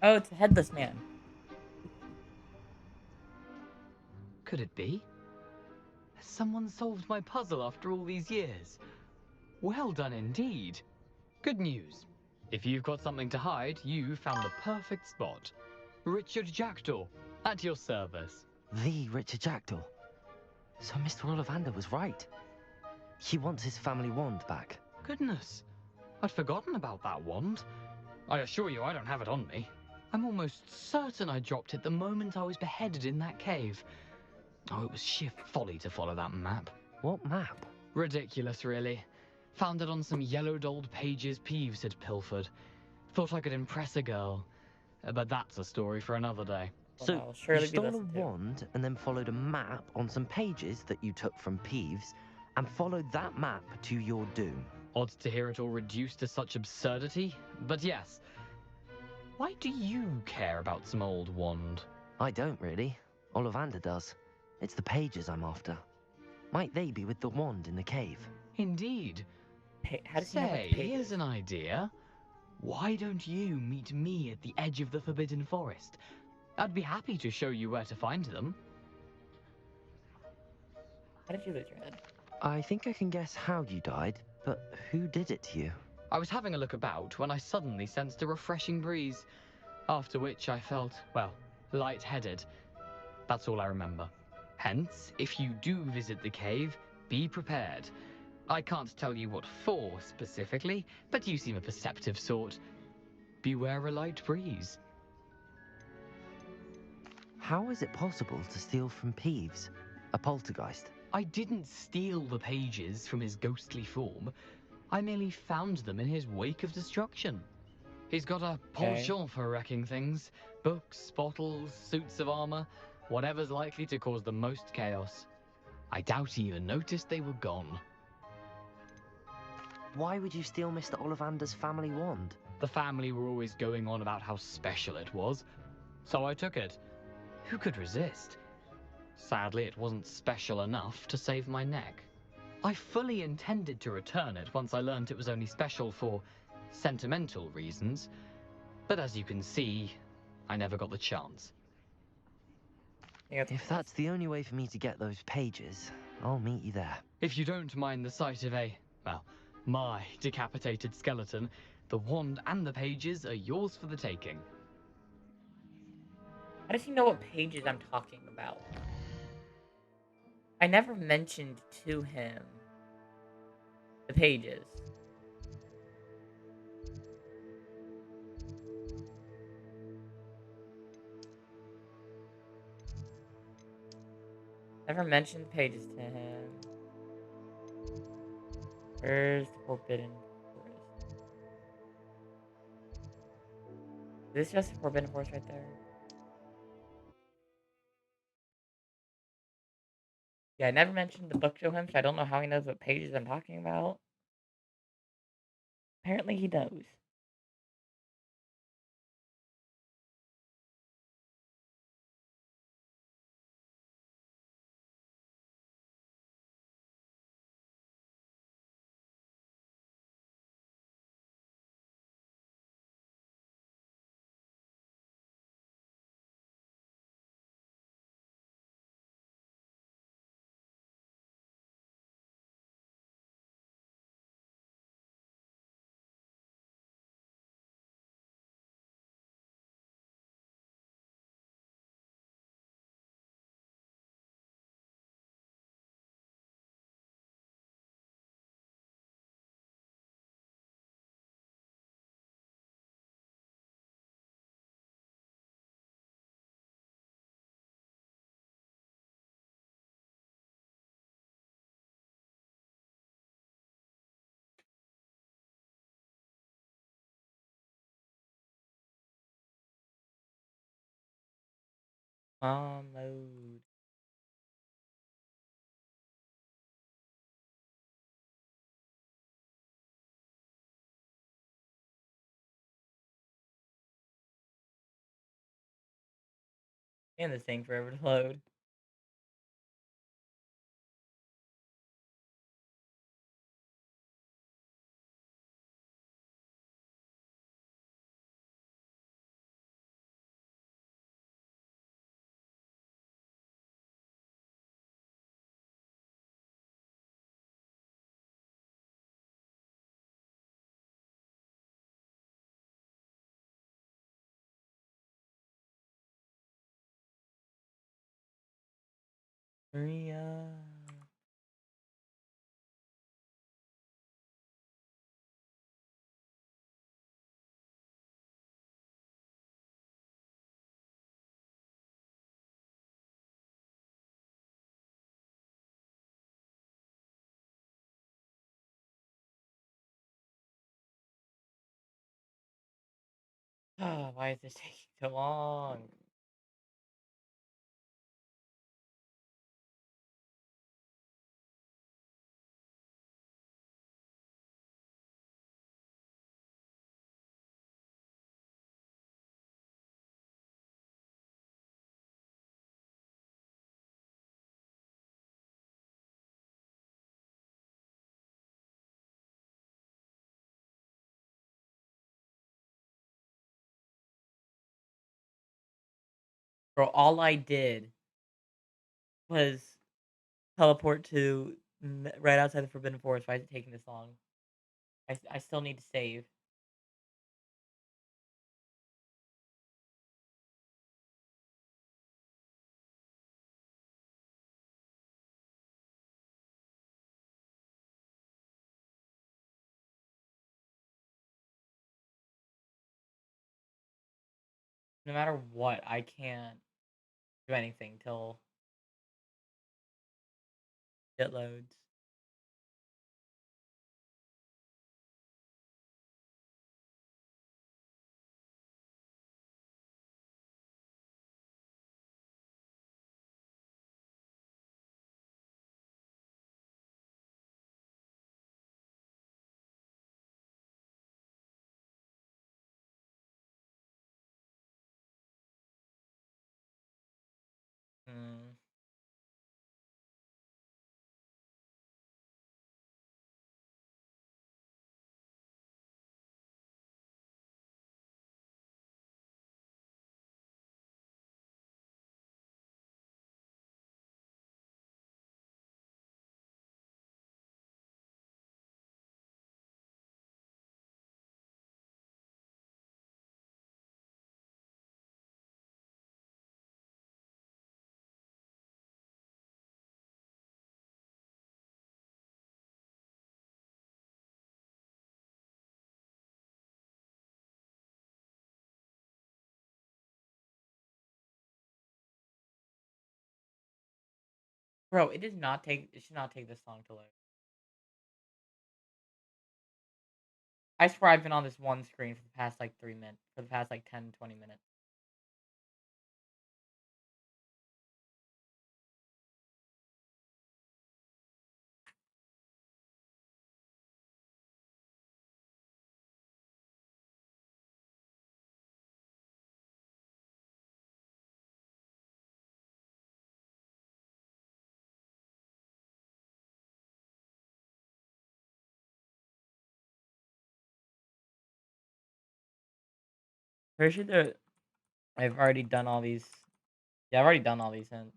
Oh, it's a headless man. Could it be? Has someone solved my puzzle after all these years? Well done indeed. Good news. If you've got something to hide, you found the perfect spot. Richard Jackdaw, at your service. The Richard Jackdaw. So Mr. Ollivander was right. He wants his family wand back. Goodness, I'd forgotten about that wand. I assure you I don't have it on me. I'm almost certain I dropped it the moment I was beheaded in that cave. Oh, it was sheer folly to follow that map. What map? Ridiculous, really. Found it on some yellowed old pages Peeves had pilfered. Thought I could impress a girl. But that's a story for another day. So, you stole a wand and then followed a map on some pages that you took from Peeves and followed that map to your doom. Odd to hear it all reduced to such absurdity, but yes. Why do you care about some old wand? I don't really. Ollivander does. It's the pages I'm after. Might they be with the wand in the cave? Indeed. How does he know Say, here's an idea. Why don't you meet me at the edge of the Forbidden Forest? I'd be happy to show you where to find them. How did you lose your head? I think I can guess how you died, but who did it to you? I was having a look about when I suddenly sensed a refreshing breeze, after which I felt, well, lightheaded. That's all I remember. Hence, if you do visit the cave, be prepared. I can't tell you what for specifically, but you seem a perceptive sort. Beware a light breeze. How is it possible to steal from Peeves, a poltergeist? I didn't steal the pages from his ghostly form. I merely found them in his wake of destruction. He's got a penchant for wrecking things. Books, bottles, suits of armor, whatever's likely to cause the most chaos. I doubt he even noticed they were gone. Why would you steal Mr. Ollivander's family wand? The family were always going on about how special it was, so I took it. Who could resist? Sadly, it wasn't special enough to save my neck. I fully intended to return it once I learned it was only special for sentimental reasons, but as you can see, I never got the chance. If that's the only way for me to get those pages, I'll meet you there. If you don't mind the sight of my decapitated skeleton, the wand and the pages are yours for the taking. How does he know what pages I'm talking about? I never mentioned to him the pages. Never mentioned pages to him. Where's the Forbidden Forest? Is this just the Forbidden Forest right there? Yeah, I never mentioned the book to him, so I don't know how he knows what pages I'm talking about. Apparently he knows. Mode. And this thing forever to load. Maria. Why is this taking so long? Bro, all I did was teleport to right outside the Forbidden Forest. Why is it taking this long? I still need to save. No matter what, I can't do anything till it loads. Bro, it does not take. It should not take this long to load. I swear I've been on this one screen for the past like 3 minutes. For the past like 10, 20 minutes. Pretty sure that I've already done all these. Yeah, I've already done all these hints.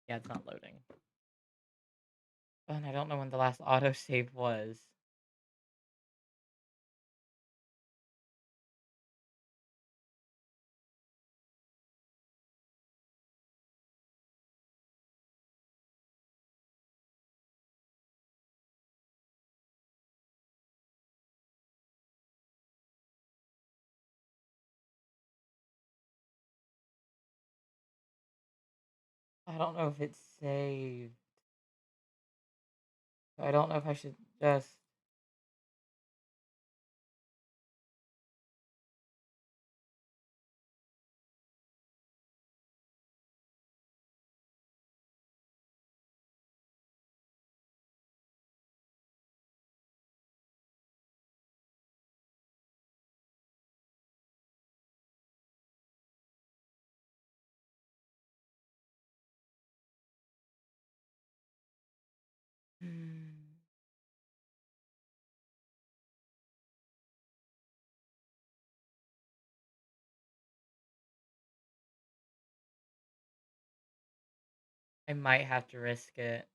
Yeah, it's not loading. And I don't know when the last autosave was. I don't know if it's saved. I don't know if I should just... I might have to risk it.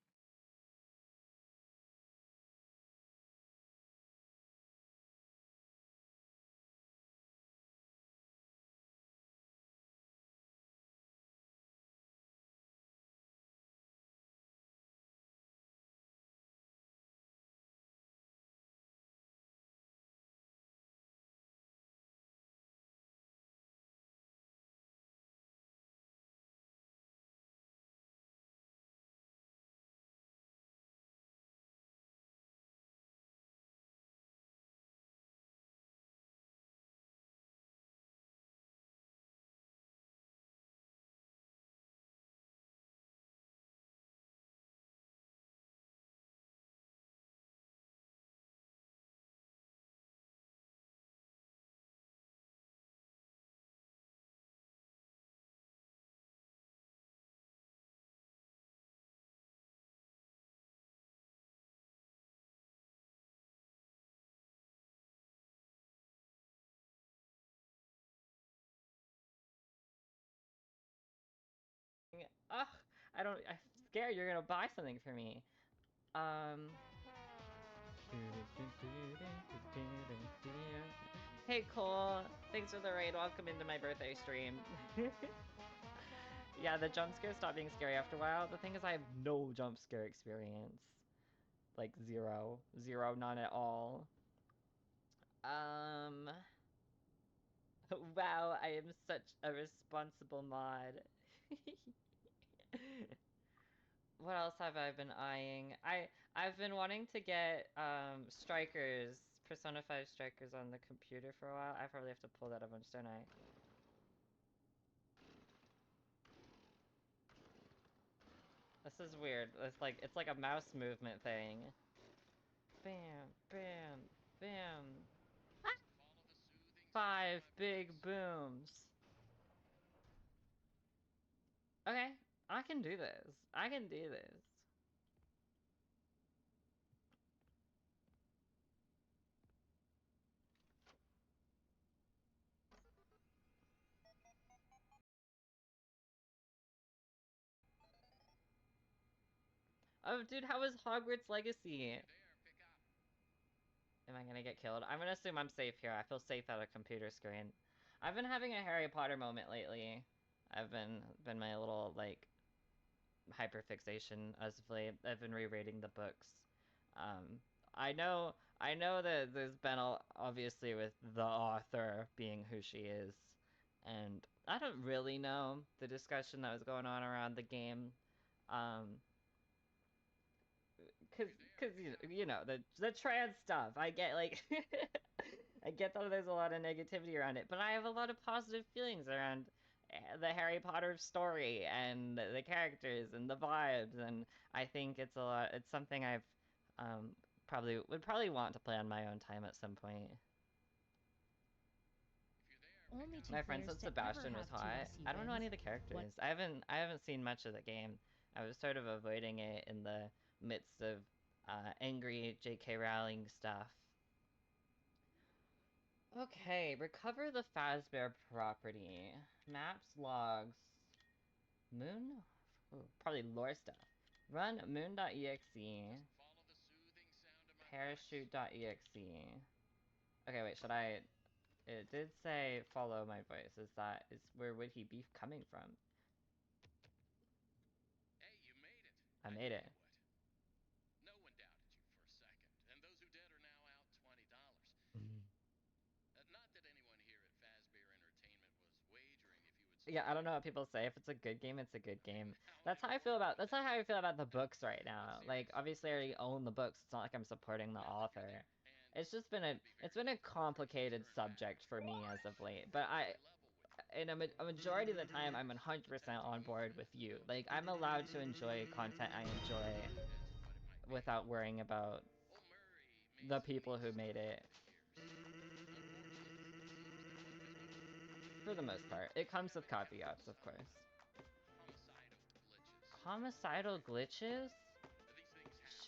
Ugh, I'm scared you're gonna buy something for me. Hey Cole, thanks for the raid. Welcome into my birthday stream. Yeah, the jump scares stop being scary after a while. The thing is, I have no jump scare experience. Like zero. Zero, none at all. Wow, I am such a responsible mod. What else have I been eyeing? I've been wanting to get Strikers, Persona 5 Strikers on the computer for a while. I probably have to pull that a bunch, don't I? This is weird. It's like a mouse movement thing. Bam, bam, bam. 5 big booms. Okay, I can do this. I can do this. Oh, dude, how was Hogwarts Legacy? Am I gonna get killed? I'm gonna assume I'm safe here. I feel safe at a computer screen. I've been having a Harry Potter moment lately. I've been my little, like, hyperfixation as of late. I've been rereading the books. I know that there's been, obviously, with the author being who she is. And I don't really know the discussion that was going on around the game. Cause you know the trans stuff. I get like I get that there's a lot of negativity around it, but I have a lot of positive feelings around the Harry Potter story and the characters and the vibes, and I think it's something I've would probably want to play on my own time at some point. Only two My friend players said to ever Sebastian was have hot. 2 I don't know any of the wins. characters. I haven't seen much of the game. I was sort of avoiding it in the midst of angry J.K. Rowling stuff. Okay, recover the Fazbear property. Maps, logs. Moon? Ooh, probably lore stuff. Run moon.exe. Parachute.exe. Okay, wait, should I... It did say follow my voice. Where would he be coming from? Hey, you made it. I made it. No one doubted you for a second, and those who did are now out $20. Not that anyone here at Fazbear Entertainment was wagering if you would. Yeah, I don't know what people say. If it's a good game, it's a good game. That's how I feel about the books right now. Like, obviously I already own the books. It's not like I'm supporting the author. It's just been a complicated subject for me as of late. But in a majority of the time, I'm 100% on board with you. Like, I'm allowed to enjoy content I enjoy without worrying about the people who made it. For the most part. It comes with caveats, of course. Homicidal glitches?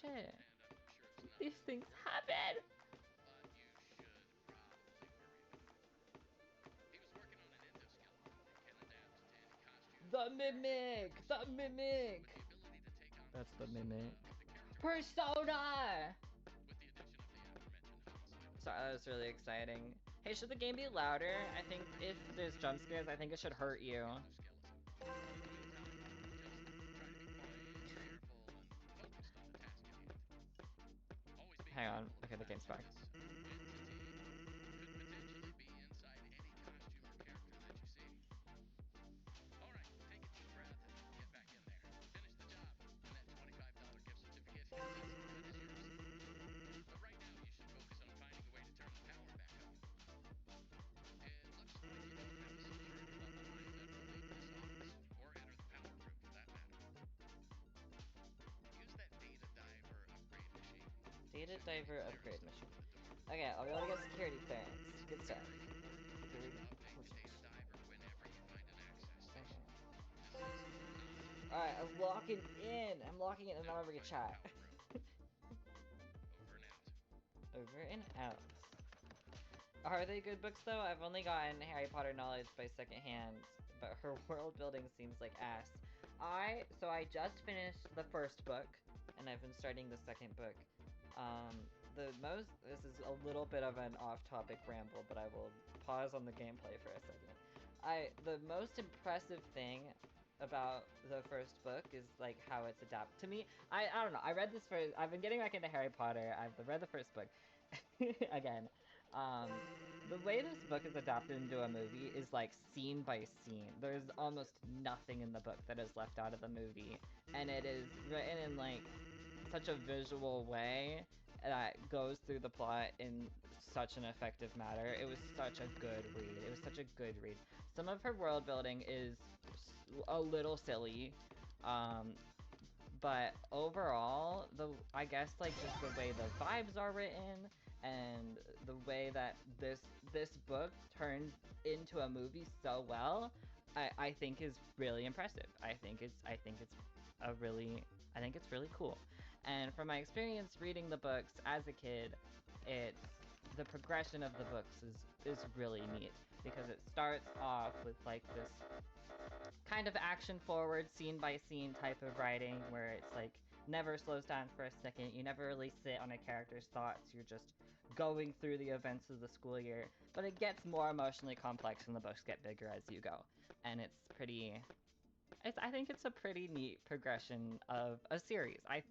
Shit. These things happen! The Mimic! The Mimic! That's the Mimic. Persona! Sorry, that was really exciting. Hey, should the game be louder? I think if there's jump scares, I think it should hurt you. Hang on. Okay, the game's back. Data diver upgrade machine. Okay, I'll be able to get security clearance. Good stuff. Okay. Alright, I'm locking in. I'm locking in and I'm over to chat. Over and out. Are they good books though? I've only gotten Harry Potter knowledge by secondhand, but her world building seems like ass. So I just finished the first book, and I've been starting the second book. This is a little bit of an off-topic ramble, but I will pause on the gameplay for a second. The most impressive thing about the first book is like how it's adapted to me. I don't know. I've been getting back into Harry Potter. I've read the first book again. the way this book is adapted into a movie is like scene by scene. There's almost nothing in the book that is left out of the movie, and it is written in like such a visual way that goes through the plot in such an effective manner. It was such a good read. It was such a good read. Some of her world building is a little silly, but overall, I guess like just the way the vibes are written and the way that this book turned into a movie so well, I think is really impressive. I think it's really cool. And from my experience reading the books as a kid, the progression of the books is really neat because it starts off with like this kind of action forward scene by scene type of writing where it's like never slows down for a second. You never really sit on a character's thoughts. You're just going through the events of the school year, but it gets more emotionally complex and the books get bigger as you go. And I think it's a pretty neat progression of a series. I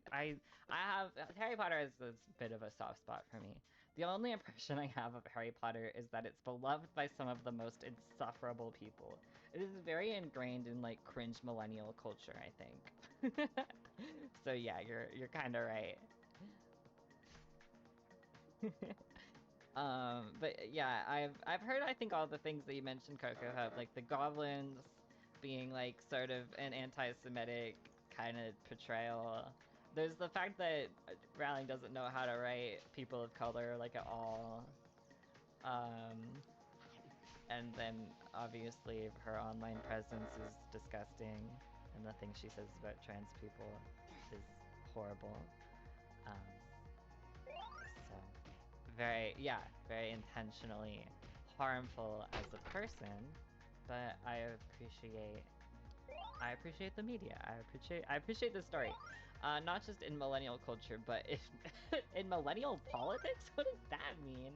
have Harry Potter is a bit of a soft spot for me. The only impression I have of Harry Potter is that it's beloved by some of the most insufferable people. It is very ingrained in like cringe millennial culture, I think. So yeah, you're kind of right. But yeah, I've heard I think all the things that you mentioned, Coco, have like the goblins being like sort of an anti-Semitic kind of portrayal. There's the fact that Rowling doesn't know how to write people of color like at all. And then obviously her online presence is disgusting, and the things she says about trans people is horrible. So very intentionally harmful as a person, but I appreciate the media. I appreciate the story. Not just in millennial culture, but in millennial politics? What does that mean?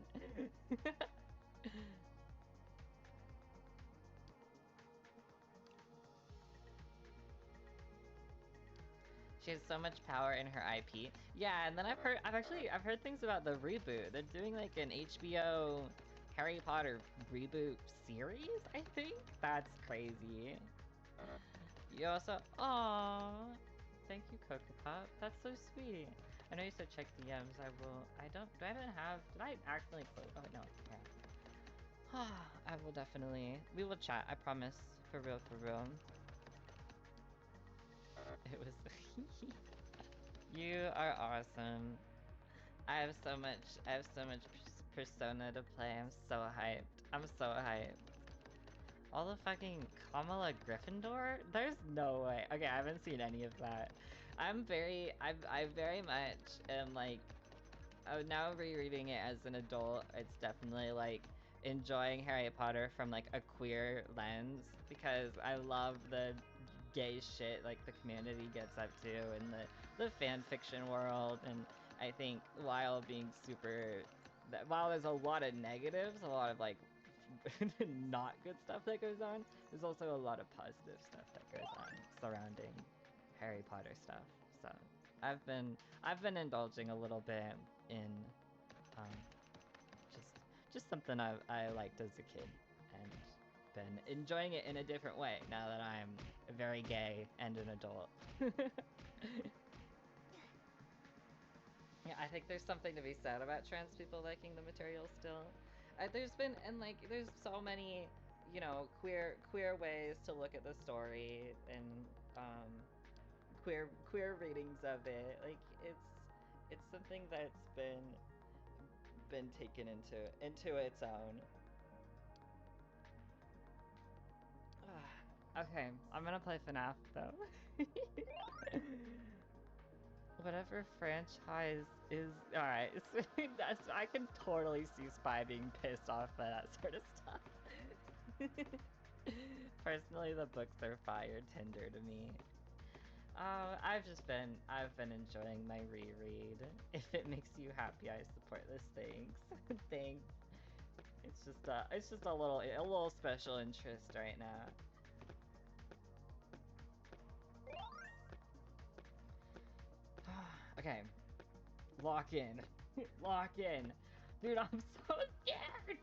She has so much power in her IP. Yeah, and then I've heard things about the reboot. They're doing like an HBO Harry Potter reboot series, I think? That's crazy. You also, aww. Thank you, Coco Pop. That's so sweet. I know you said check DMs. Did I accidentally close? Oh, no, yeah. We will chat, I promise. For real, for real. It was, you are awesome. I have so much Persona to play. I'm so hyped. All the fucking Kamala Gryffindor? There's no way. Okay, I haven't seen any of that. I very much am like, now rereading it as an adult, it's definitely like enjoying Harry Potter from like a queer lens because I love the gay shit like the community gets up to in the fan fiction world, and I think while there's a lot of negatives, a lot of like not good stuff that goes on, there's also a lot of positive stuff that goes on surrounding Harry Potter stuff. So I've been indulging a little bit in just something I liked as a kid, and been enjoying it in a different way now that I'm very gay and an adult. Yeah, I think there's something to be said about trans people liking the material still. There's so many, queer ways to look at the story, and queer readings of it. Like it's something that's been taken into its own. Okay, I'm gonna play FNAF though. Whatever franchise is alright. I can totally see Spy being pissed off by that sort of stuff. Personally, the books are fire tender to me. I've been enjoying my reread. If it makes you happy, I support this. Thanks. Thanks. It's just a little special interest right now. Okay. Lock in. Lock in. Dude, I'm so scared!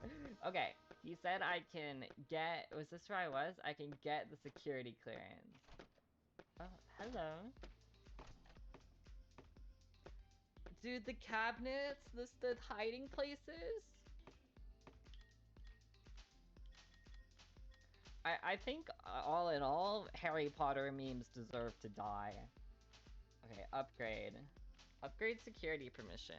Okay, he said I can get... Was this where I was? I can get the security clearance. Oh, hello. Dude, the cabinets, the hiding places. I think, all in all, Harry Potter memes deserve to die. Okay, upgrade. Upgrade security permission.